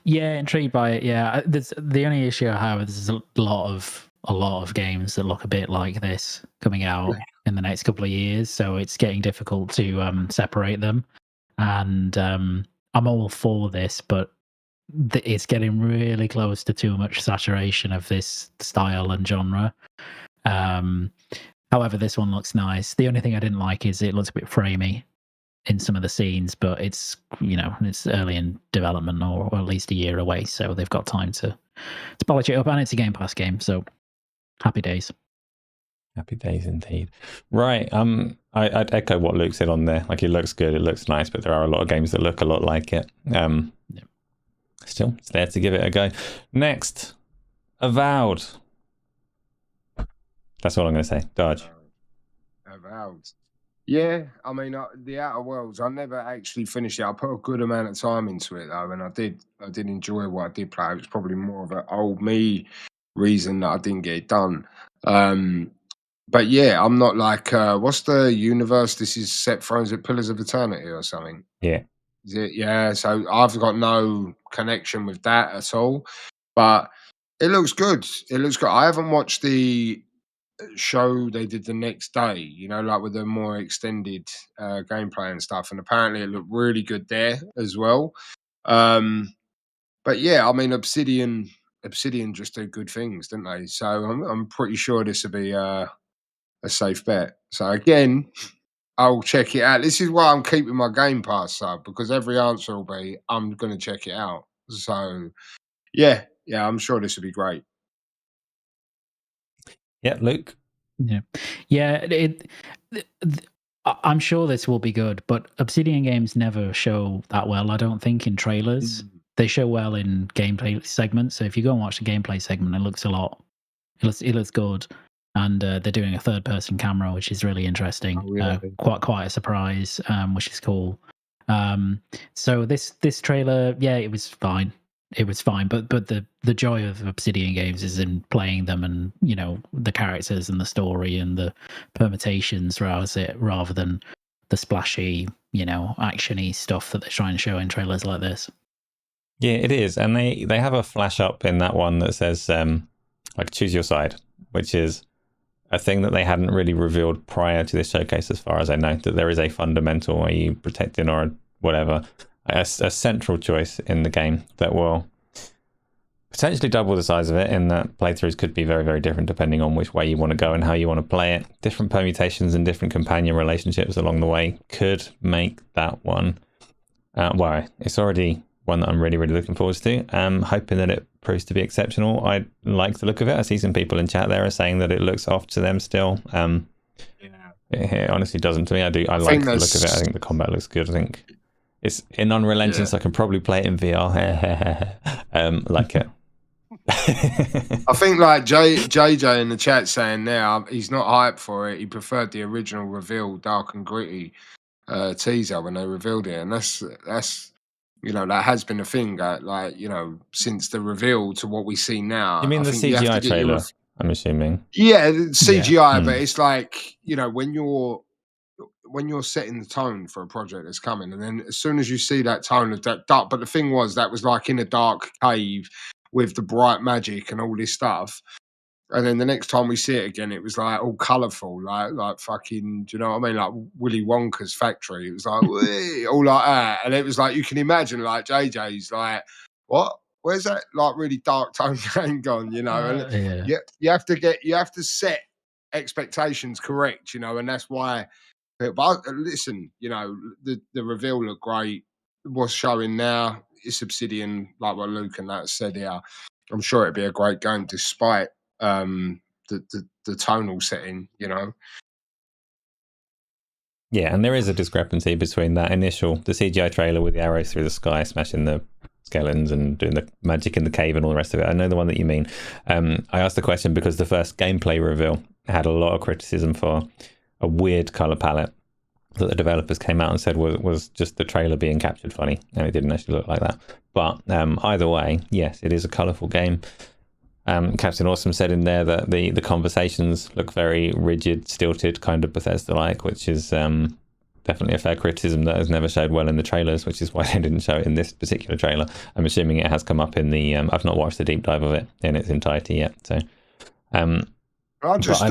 [SPEAKER 2] Yeah, intrigued by it. Yeah, the only issue I have is a lot of games that look a bit like this coming out in the next couple of years. So it's getting difficult to separate them. And I'm all for this, but it's getting really close to too much saturation of this style and genre. However, this one looks nice. The only thing I didn't like is it looks a bit framey in some of the scenes, but it's, you know, it's early in development, or at least a year away, so they've got time to polish it up, and it's a Game Pass game, so happy days.
[SPEAKER 1] Happy days indeed. Right, I'd echo what Luke said on there. Like, it looks good, it looks nice, but there are a lot of games that look a lot like it. Still, it's there to give it a go. Next, Avowed. That's all I'm going to say. Darge.
[SPEAKER 3] Avowed. Yeah, I mean, the Outer Worlds, I never actually finished it. I put a good amount of time into it though, and I did enjoy what I did play. It was probably more of an old me reason that I didn't get it done. But yeah, I'm not like what's the universe? This is set Thrones at Pillars of Eternity or something.
[SPEAKER 1] Yeah.
[SPEAKER 3] Is it? Yeah. So I've got no connection with that at all. But it looks good. It looks good. I haven't watched the show they did the next day, you know, like with the more extended gameplay and stuff. And apparently it looked really good there as well. But yeah, I mean, Obsidian just do good things, don't they? So I'm pretty sure this will be a safe bet. So again, I'll check it out. This is why I'm keeping my Game Pass sub, because every answer will be I'm going to check it out. So yeah, I'm sure this will be great.
[SPEAKER 1] Yeah, Luke.
[SPEAKER 2] Yeah. I'm sure this will be good, but Obsidian games never show that well. I don't think in trailers. They show well in gameplay segments. So if you go and watch the gameplay segment, it looks good. And they're doing a third-person camera, which is really interesting.
[SPEAKER 3] Oh, really?
[SPEAKER 2] Quite a surprise, which is cool. So this trailer, yeah, it was fine. It was fine, but the joy of Obsidian games is in playing them, and you know, the characters and the story and the permutations rather than the splashy, you know, actiony stuff that they're trying to show in trailers like this.
[SPEAKER 1] Yeah, it is, and they have a flash up in that one that says like choose your side, which is a thing that they hadn't really revealed prior to this showcase, as far as I know. That there is a fundamental, are you protecting or whatever, a central choice in the game that will potentially double the size of it, in that playthroughs could be very, very different depending on which way you want to go and how you want to play it. Different permutations and different companion relationships along the way could make that one. Well, it's already one that I'm really, really looking forward to. I'm hoping that it proves to be exceptional. I like the look of it. I see some people in chat there are saying that it looks off to them still. It honestly doesn't to me. I like the look of it. I think the combat looks good. I think it's in Unrelenting, so I can probably play it in VR. Like it.
[SPEAKER 3] I think like JJ in the chat saying now he's not hyped for it. He preferred the original reveal, dark and gritty teaser when they revealed it, and that's you know, that has been a thing, like, you know, since the reveal to what we see now.
[SPEAKER 1] You mean the CGI trailer? I'm assuming.
[SPEAKER 3] Yeah, CGI, but it's like, you know, when you're setting the tone for a project that's coming, and then as soon as you see that tone of that dark, but the thing was that was like in a dark cave with the bright magic and all this stuff. And then the next time we see it again, it was like all colourful, like fucking, do you know what I mean? Like Willy Wonka's factory. It was like all like that, and it was like you can imagine, like JJ's like, what? Where's that like really dark tone game gone? You know, and you have to set expectations correct, you know, and that's why. But listen, you know, the reveal looked great. What's showing now? It's Obsidian, like what Luke and that said here. I'm sure it'd be a great game despite the tonal setting, you know.
[SPEAKER 1] Yeah, and there is a discrepancy between the CGI trailer with the arrows through the sky, smashing the skeletons and doing the magic in the cave and all the rest of it. I know the one that you mean. I asked the question because the first gameplay reveal had a lot of criticism for a weird color palette that the developers came out and said was just the trailer being captured funny, and it didn't actually look like that. But either way, yes, it is a colourful game. Captain Awesome said in there that the conversations look very rigid, stilted, kind of Bethesda-like, which is definitely a fair criticism that has never showed well in the trailers, which is why they didn't show it in this particular trailer. I'm assuming it has come up in the... I've not watched the deep dive of it in its entirety yet, so...
[SPEAKER 3] I just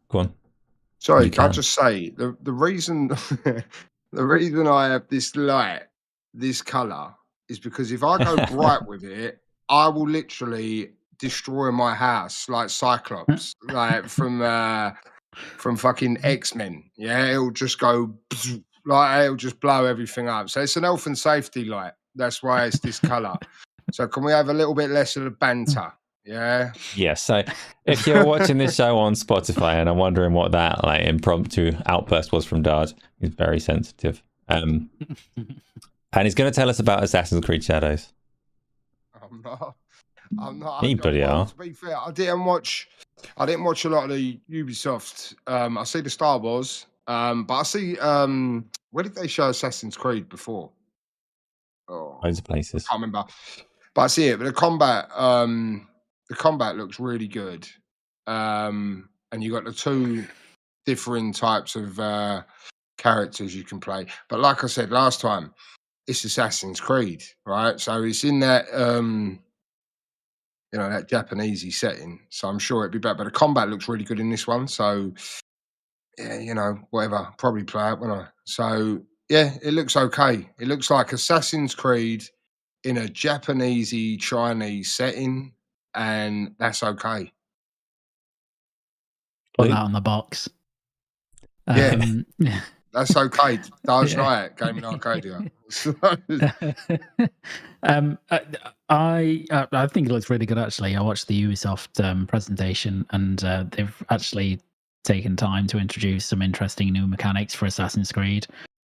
[SPEAKER 3] go on. Sorry, can I just say the reason the reason I have this light, this colour, is because if I go bright with it, I will literally destroy my house like Cyclops, like from fucking X-Men. Yeah, it'll just go like it'll just blow everything up. So it's an health and safety light. That's why it's this colour. So can we have a little bit less of the banter? Yeah.
[SPEAKER 1] Yes. So if you're watching this show on Spotify and I'm wondering what that like impromptu outburst was from Darge, he's very sensitive. And he's going to tell us about Assassin's Creed Shadows.
[SPEAKER 3] I'm not.
[SPEAKER 1] You bloody are.
[SPEAKER 3] To be fair, I didn't watch a lot of the Ubisoft. I see the Star Wars. But I see. Where did they show Assassin's Creed before? Oh,
[SPEAKER 1] Loads of places.
[SPEAKER 3] I can't remember. But I see it. But the combat looks really good. And you got the two different types of characters you can play. But like I said last time, it's Assassin's Creed, right? So it's in that that Japanesey setting. So I'm sure it'd be better. But the combat looks really good in this one. So yeah, whatever. Probably play it, won't I? So yeah, it looks okay. It looks like Assassin's Creed in a Japanesey Chinese setting, and that's okay.
[SPEAKER 2] Put that on the box.
[SPEAKER 3] Yeah. That's okay. Darge Knight, Gaming Arcadia.
[SPEAKER 2] I think it looks really good, actually. I watched the Ubisoft presentation, and they've actually taken time to introduce some interesting new mechanics for Assassin's Creed.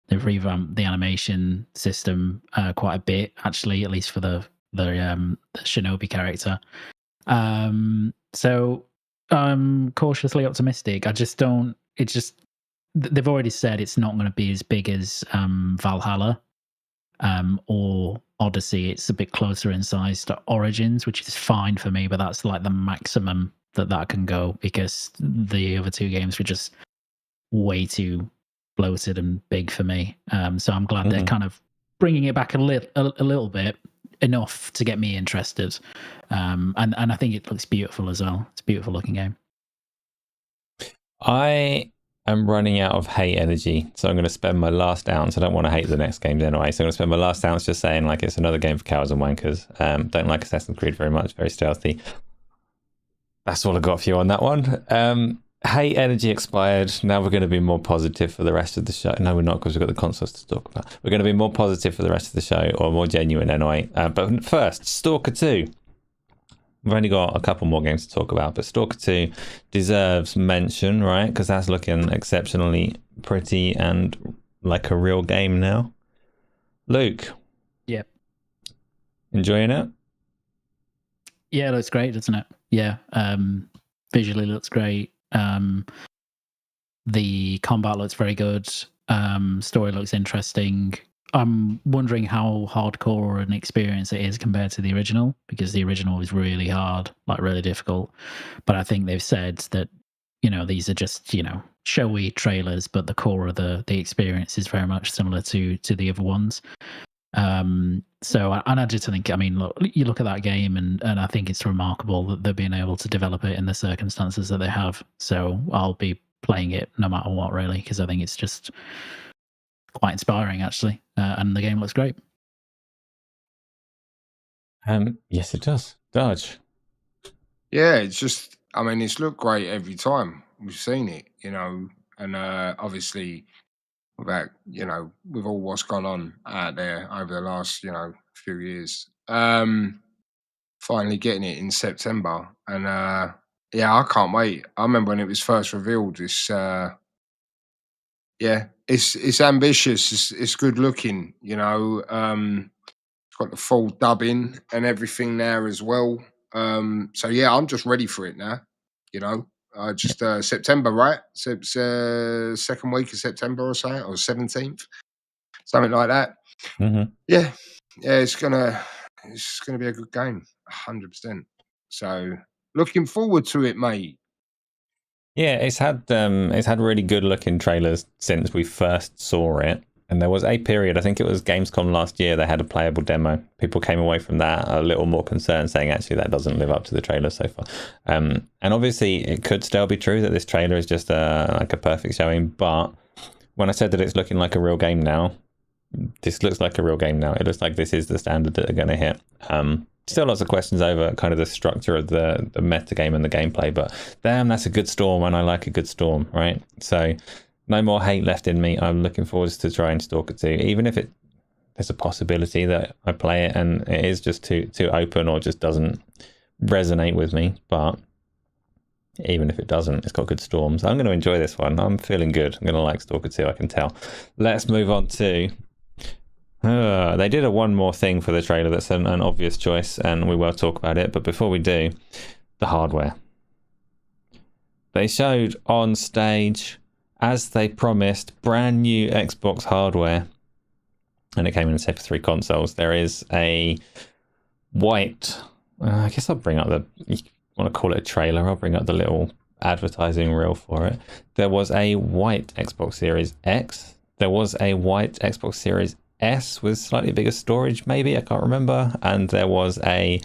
[SPEAKER 2] They've revamped the animation system quite a bit, actually, at least for the Shinobi character. So I'm cautiously optimistic. They've already said it's not going to be as big as Valhalla or Odyssey. It's a bit closer in size to Origins, which is fine for me, but that's like the maximum that can go, because the other two games were just way too bloated and big for me. So I'm glad they're kind of bringing it back a little bit, enough to get me interested. And I think it looks beautiful as well. It's a beautiful looking game.
[SPEAKER 1] I'm running out of hate energy, so I'm going to spend my last ounce. I don't want to hate the next games anyway, so I'm going to spend my last ounce just saying like it's another game for cowards and wankers. Don't like Assassin's Creed very much, very stealthy. That's all I got for you on that one. Hate energy expired. Now we're going to be more positive for the rest of the show. No, we're not, because we've got the consoles to talk about. We're going to be more positive for the rest of the show, or more genuine anyway. But first, Stalker 2. We've only got a couple more games to talk about, but Stalker 2 deserves mention, right? Because that's looking exceptionally pretty and like a real game now. Luke.
[SPEAKER 2] Yep.
[SPEAKER 1] Enjoying it?
[SPEAKER 2] Yeah, it looks great, doesn't it? Yeah. Visually looks great. The combat looks very good. Story looks interesting. I'm wondering how hardcore an experience it is compared to the original, because the original was really hard, like really difficult. But I think they've said that, these are just, showy trailers, but the core of the experience is very much similar to the other ones. So I just think, look, you look at that game and I think it's remarkable that they're being able to develop it in the circumstances that they have. So I'll be playing it no matter what, really, because I think it's just quite inspiring, actually, and the game looks great.
[SPEAKER 1] Yes, it does. Darge.
[SPEAKER 3] Yeah, it's just, it's looked great every time we've seen it, and obviously, with all what's gone on out there over the last, few years, finally getting it in September, and yeah, I can't wait. I remember when it was first revealed. It's ambitious. It's good looking. It's got the full dubbing and everything there as well. So yeah, I'm just ready for it now. September, right? So it's second week of September or so, or 17th, something like that.
[SPEAKER 1] Mm-hmm.
[SPEAKER 3] Yeah, it's gonna be a good game, 100%. So looking forward to it, mate.
[SPEAKER 1] Yeah, it's had really good looking trailers since we first saw it, and there was a period, I think it was Gamescom last year, they had a playable demo. People came away from that a little more concerned, saying actually that doesn't live up to the trailer so far. And obviously it could still be true that this trailer is just like a perfect showing, but when I said that it's looking like a real game now, this looks like a real game now. It looks like this is the standard that they're going to hit. Still lots of questions over kind of the structure of the meta game and the gameplay, but damn, that's a good storm, and I like a good storm, right? So no more hate left in me. I'm looking forward to trying Stalker 2, even if there's a possibility that I play it and it is just too open or just doesn't resonate with me. But even if it doesn't, it's got good storms. I'm going to enjoy this one. I'm feeling good. I'm going to like Stalker 2, I can tell. Let's move on to... they did one more thing for the trailer that's an obvious choice, and we will talk about it. But before we do, the hardware. They showed on stage as they promised, brand new Xbox hardware, and it came in a set for 3 consoles. There is a white, I guess I'll bring up you want to call it a trailer, I'll bring up the little advertising reel for it. There was a white Xbox Series X. There was a white Xbox Series S with slightly bigger storage, maybe, I can't remember. And there was a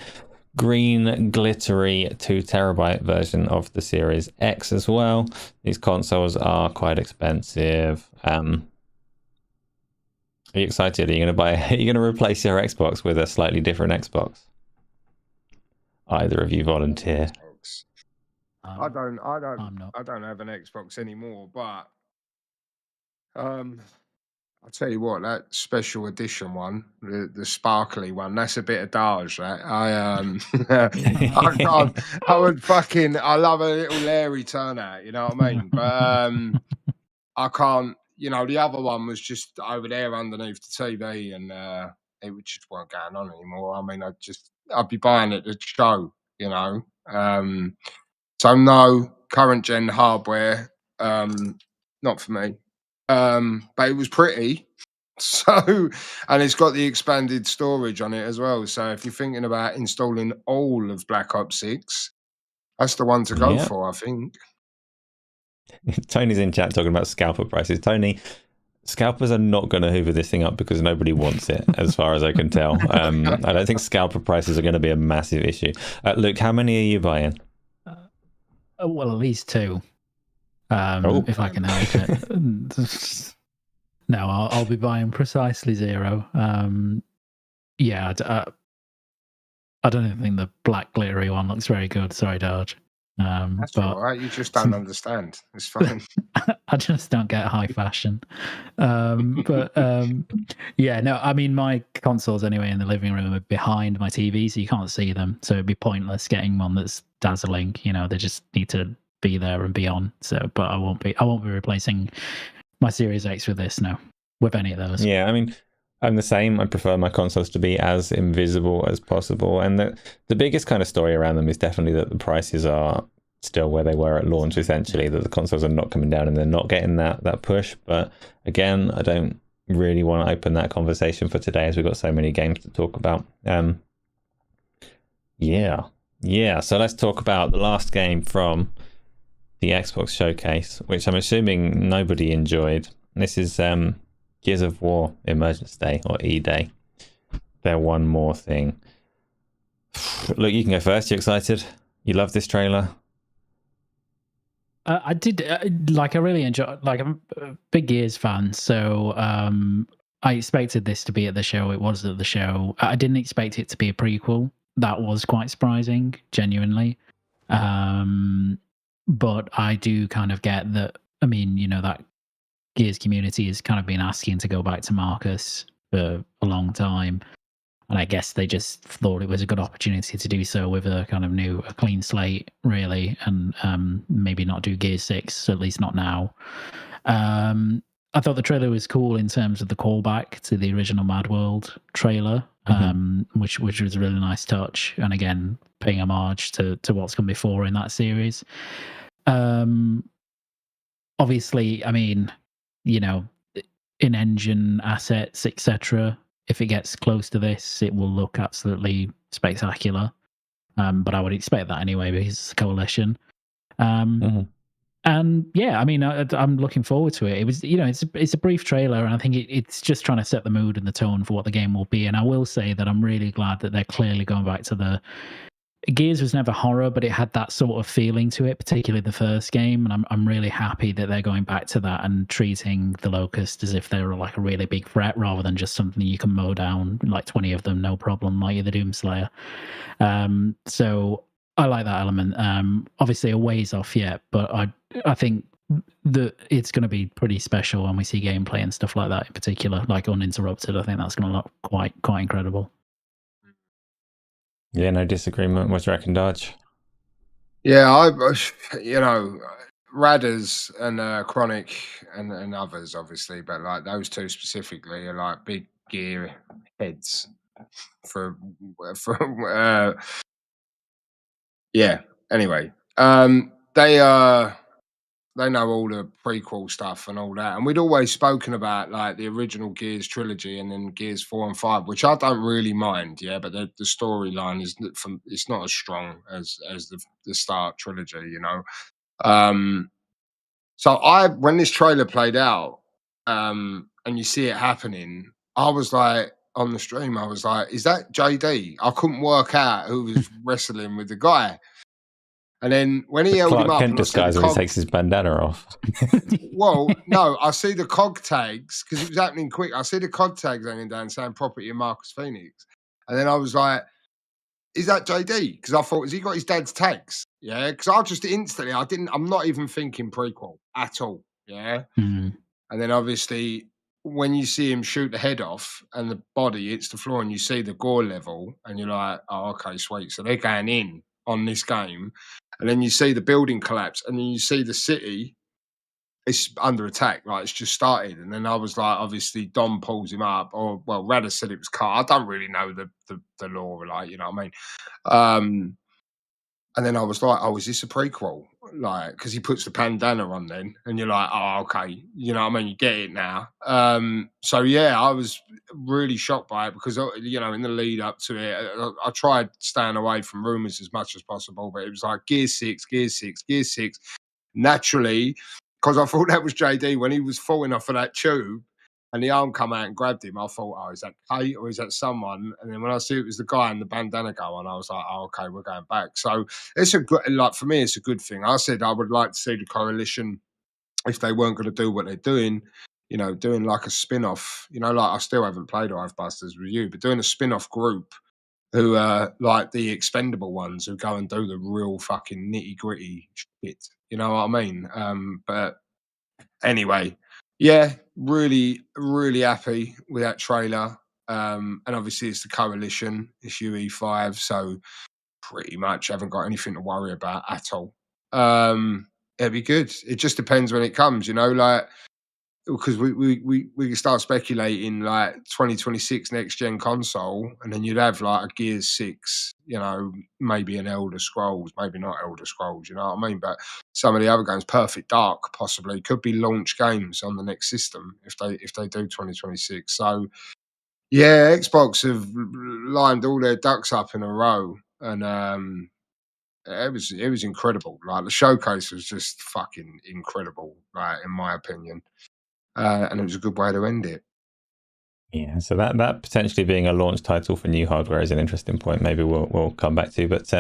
[SPEAKER 1] green glittery 2 terabyte version of the Series X as well. These consoles are quite expensive. Are you excited? Are you going to replace your Xbox with a slightly different Xbox? Either of you volunteer?
[SPEAKER 3] I don't have an Xbox anymore, but I'll tell you what, that special edition one, the sparkly one, that's a bit of Darge. That I can't. I love a little Larry turnout. You know what I mean? But I can't. You know, the other one was just over there underneath the TV, and it just weren't going on anymore. I mean, I'd be buying it to show. You know, so no current gen hardware, not for me. But it was pretty. So, and it's got the expanded storage on it as well. So if you're thinking about installing all of Black Ops 6, that's the one to go for, I think.
[SPEAKER 1] Tony's in chat talking about scalper prices. Tony, scalpers are not going to hoover this thing up because nobody wants it, as far as I can tell. I don't think scalper prices are going to be a massive issue. Luke, how many are you buying?
[SPEAKER 2] Well, at least 2. If I can help it. No, I'll be buying precisely 0. Yeah, I don't even think the black glittery one looks very good. Sorry, Darge.
[SPEAKER 3] That's all right. You just don't understand. It's fine.
[SPEAKER 2] I just don't get high fashion. Yeah, no, I mean, my consoles anyway in the living room are behind my TV, so you can't see them. So it'd be pointless getting one that's dazzling. You know, they just need to be there and be on. So, but I won't be replacing my Series X with this, no, with any of those.
[SPEAKER 1] Yeah, I mean, I'm the same. I prefer my consoles to be as invisible as possible. And the biggest kind of story around them is definitely that the prices are still where they were at launch, essentially, that the consoles are not coming down and they're not getting that push. But again, I don't really want to open that conversation for today as we've got so many games to talk about. Yeah. So let's talk about the last game from the Xbox showcase, which I'm assuming nobody enjoyed. This is Gears of War Emergence Day, or E-Day. They're one more thing. Look, you can go first. You excited? You love this trailer?
[SPEAKER 2] I did. I really enjoy. I'm a big Gears fan, so I expected this to be at the show. It was at the show. I didn't expect it to be a prequel. That was quite surprising, genuinely. But I do kind of get that. I mean, you know, that Gears community has kind of been asking to go back to Marcus for a long time. And I guess they just thought it was a good opportunity to do so with a kind of a clean slate, really, and maybe not do Gears 6, at least not now. I thought the trailer was cool in terms of the callback to the original Mad World trailer, which was a really nice touch. And again, paying homage to what's come before in that series. Obviously, I mean, you know, in-engine assets, etc. If it gets close to this, it will look absolutely spectacular. But I would expect that anyway because it's a coalition. And yeah, I mean, I'm looking forward to it. It was, you know, it's a brief trailer, and I think it's just trying to set the mood and the tone for what the game will be. And I will say that I'm really glad that they're clearly going back to the Gears was never horror, but it had that sort of feeling to it, particularly the first game. And I'm really happy that they're going back to that and treating the Locust as if they're like a really big threat rather than just something you can mow down, like 20 of them, no problem, like you're the Doomslayer. So I like that element. Obviously a ways off yet, but I think that it's going to be pretty special when we see gameplay and stuff like that in particular, like uninterrupted. I think that's going to look quite incredible.
[SPEAKER 1] Yeah, no disagreement. What do you reckon, Darge?
[SPEAKER 3] Yeah, you know, Radders and Chronic and others, obviously, but like those two specifically are like big gear heads for yeah. Anyway, they are they know all the prequel stuff and all that. And we'd always spoken about like the original Gears trilogy and then Gears 4 and 5, which I don't really mind, yeah. But the storyline is it's not as strong as the start trilogy, you know. So when this trailer played out, and you see it happening, I was like on the stream, I was like, "Is that JD?" I couldn't work out who was wrestling with the guy. And then when he held him
[SPEAKER 1] Clark
[SPEAKER 3] up,
[SPEAKER 1] Kent
[SPEAKER 3] and I see
[SPEAKER 1] disguise
[SPEAKER 3] the
[SPEAKER 1] when he
[SPEAKER 3] cog,
[SPEAKER 1] takes his bandana off.
[SPEAKER 3] well, no, I see the cog tags because it was happening quick. I see the cog tags hanging down saying "Property of Marcus Phoenix," and then I was like, "Is that JD?" Because I thought, has he got his dad's tags? Yeah, because I just instantly, I'm not even thinking prequel at all. Yeah,
[SPEAKER 2] Mm.
[SPEAKER 3] and then obviously when you see him shoot the head off and the body hits the floor and you see the gore level and you're like, oh, okay, sweet. So they're going in on this game. And then you see the building collapse and then you see the city, it's under attack. Like it's just started. And then I was like, obviously Dom pulls him up or, well, Rada said it was Carl. I don't really know the law, like, you know what I mean? And then I was like, oh, is this a prequel? Like, because he puts the bandana on then, and you're like, oh, okay. You know what I mean? You get it now. So, yeah, I was really shocked by it because, you know, in the lead up to it, I tried staying away from rumours as much as possible, but it was like Gear 6, Gear 6, Gear 6. Naturally, because I thought that was JD when he was falling off of that tube, and the arm come out and grabbed him. I thought, oh, is that Kate or is that someone? And then when I see it was the guy in the bandana go on, I was like, oh, okay, we're going back. So it's a good, like for me, it's a good thing. I said I would like to see the Coalition, if they weren't going to do what they're doing, you know, doing like a spin-off, you know, like I still haven't played Busters with you, but doing a spin-off group who are like the expendable ones who go and do the real fucking nitty-gritty shit. You know what I mean? But anyway, yeah, really, really happy with that trailer. And obviously it's the Coalition, it's UE5, so pretty much haven't got anything to worry about at all. It'd be good. It just depends when it comes, you know, like because we can start speculating like 2026 next gen console, and then you'd have like a Gears 6, you know, maybe an Elder Scrolls, maybe not Elder Scrolls, you know what I mean? But some of the other games, Perfect Dark possibly could be launch games on the next system if they do 2026. So yeah, Xbox have lined all their ducks up in a row, and it was incredible. Like the showcase was just fucking incredible, right, in my opinion. And it was a good way to end it.
[SPEAKER 1] Yeah, so that potentially being a launch title for new hardware is an interesting point. Maybe we'll come back to. But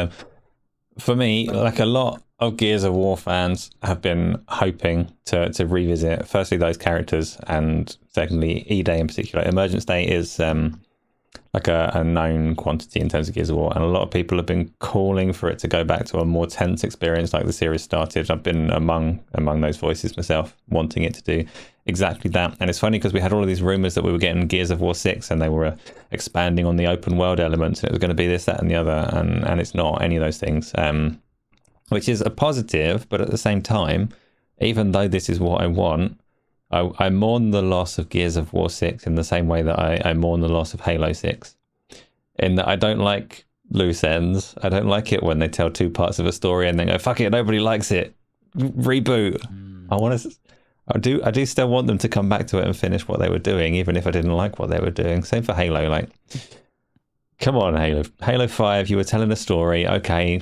[SPEAKER 1] for me, like a lot of Gears of War fans have been hoping to revisit, firstly, those characters, and secondly, E-Day in particular. Emergence Day is like a known quantity in terms of Gears of War, and a lot of people have been calling for it to go back to a more tense experience like the series started. I've been among those voices myself, wanting it to do exactly that. And it's funny because we had all of these rumors that we were getting Gears of War 6 and they were expanding on the open world elements, and it was going to be this, that and the other, and it's not any of those things, which is a positive. But at the same time, even though this is what I want, I mourn the loss of Gears of War 6 in the same way that I mourn the loss of Halo 6. In that I don't like loose ends. I don't like it when they tell two parts of a story and then go, fuck it, nobody likes it. Reboot. I do still want them to come back to it and finish what they were doing, even if I didn't like what they were doing. Same for Halo. Like, come on, Halo 5, you were telling a story. Okay,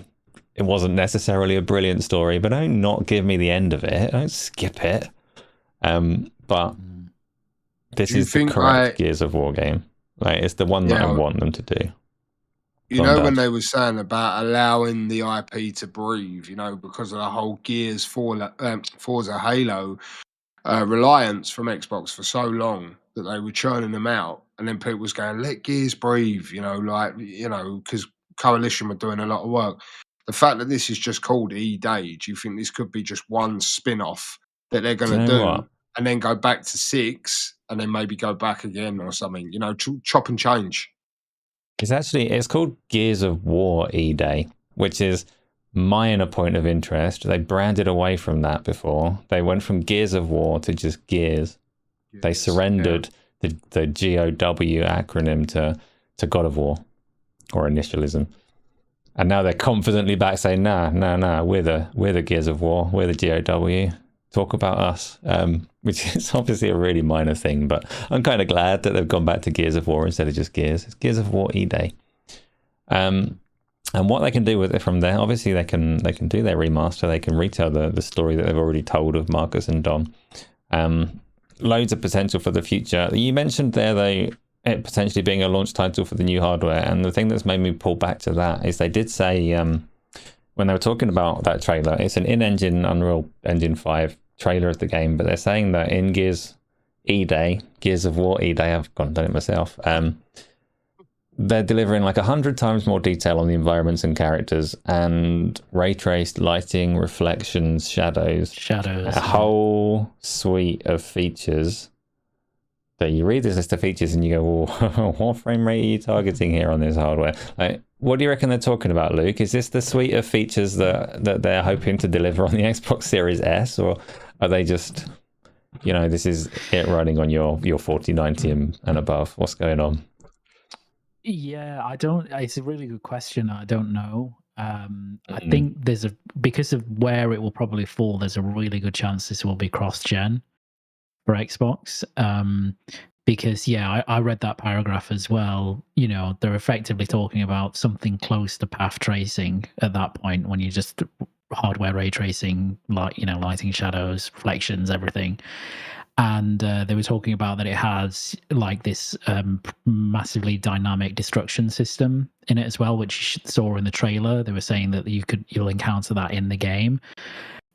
[SPEAKER 1] it wasn't necessarily a brilliant story, but don't not give me the end of it. Don't skip it. But this is the correct Gears of War game. Like, it's the one that I want them to do.
[SPEAKER 3] You know, when they were saying about allowing the IP to breathe, you know, because of the whole Gears Forza Halo reliance from Xbox for so long that they were churning them out, and then people was going, let Gears breathe, you know, like, you know, because Coalition were doing a lot of work. The fact that this is just called E-Day, do you think this could be just one spin-off that they're going to do and then go back to 6 and then maybe go back again or something, you know, chop and change?
[SPEAKER 1] It's called Gears of War E-Day, which is minor point of interest. They branded away from that before. They went from Gears of War to just Gears. They surrendered the GOW acronym to God of War, or initialism. And now they're confidently back saying, nah, we're the Gears of War, we're the GOW. talk about us, which is obviously a really minor thing, but I'm kind of glad that they've gone back to Gears of War instead of just Gears. It's Gears of War E-Day. And what they can do with it from there, obviously they can do their remaster, they can retell the story that they've already told of Marcus and Dom. Loads of potential for the future. You mentioned there, though, it potentially being a launch title for the new hardware, and the thing that's made me pull back to that is they did say, when they were talking about that trailer, it's an in-engine Unreal Engine 5 trailer of the game, but they're saying that in Gears E-Day, Gears of War E-Day, I've gone and done it myself, they're delivering like 100 times more detail on the environments and characters, and ray-traced lighting, reflections, shadows, a whole suite of features that you read this list of features and you go, well, what frame rate are you targeting here on this hardware? Like, what do you reckon they're talking about, Luke? Is this the suite of features that they're hoping to deliver on the Xbox Series S, or are they just, this is it running on your 4090 and above? What's going on?
[SPEAKER 2] Yeah, it's a really good question. I don't know. I think because of where it will probably fall, there's a really good chance this will be cross-gen for Xbox. Because I read that paragraph as well. They're effectively talking about something close to path tracing at that point, when you just hardware ray tracing, like lighting, shadows, reflections, everything. And they were talking about that it has like this massively dynamic destruction system in it as well, which you saw in the trailer. They were saying that you'll encounter that in the game.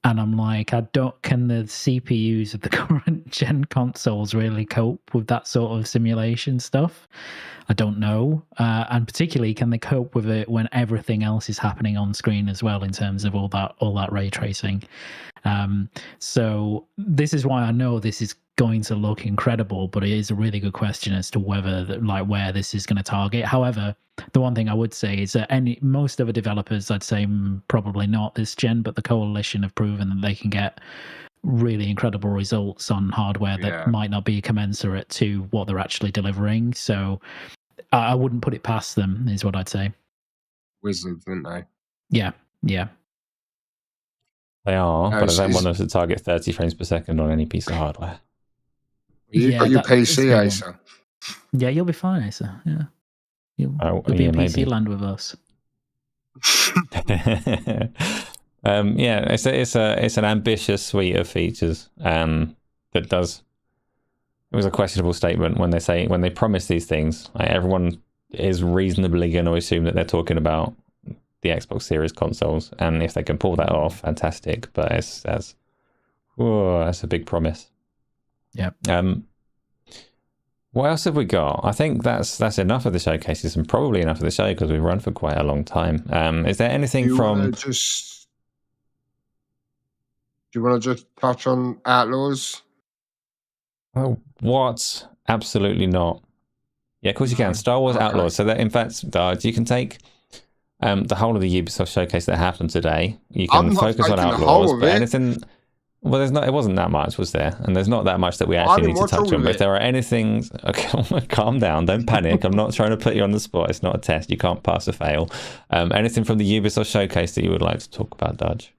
[SPEAKER 2] And I'm like, can the CPUs of the current gen consoles really cope with that sort of simulation stuff? I don't know. And particularly, can they cope with it when everything else is happening on screen as well, in terms of all that ray tracing? So this is why I know this is going to look incredible, but it is a really good question as to where this is going to target. However, the one thing I would say is that most other developers, I'd say probably not this gen, but the Coalition have proven that they can get really incredible results on hardware that might not be commensurate to what they're actually delivering. So I wouldn't put it past them, is what I'd say.
[SPEAKER 3] Wizards, aren't they?
[SPEAKER 2] Yeah.
[SPEAKER 1] They are, but I don't want them to target 30 frames per second on any piece of hardware.
[SPEAKER 3] You've got your PC, Asa.
[SPEAKER 2] Yeah, you'll be fine, Asa. Yeah. You'll be in PC land with us. It's an ambitious suite of features that does. It was a questionable statement when they promise these things. Like, everyone is reasonably going to assume that they're talking about the Xbox Series consoles, and if they can pull that off, fantastic. But that's a big promise. Yeah.
[SPEAKER 1] What else have we got? I think that's enough of the showcases, and probably enough of the show, because we've run for quite a long time. Is there anything Do
[SPEAKER 3] you want to just touch on Outlaws?
[SPEAKER 1] Oh, what? Absolutely not. Yeah, of course you can. Star Wars Outlaws. So that, in fact, Darge, you can take the whole of the Ubisoft showcase that happened today. You can focus on Outlaws, but anything. Well, it wasn't that much, was there? And there's not that much that we actually need to touch on. But if there are anything, okay, calm down, don't panic. I'm not trying to put you on the spot. It's not a test. You can't pass or fail. Anything from the Ubisoft showcase that you would like to talk about, Darge?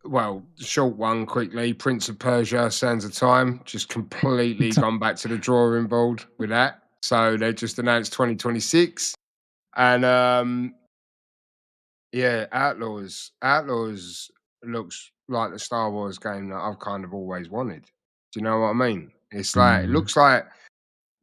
[SPEAKER 3] Well, short one quickly. Prince of Persia: Sands of Time, just completely gone back to the drawing board with that. So they just announced 2026, and Outlaws looks like the Star Wars game that I've kind of always wanted. Do you know what I mean? It's like it looks like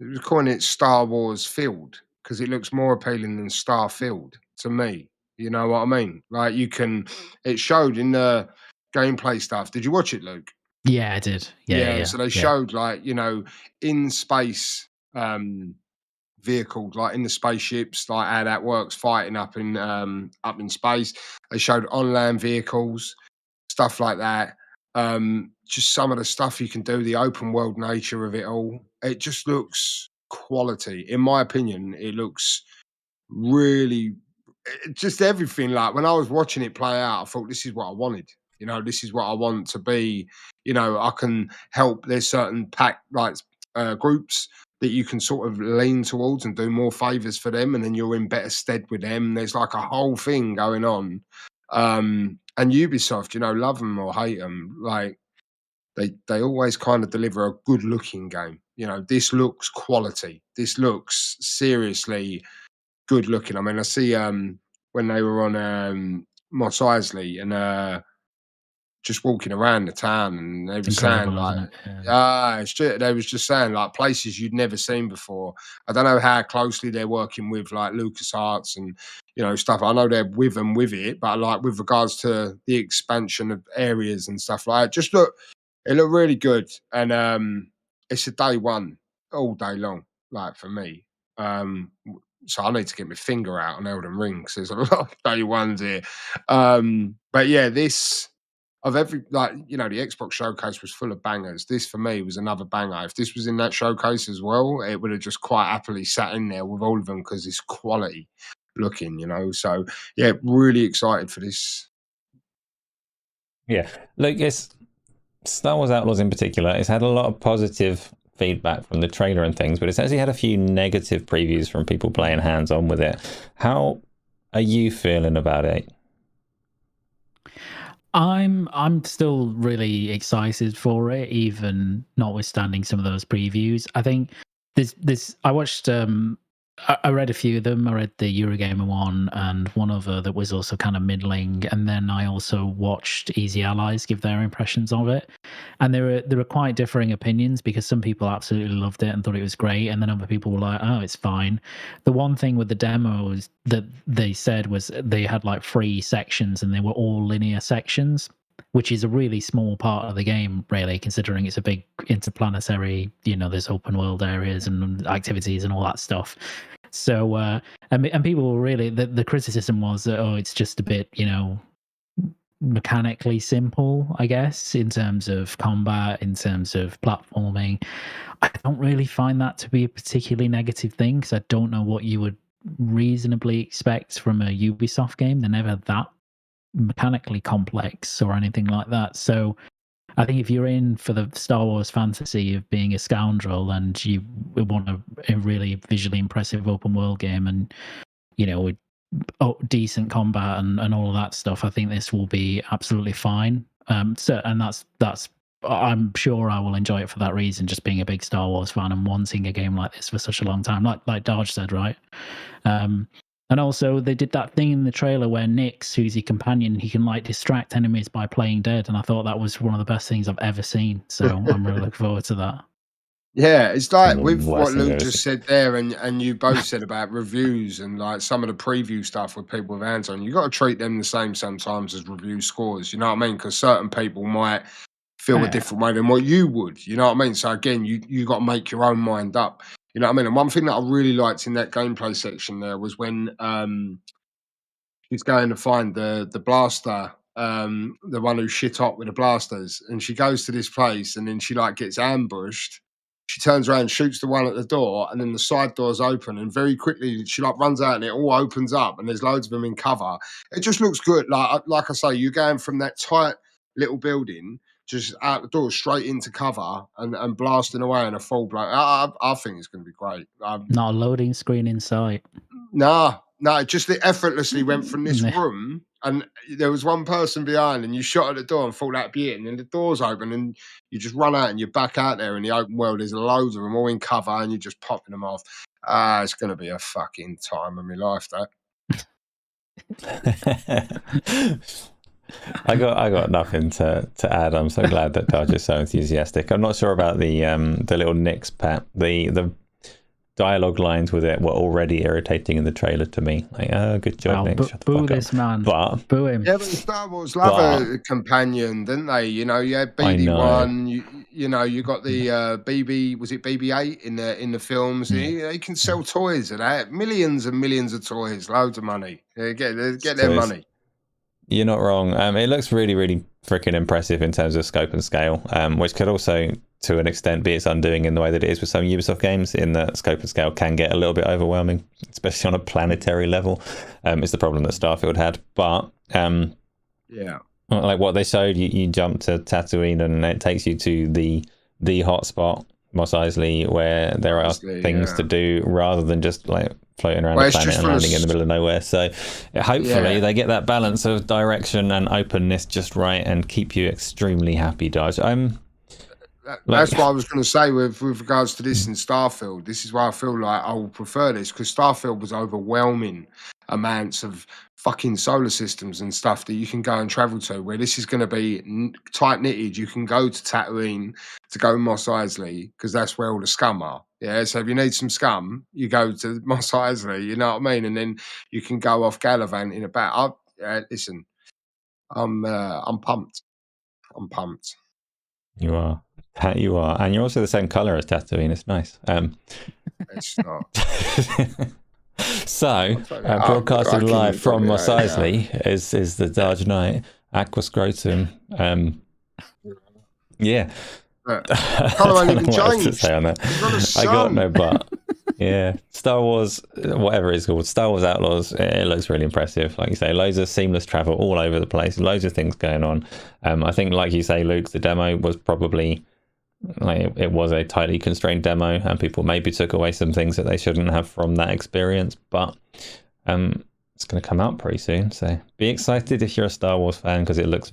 [SPEAKER 3] they're calling it Star Wars Field because it looks more appealing than Starfield to me. You know what I mean? Like it showed in the gameplay stuff. Did you watch it, Luke?
[SPEAKER 2] Yeah, I did. Yeah.
[SPEAKER 3] So they showed in space vehicles, like in the spaceships, like how that works, fighting up in space. They showed on land vehicles, stuff like that. Just some of the stuff you can do, the open world nature of it all. It just looks quality. In my opinion, it looks really just everything. Like when I was watching it play out, I thought this is what I wanted. This is what I want to be. I can help. There's certain groups that you can sort of lean towards and do more favors for them, and then you're in better stead with them. There's like a whole thing going on. And and Ubisoft, you know, love them or hate them, like they always kind of deliver a good looking game. You know, this looks quality. This looks seriously good looking. I mean, I see when they were on Mos Eisley and just walking around the town, and they were saying
[SPEAKER 2] Incredible,
[SPEAKER 3] like,
[SPEAKER 2] isn't it? Yeah.
[SPEAKER 3] it's just, they was just saying like places you'd never seen before. I don't know how closely they're working with like LucasArts and you know stuff. I know they're with them with it, but like with regards to the expansion of areas and stuff like that, just look, it looked really good, and it's a day one all day long, like for me. So I need to get my finger out on Elden Ring because there's a lot of day ones here. But yeah, this of every like you know the Xbox showcase was full of bangers. This for me was another banger. If this was in that showcase as well, it would have just quite happily sat in there with all of them because it's quality looking, you know. So yeah, really excited for this.
[SPEAKER 1] Yeah, look, it's Star Wars Outlaws in particular. It's had a lot of positive feedback from the trailer and things, but it's actually had a few negative previews from people playing hands-on with it. How are you feeling about it?
[SPEAKER 2] I'm still really excited for it, even notwithstanding some of those previews. I think this I watched I read a few of them. I read the Eurogamer one and one other that was also kind of middling, and then I also watched Easy Allies give their impressions of it. And there were quite differing opinions because some people absolutely loved it and thought it was great, and then other people were like, "Oh, it's fine." The one thing with the demos that they said was they had like 3 sections and they were all linear sections, which is a really small part of the game, really, considering it's a big interplanetary, you know, there's open world areas and activities and all that stuff. So, and people were really, the criticism was that, oh, it's just a bit, you know, mechanically simple, I guess, in terms of combat, in terms of platforming. I don't really find that to be a particularly negative thing because I don't know what you would reasonably expect from a Ubisoft game. They're never that mechanically complex or anything like that. So I think if you're in for the Star Wars fantasy of being a scoundrel and you want a really visually impressive open world game and, you know, with decent combat and all of that stuff, I think this will be absolutely fine. So, and that's I'm sure I will enjoy it for that reason, just being a big Star Wars fan and wanting a game like this for such a long time, like Darge said, right? And also, they did that thing in the trailer where Nyx, who's your companion, he can like distract enemies by playing dead, and I thought that was one of the best things I've ever seen. So I'm really looking forward to that.
[SPEAKER 3] Yeah, it's like with what
[SPEAKER 1] Blessing
[SPEAKER 3] Luke
[SPEAKER 1] us.
[SPEAKER 3] just said there, and you both said about reviews and like some of the preview stuff with people with hands on. You got to treat them the same sometimes as review scores. You know what I mean? Because certain people might feel a different way than what you would. You know what I mean? So again, you got to make your own mind up. You know what I mean? And one thing that I really liked in that gameplay section there was when she's going to find the blaster, the one who shit up with the blasters, and she goes to this place, and then she like gets ambushed. She turns around, shoots the one at the door, and then the side doors open, and very quickly she like runs out, and it all opens up, and there's loads of them in cover. It just looks good. Like I say, you're going from that tight little building just out the door straight into cover and blasting away in a full blown. I think it's going to be great.
[SPEAKER 2] Not a loading screen in sight.
[SPEAKER 3] No, just it effortlessly went from this room, and there was one person behind, and you shot at the door and thought that'd be it, and then the doors open, and you just run out, and you're back out there in the open world. There's loads of them all in cover, and you're just popping them off. It's going to be a fucking time of my life, that.
[SPEAKER 1] I got nothing to add. I'm so glad that Darge is so enthusiastic. I'm not sure about the little Nyx pat. The dialogue lines with it were already irritating in the trailer to me. Like, oh, good job, Nyx. Shut the
[SPEAKER 2] Boo
[SPEAKER 1] fuck
[SPEAKER 2] this
[SPEAKER 1] up.
[SPEAKER 2] man.
[SPEAKER 1] But
[SPEAKER 2] Boo him.
[SPEAKER 3] Yeah, but Star Wars love a companion, didn't they? You know, you had BB-1. You know, you got the BB. Was it BB-8 in the films? They can sell toys of that. Millions and millions of toys. Loads of money. Get their money.
[SPEAKER 1] You're not wrong. It looks really, really freaking impressive in terms of scope and scale, which could also, to an extent, be its undoing in the way that it is with some Ubisoft games, in that scope and scale can get a little bit overwhelming, especially on a planetary level. It's the problem that Starfield had. But, like what they showed, you jump to Tatooine and it takes you to the hotspot, Mos Eisley, where there are things to do rather than just like floating around
[SPEAKER 3] Well,
[SPEAKER 1] the
[SPEAKER 3] it's
[SPEAKER 1] planet
[SPEAKER 3] just
[SPEAKER 1] and
[SPEAKER 3] full of
[SPEAKER 1] landing in the middle of nowhere. So hopefully
[SPEAKER 3] Yeah.
[SPEAKER 1] they get that balance of direction and openness just right and keep you extremely happy, Darge.
[SPEAKER 3] That's what I was going to say with regards to this in Starfield. This is why I feel like I will prefer this, because Starfield was overwhelming amounts of fucking solar systems and stuff that you can go and travel to, where this is going to be tight knitted. You can go to Tatooine to go Mos Eisley because that's where all the scum are. Yeah, so if you need some scum, you go to Mos Eisley. You know what I mean? And then you can go off gallivanting about. Listen, I'm pumped. I'm pumped.
[SPEAKER 1] You are. You are. And you're also the same colour as Tatooine. It's nice.
[SPEAKER 3] It's not.
[SPEAKER 1] So, broadcasting live from Mos Eisley is the Darge Knight, Aqua Scrotum. Yeah.
[SPEAKER 3] Colour ain't even changed.
[SPEAKER 1] I got no but. Yeah. Star Wars, whatever it's called, Star Wars Outlaws, it looks really impressive. Like you say, loads of seamless travel all over the place, loads of things going on. I think, like you say, Luke, the demo was probably... like it was a tightly constrained demo and people maybe took away some things that they shouldn't have from that experience, but it's going to come out pretty soon, so be excited if you're a Star Wars fan, because it looks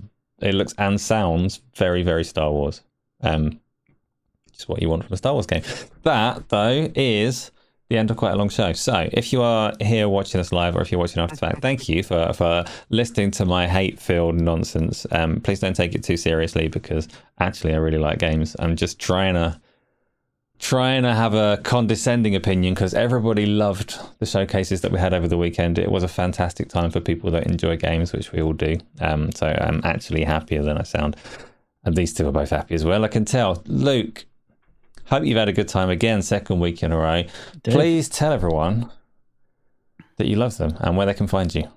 [SPEAKER 1] and sounds very, very Star Wars. Just what you want from a Star Wars game. That though is the end of quite a long show. So if you are here watching us live, or if you're watching after the fact, thank you for listening to my hate-filled nonsense. Please don't take it too seriously, because actually I really like games. I'm just trying to have a condescending opinion, because everybody loved the showcases that we had over the weekend. It was a fantastic time for people that enjoy games, which we all do. So I'm actually happier than I sound. And these two are both happy as well, I can tell. Luke, hope you've had a good time again, second week in a row. Please tell everyone that you love them and where they can find you.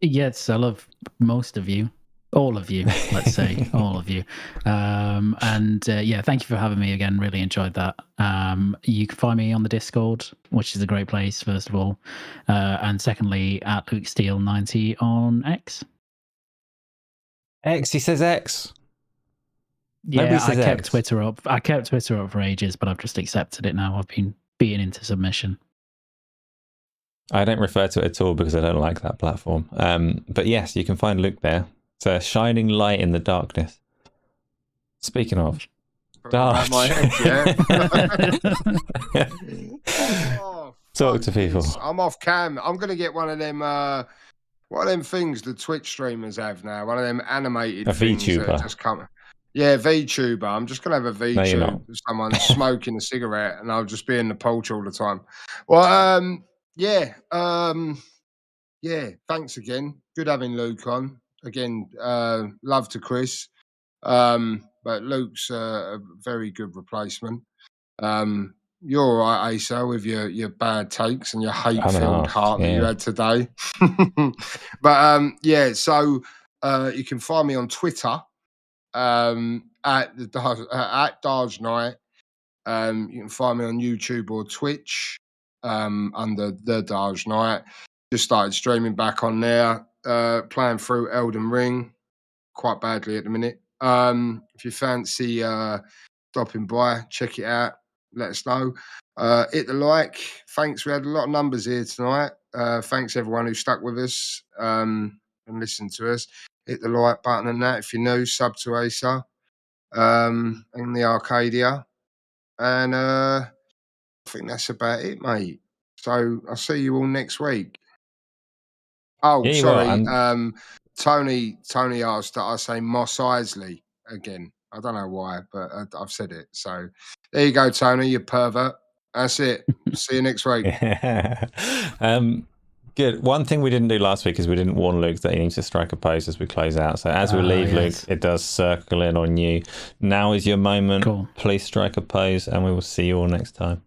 [SPEAKER 2] Yes, I love most of you. All of you, let's say. All of you. Yeah, thank you for having me again. Really enjoyed that. You can find me on the Discord, which is a great place, first of all. And secondly, at Luke Steele 90 on X.
[SPEAKER 1] X, he says X.
[SPEAKER 2] Yeah, I kept Twitter up. I kept Twitter up for ages, but I've just accepted it now. I've been beaten into submission.
[SPEAKER 1] I don't refer to it at all because I don't like that platform. But yes, you can find Luke there. It's a shining light in the darkness. Speaking of, Darge.
[SPEAKER 3] My head, yeah.
[SPEAKER 1] Talk to people.
[SPEAKER 3] I'm off cam. I'm going to get one of them things the Twitch streamers have now. One of them animated things
[SPEAKER 1] VTuber.
[SPEAKER 3] that just come. Yeah, VTuber. I'm just going to have a VTuber. Someone smoking a cigarette, and I'll just be in the porch all the time. Well, yeah. Thanks again. Good having Luke on. Again, love to Chris. But Luke's a very good replacement. You're all right, Asa, with your bad takes and your hate-filled heart that you had today. But so you can find me on Twitter at Darge Knight. You can find me on YouTube or Twitch under the Darge Knight. Just started streaming back on there, playing through Elden Ring quite badly at the minute. If you fancy stopping by, check it out. Let us know. Hit the like. Thanks. We had a lot of numbers here tonight. Thanks everyone who stuck with us and listened to us. Hit the like button and that. If you're new, sub to Asa in the Arcadia. And I think that's about it, mate. So I'll see you all next week. Oh, yeah, sorry. Tony asked that I say Mos Eisley again. I don't know why, but I've said it. So there you go, Tony, you pervert. That's it. See you next week.
[SPEAKER 1] Good. One thing we didn't do last week is we didn't warn Luke that he needs to strike a pose as we close out. So as we leave, Luke, it does circle in on you. Now is your moment. Cool. Please strike a pose, and we will see you all next time.